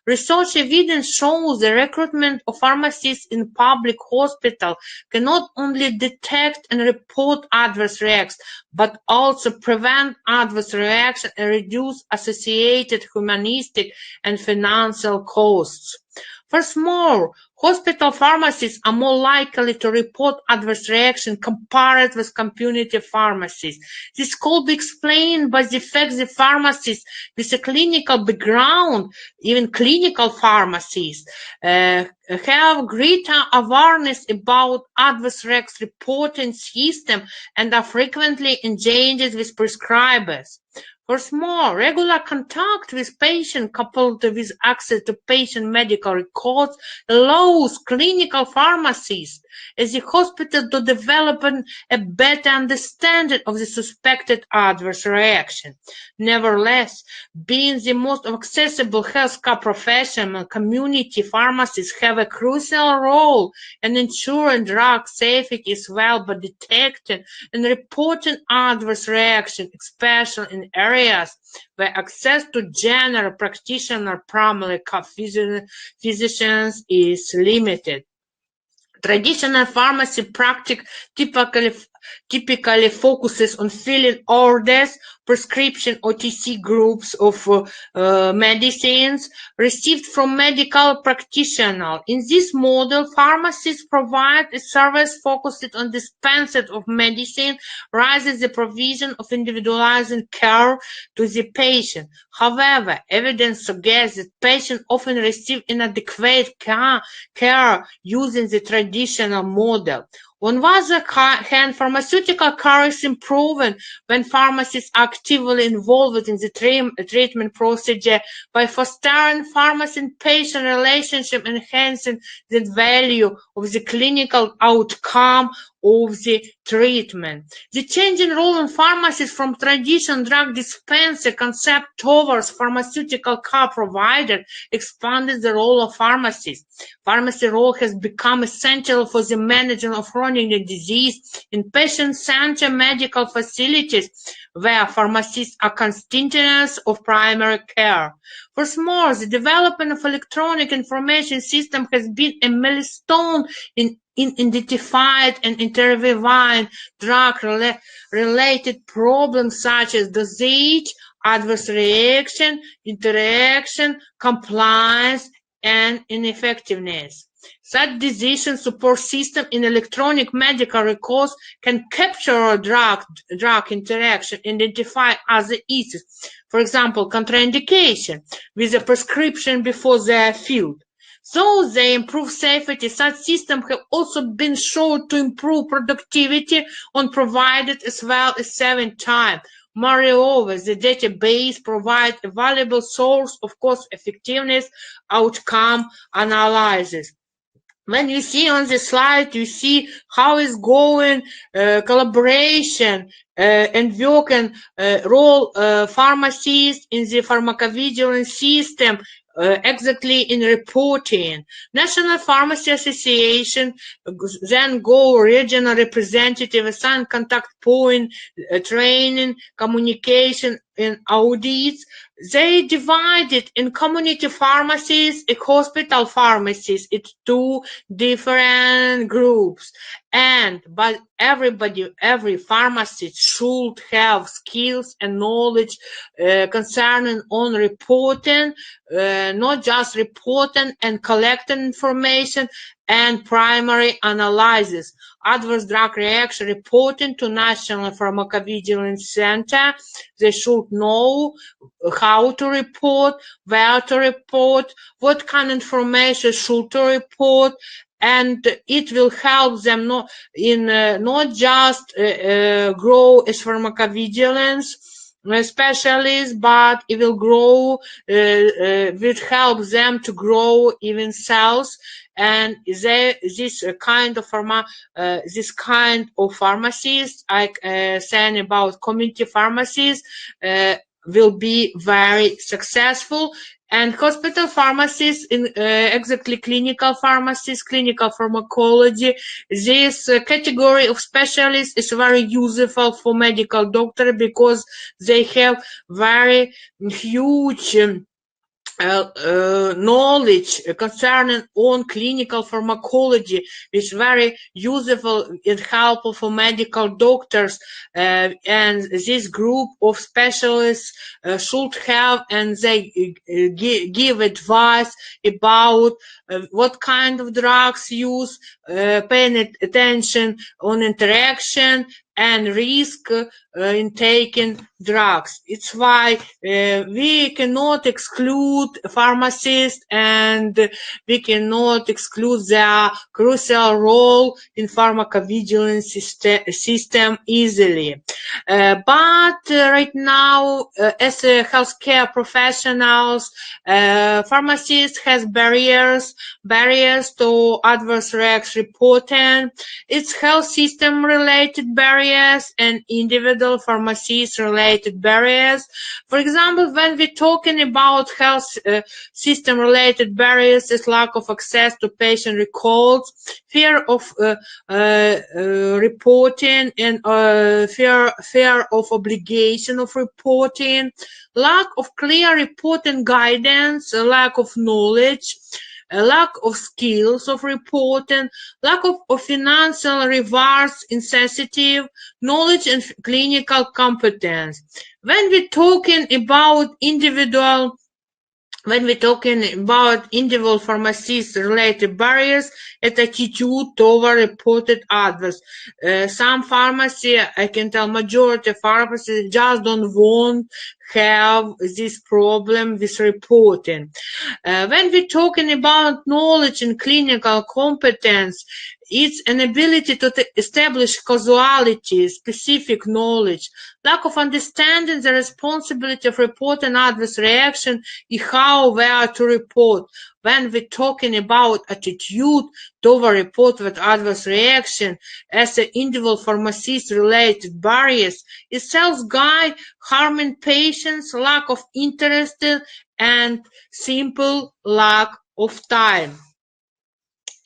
Research evidence shows the recruitment of pharmacists in public hospitals can not only detect and report adverse reactions, but also prevent adverse reactions and reduce associated humanistic and financial costs. Furthermore, hospital pharmacists are more likely to report adverse reactions compared with community pharmacists. This could be explained by the fact that pharmacists with a clinical background, even clinical pharmacists, have greater awareness about adverse reaction reporting system and are frequently engaged with prescribers. Furthermore, regular contact with patients coupled with access to patient medical records allows clinical pharmacists at the hospital to develop a better understanding of the suspected adverse reaction. Nevertheless, being the most accessible healthcare profession, community pharmacists have a crucial role in ensuring drug safety as well by detecting and reporting adverse reactions, especially in areas where access to general practitioner primary care physicians is limited. Traditional pharmacy practice typically focuses on filling orders, prescription OTC groups of medicines received from medical practitioners. In this model, pharmacists provide a service focused on dispensing of medicine rather than the provision of individualized care to the patient. However, evidence suggests that patients often receive inadequate care using the traditional model. On the other hand, pharmaceutical care is improving when pharmacists are actively involved in the treatment procedure by fostering pharmacy and patient relationship, enhancing the value of the clinical outcome of the treatment. The changing role in pharmacies from traditional drug dispenser concept towards pharmaceutical care provider expanded the role of pharmacists. Pharmacy role has become essential for the management of chronic disease in patient-centered medical facilities where pharmacists are constituents of primary care. Furthermore, the development of electronic information system has been a milestone in identified and intervening drug-related problems such as dosage, adverse reaction, interaction, compliance, and ineffectiveness. Such decision support system in electronic medical records can capture a drug interaction, identify other issues, for example, contraindication with a prescription before they are filled. Though they improve safety, such systems have also been shown to improve productivity on provided as well as saving time. Moreover, the database provides a valuable source of cost-effectiveness outcome analysis. When you see on the slide, you see how is going collaboration and working role pharmacists in the pharmacovigilance system exactly in reporting. National Pharmacy Association, then go regional representative, assign contact point, training, communication, and audits. They divided in community pharmacies and hospital pharmacies into two different groups. But every pharmacist should have skills and knowledge concerning on reporting, not just reporting and collecting information, and primary analysis, adverse drug reaction reporting to National Pharmacovigilance Center. They should know how to report, where to report, what kind of information should to report, and it will help them not just grow as pharmacovigilance specialists, but it will grow, will help them to grow even cells, and this kind of pharmacists, saying about community pharmacies, will be very successful. And hospital pharmacists, exactly clinical pharmacists, clinical pharmacology, this category of specialists is very useful for medical doctor because they have very huge knowledge concerning on clinical pharmacology, which is very useful and helpful for medical doctors, and this group of specialists should have, and they give advice about what kind of drugs use, paying attention on interaction and risk in taking drugs. It's why we cannot exclude pharmacists, and we cannot exclude their crucial role in pharmacovigilance system easily. But right now, as healthcare professionals, pharmacists has barriers to adverse reaction reporting. It's health system related barriers and individual pharmacist related barriers. For example, when we're talking about health system related barriers, is lack of access to patient records, fear of reporting, and fear of obligation of reporting, lack of clear reporting guidance, lack of knowledge, a lack of skills of reporting, lack of financial rewards, insensitive knowledge and clinical competence. When we're talking about individual pharmacists related barriers, and attitude toward reported adverse. Some pharmacy, I can tell majority of pharmacists just don't want have this problem with reporting. When we're talking about knowledge and clinical competence, it's an ability to establish causality, specific knowledge, lack of understanding the responsibility of reporting adverse reaction and how we are to report. When we're talking about attitude toward report with adverse reaction as an individual pharmacist-related barriers, it self-guide, harming patients, lack of interest, and simple lack of time.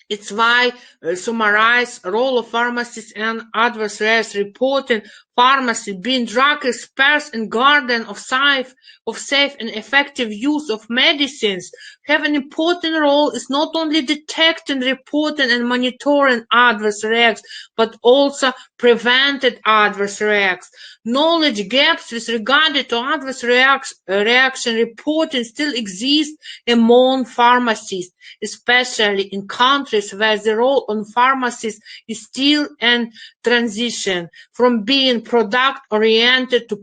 It's why summarize role of pharmacists and adverse reaction reporting. Pharmacy being drug experts and guardian of safe and effective use of medicines have an important role is not only detecting, reporting, and monitoring adverse reactions, but also prevented adverse reactions. Knowledge gaps with regard to adverse reaction reporting still exist among pharmacists, especially in countries where the role of pharmacists is still in transition from being product-oriented to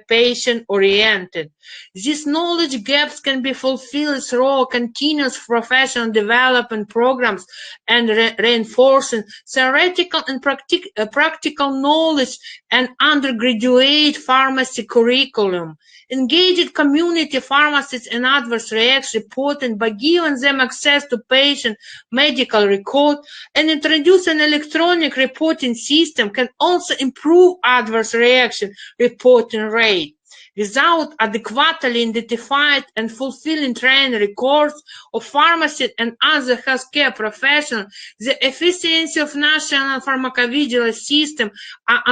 patient-oriented. These knowledge gaps can be fulfilled through continuous professional development programs and reinforcing theoretical and practical knowledge and undergraduate pharmacy curriculum. Engaged community pharmacists and adverse reaction reporting by giving them access to patient medical record and introduce an electronic reporting system can also improve adverse reaction reporting rate. Without adequately identified and fulfilling training records of pharmacists and other healthcare professionals, the efficiency of national pharmacovigilance system are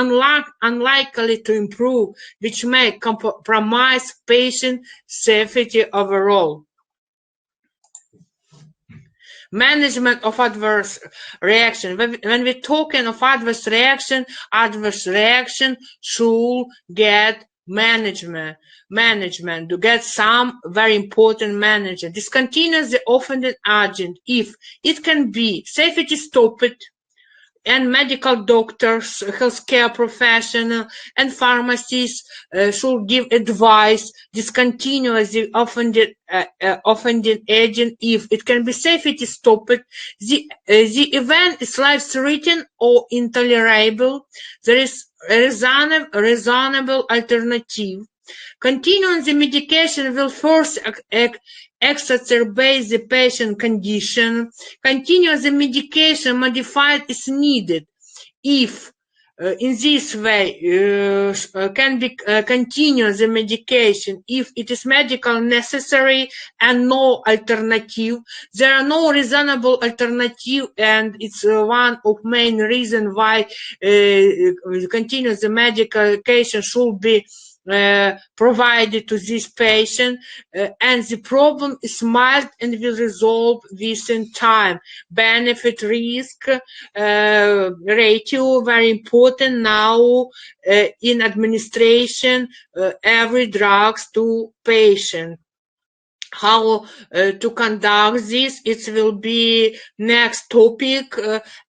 unlikely to improve, which may compromise patient safety overall. Management of adverse reaction. When we're talking of adverse reaction should get management to get some very important manager. Discontinues the offending agent if it can be safety stopped, and medical doctors, healthcare professionals, and pharmacists should give advice, discontinue the offending agent if it can be safely stopped, the event is life-threatening or intolerable, there is a reasonable alternative. Continuing the medication will first exacerbate the patient condition. Continue the medication modified is needed. If in this way can be continue the medication if it is medical necessary and no alternative. There are no reasonable alternative, and it's one of main reason why continue the medication should be provided to this patient, and the problem is mild and will resolve within time. Benefit risk ratio very important now in administration every drugs to patient. How to conduct this, it will be next topic,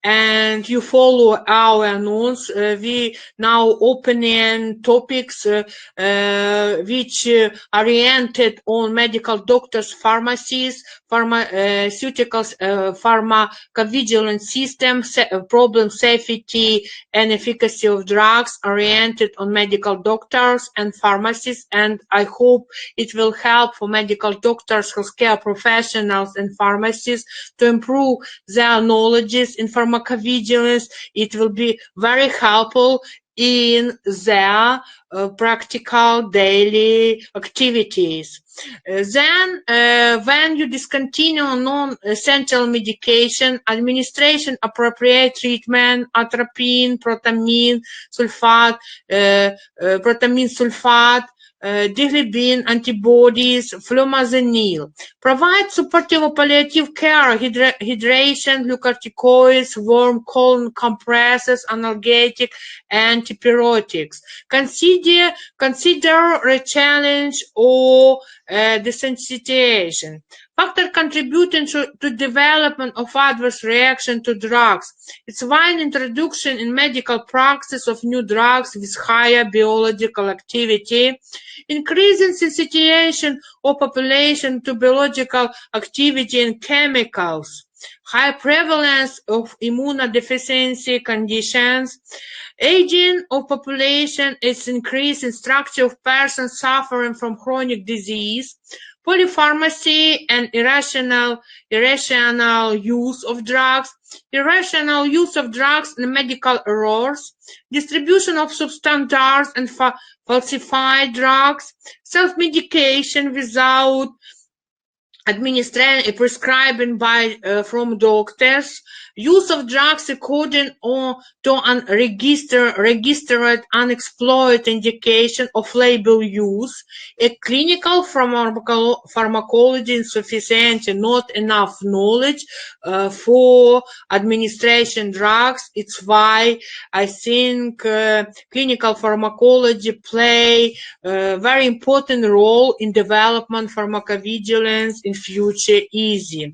and you follow our announce. We now opening topics which oriented on medical doctors, pharmacists, pharmaceuticals, pharmacovigilance system, problem safety and efficacy of drugs oriented on medical doctors and pharmacists, and I hope it will help for medical doctors, healthcare professionals, and pharmacists to improve their knowledges in pharmacovigilance. It will be very helpful in their practical daily activities. Then, when you discontinue non-essential medication, administration appropriate treatment, atropine, protamine sulfate, dilibin antibodies, flumazenil. Provide supportive palliative care, hydration, glucocorticoids, warm colon compresses, analgesic, antipyrotics. Consider rechallenge or desensitization. Factor contributing to development of adverse reaction to drugs. It's wide introduction in medical practice of new drugs with higher biological activity, increasing sensitization of population to biological activity and chemicals, high prevalence of immunodeficiency conditions, aging of population is increasing structure of persons suffering from chronic disease, polypharmacy and irrational use of drugs, irrational use of drugs and medical errors, distribution of substandard and falsified drugs, self-medication without prescribing from doctors, use of drugs according to unregistered, unexploited indication of label use, a clinical pharmacology insufficiency, not enough knowledge for administration drugs. It's why I think clinical pharmacology play a very important role in development pharmacovigilance in future easy.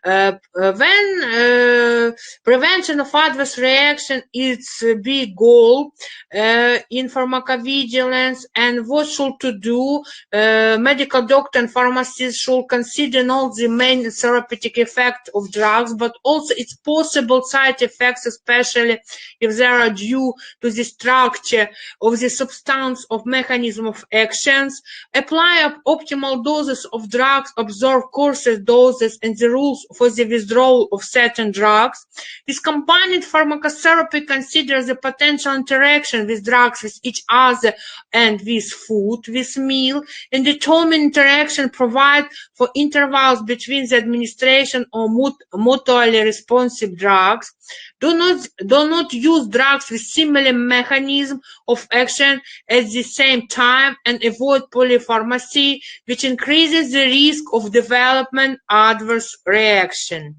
When prevention of adverse reaction is a big goal in pharmacovigilance, and what should to do, medical doctor and pharmacist should consider not the main therapeutic effect of drugs, but also its possible side effects, especially if they are due to the structure of the substance of mechanism of actions, apply optimal doses of drugs, observe courses, doses, and the rules for the withdrawal of certain drugs. This combined pharmacotherapy considers the potential interaction with drugs with each other and with food, with meal, and determine interaction provide for intervals between the administration of mutually responsive drugs. Do not use drugs with similar mechanism of action at the same time, and avoid polypharmacy, which increases the risk of development adverse reaction.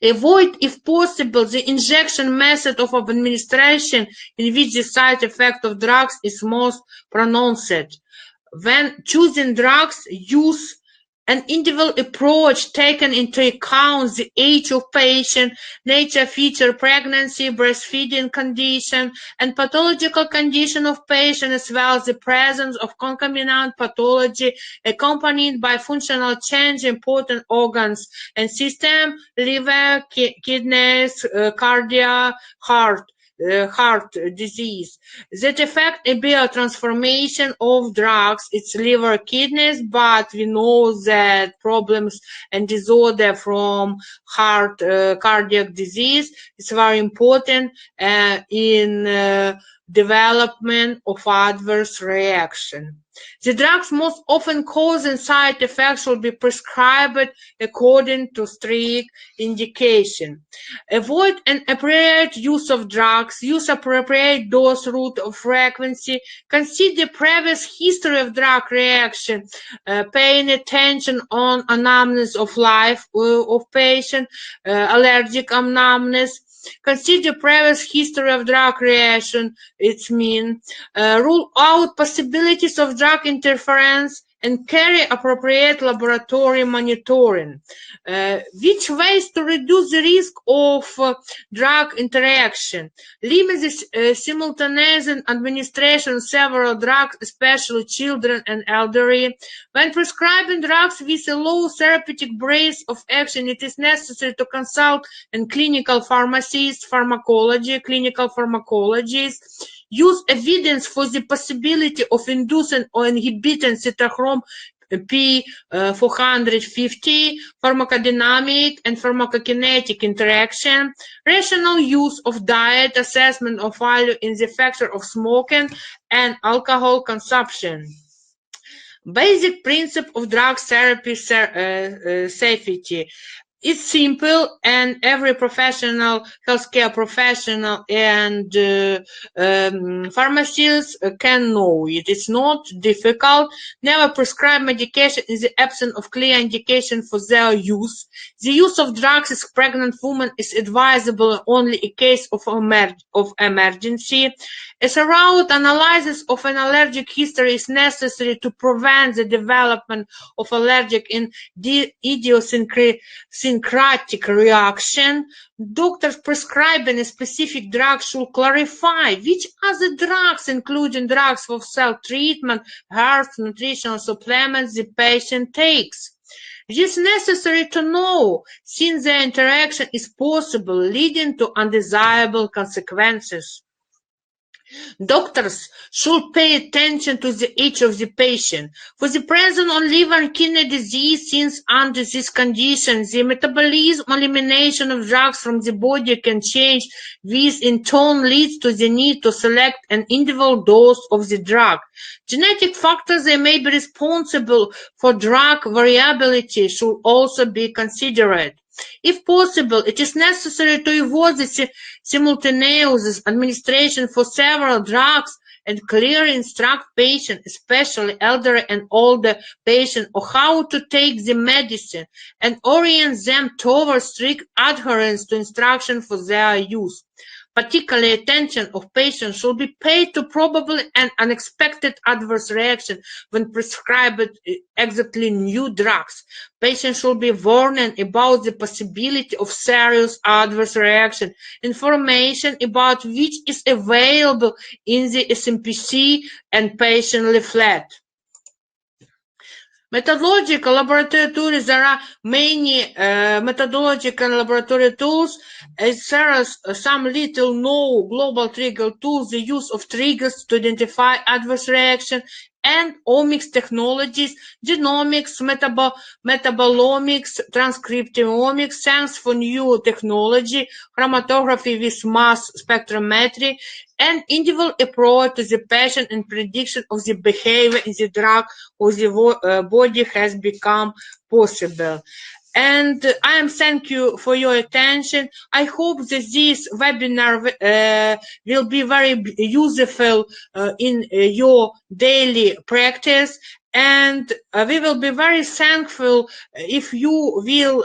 Avoid, if possible, the injection method of administration in which the side effect of drugs is most pronounced. When choosing drugs, use An individual approach taken into account the age of patient, nature feature, pregnancy, breastfeeding condition, and pathological condition of patient, as well as the presence of concomitant pathology accompanied by functional change in important organs and system, liver, kidneys, cardiac, heart disease that affect a biotransformation of drugs, its liver, kidneys, but we know that problems and disorder from heart cardiac disease is very important in development of adverse reaction. The drugs most often causing side effects should be prescribed according to strict indication. Avoid inappropriate use of drugs, use appropriate dose, route of frequency, consider previous history of drug reaction, paying attention on anamnesis of life of patient, allergic anamnesis, consider previous history of drug reaction, it means rule out possibilities of drug interference and carry appropriate laboratory monitoring. Which ways to reduce the risk of drug interaction? Limit the simultaneous administration of several drugs, especially children and elderly. When prescribing drugs with a low therapeutic breadth of action, it is necessary to consult a clinical pharmacist, clinical pharmacologists. Use evidence for the possibility of inducing or inhibiting cytochrome P450, pharmacodynamic and pharmacokinetic interaction, rational use of diet, assessment of value in the factor of smoking and alcohol consumption. Basic principle of drug therapy safety. It's simple, and every professional, healthcare professional and pharmacists can know it. It's not difficult. Never prescribe medication in the absence of clear indication for their use. The use of drugs in pregnant women is advisable only in case of emergency. A thorough analysis of an allergic history is necessary to prevent the development of allergic idiosyncratic reaction. Doctors prescribing a specific drug should clarify which other drugs, including drugs for self-treatment, herbs, nutritional supplements, the patient takes. It is necessary to know, since the interaction is possible, leading to undesirable consequences. Doctors should pay attention to the age of the patient. For the presence of liver and kidney disease, since under this condition, the metabolism or elimination of drugs from the body can change, which in turn leads to the need to select an individual dose of the drug. Genetic factors that may be responsible for drug variability should also be considered. If possible, it is necessary to avoid the simultaneous administration for several drugs and clearly instruct patients, especially elderly and older patients, on how to take the medicine and orient them towards strict adherence to instructions for their use. Particular attention of patients should be paid to probable and unexpected adverse reaction when prescribed exactly new drugs. Patients should be warned about the possibility of serious adverse reaction. Information about which is available in the SMPC and patient leaflet. Methodological laboratory tools. There are many methodological laboratory tools. There are some little known global trigger tools, the use of triggers to identify adverse reaction, and omics technologies, genomics, metabolomics, transcriptomics, science for new technology, chromatography with mass spectrometry, and individual approach to the patient and prediction of the behavior in the drug or the body has become possible. And I am thank you for your attention. I hope that this webinar will be very useful in your daily practice. and we will be very thankful if you will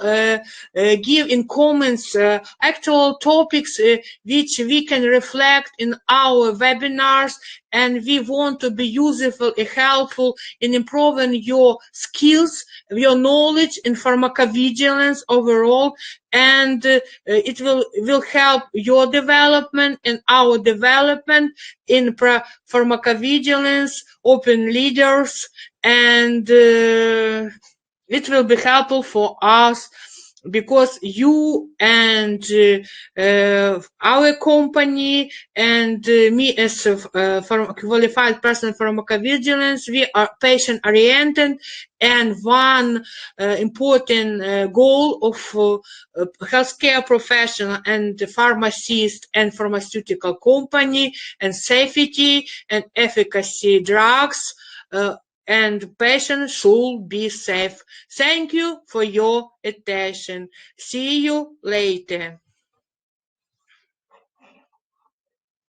give in comments actual topics which we can reflect in our webinars, and we want to be useful and helpful in improving your skills, your knowledge in pharmacovigilance overall, and it will help your development and our development in pharmacovigilance, open leaders, and it will be helpful for us because you and our company and me as a qualified person in pharmacovigilance, we are patient oriented, and one important goal of healthcare professional and pharmacist and pharmaceutical company and safety and efficacy drugs, and patients should be safe. Thank you for your attention. See you later.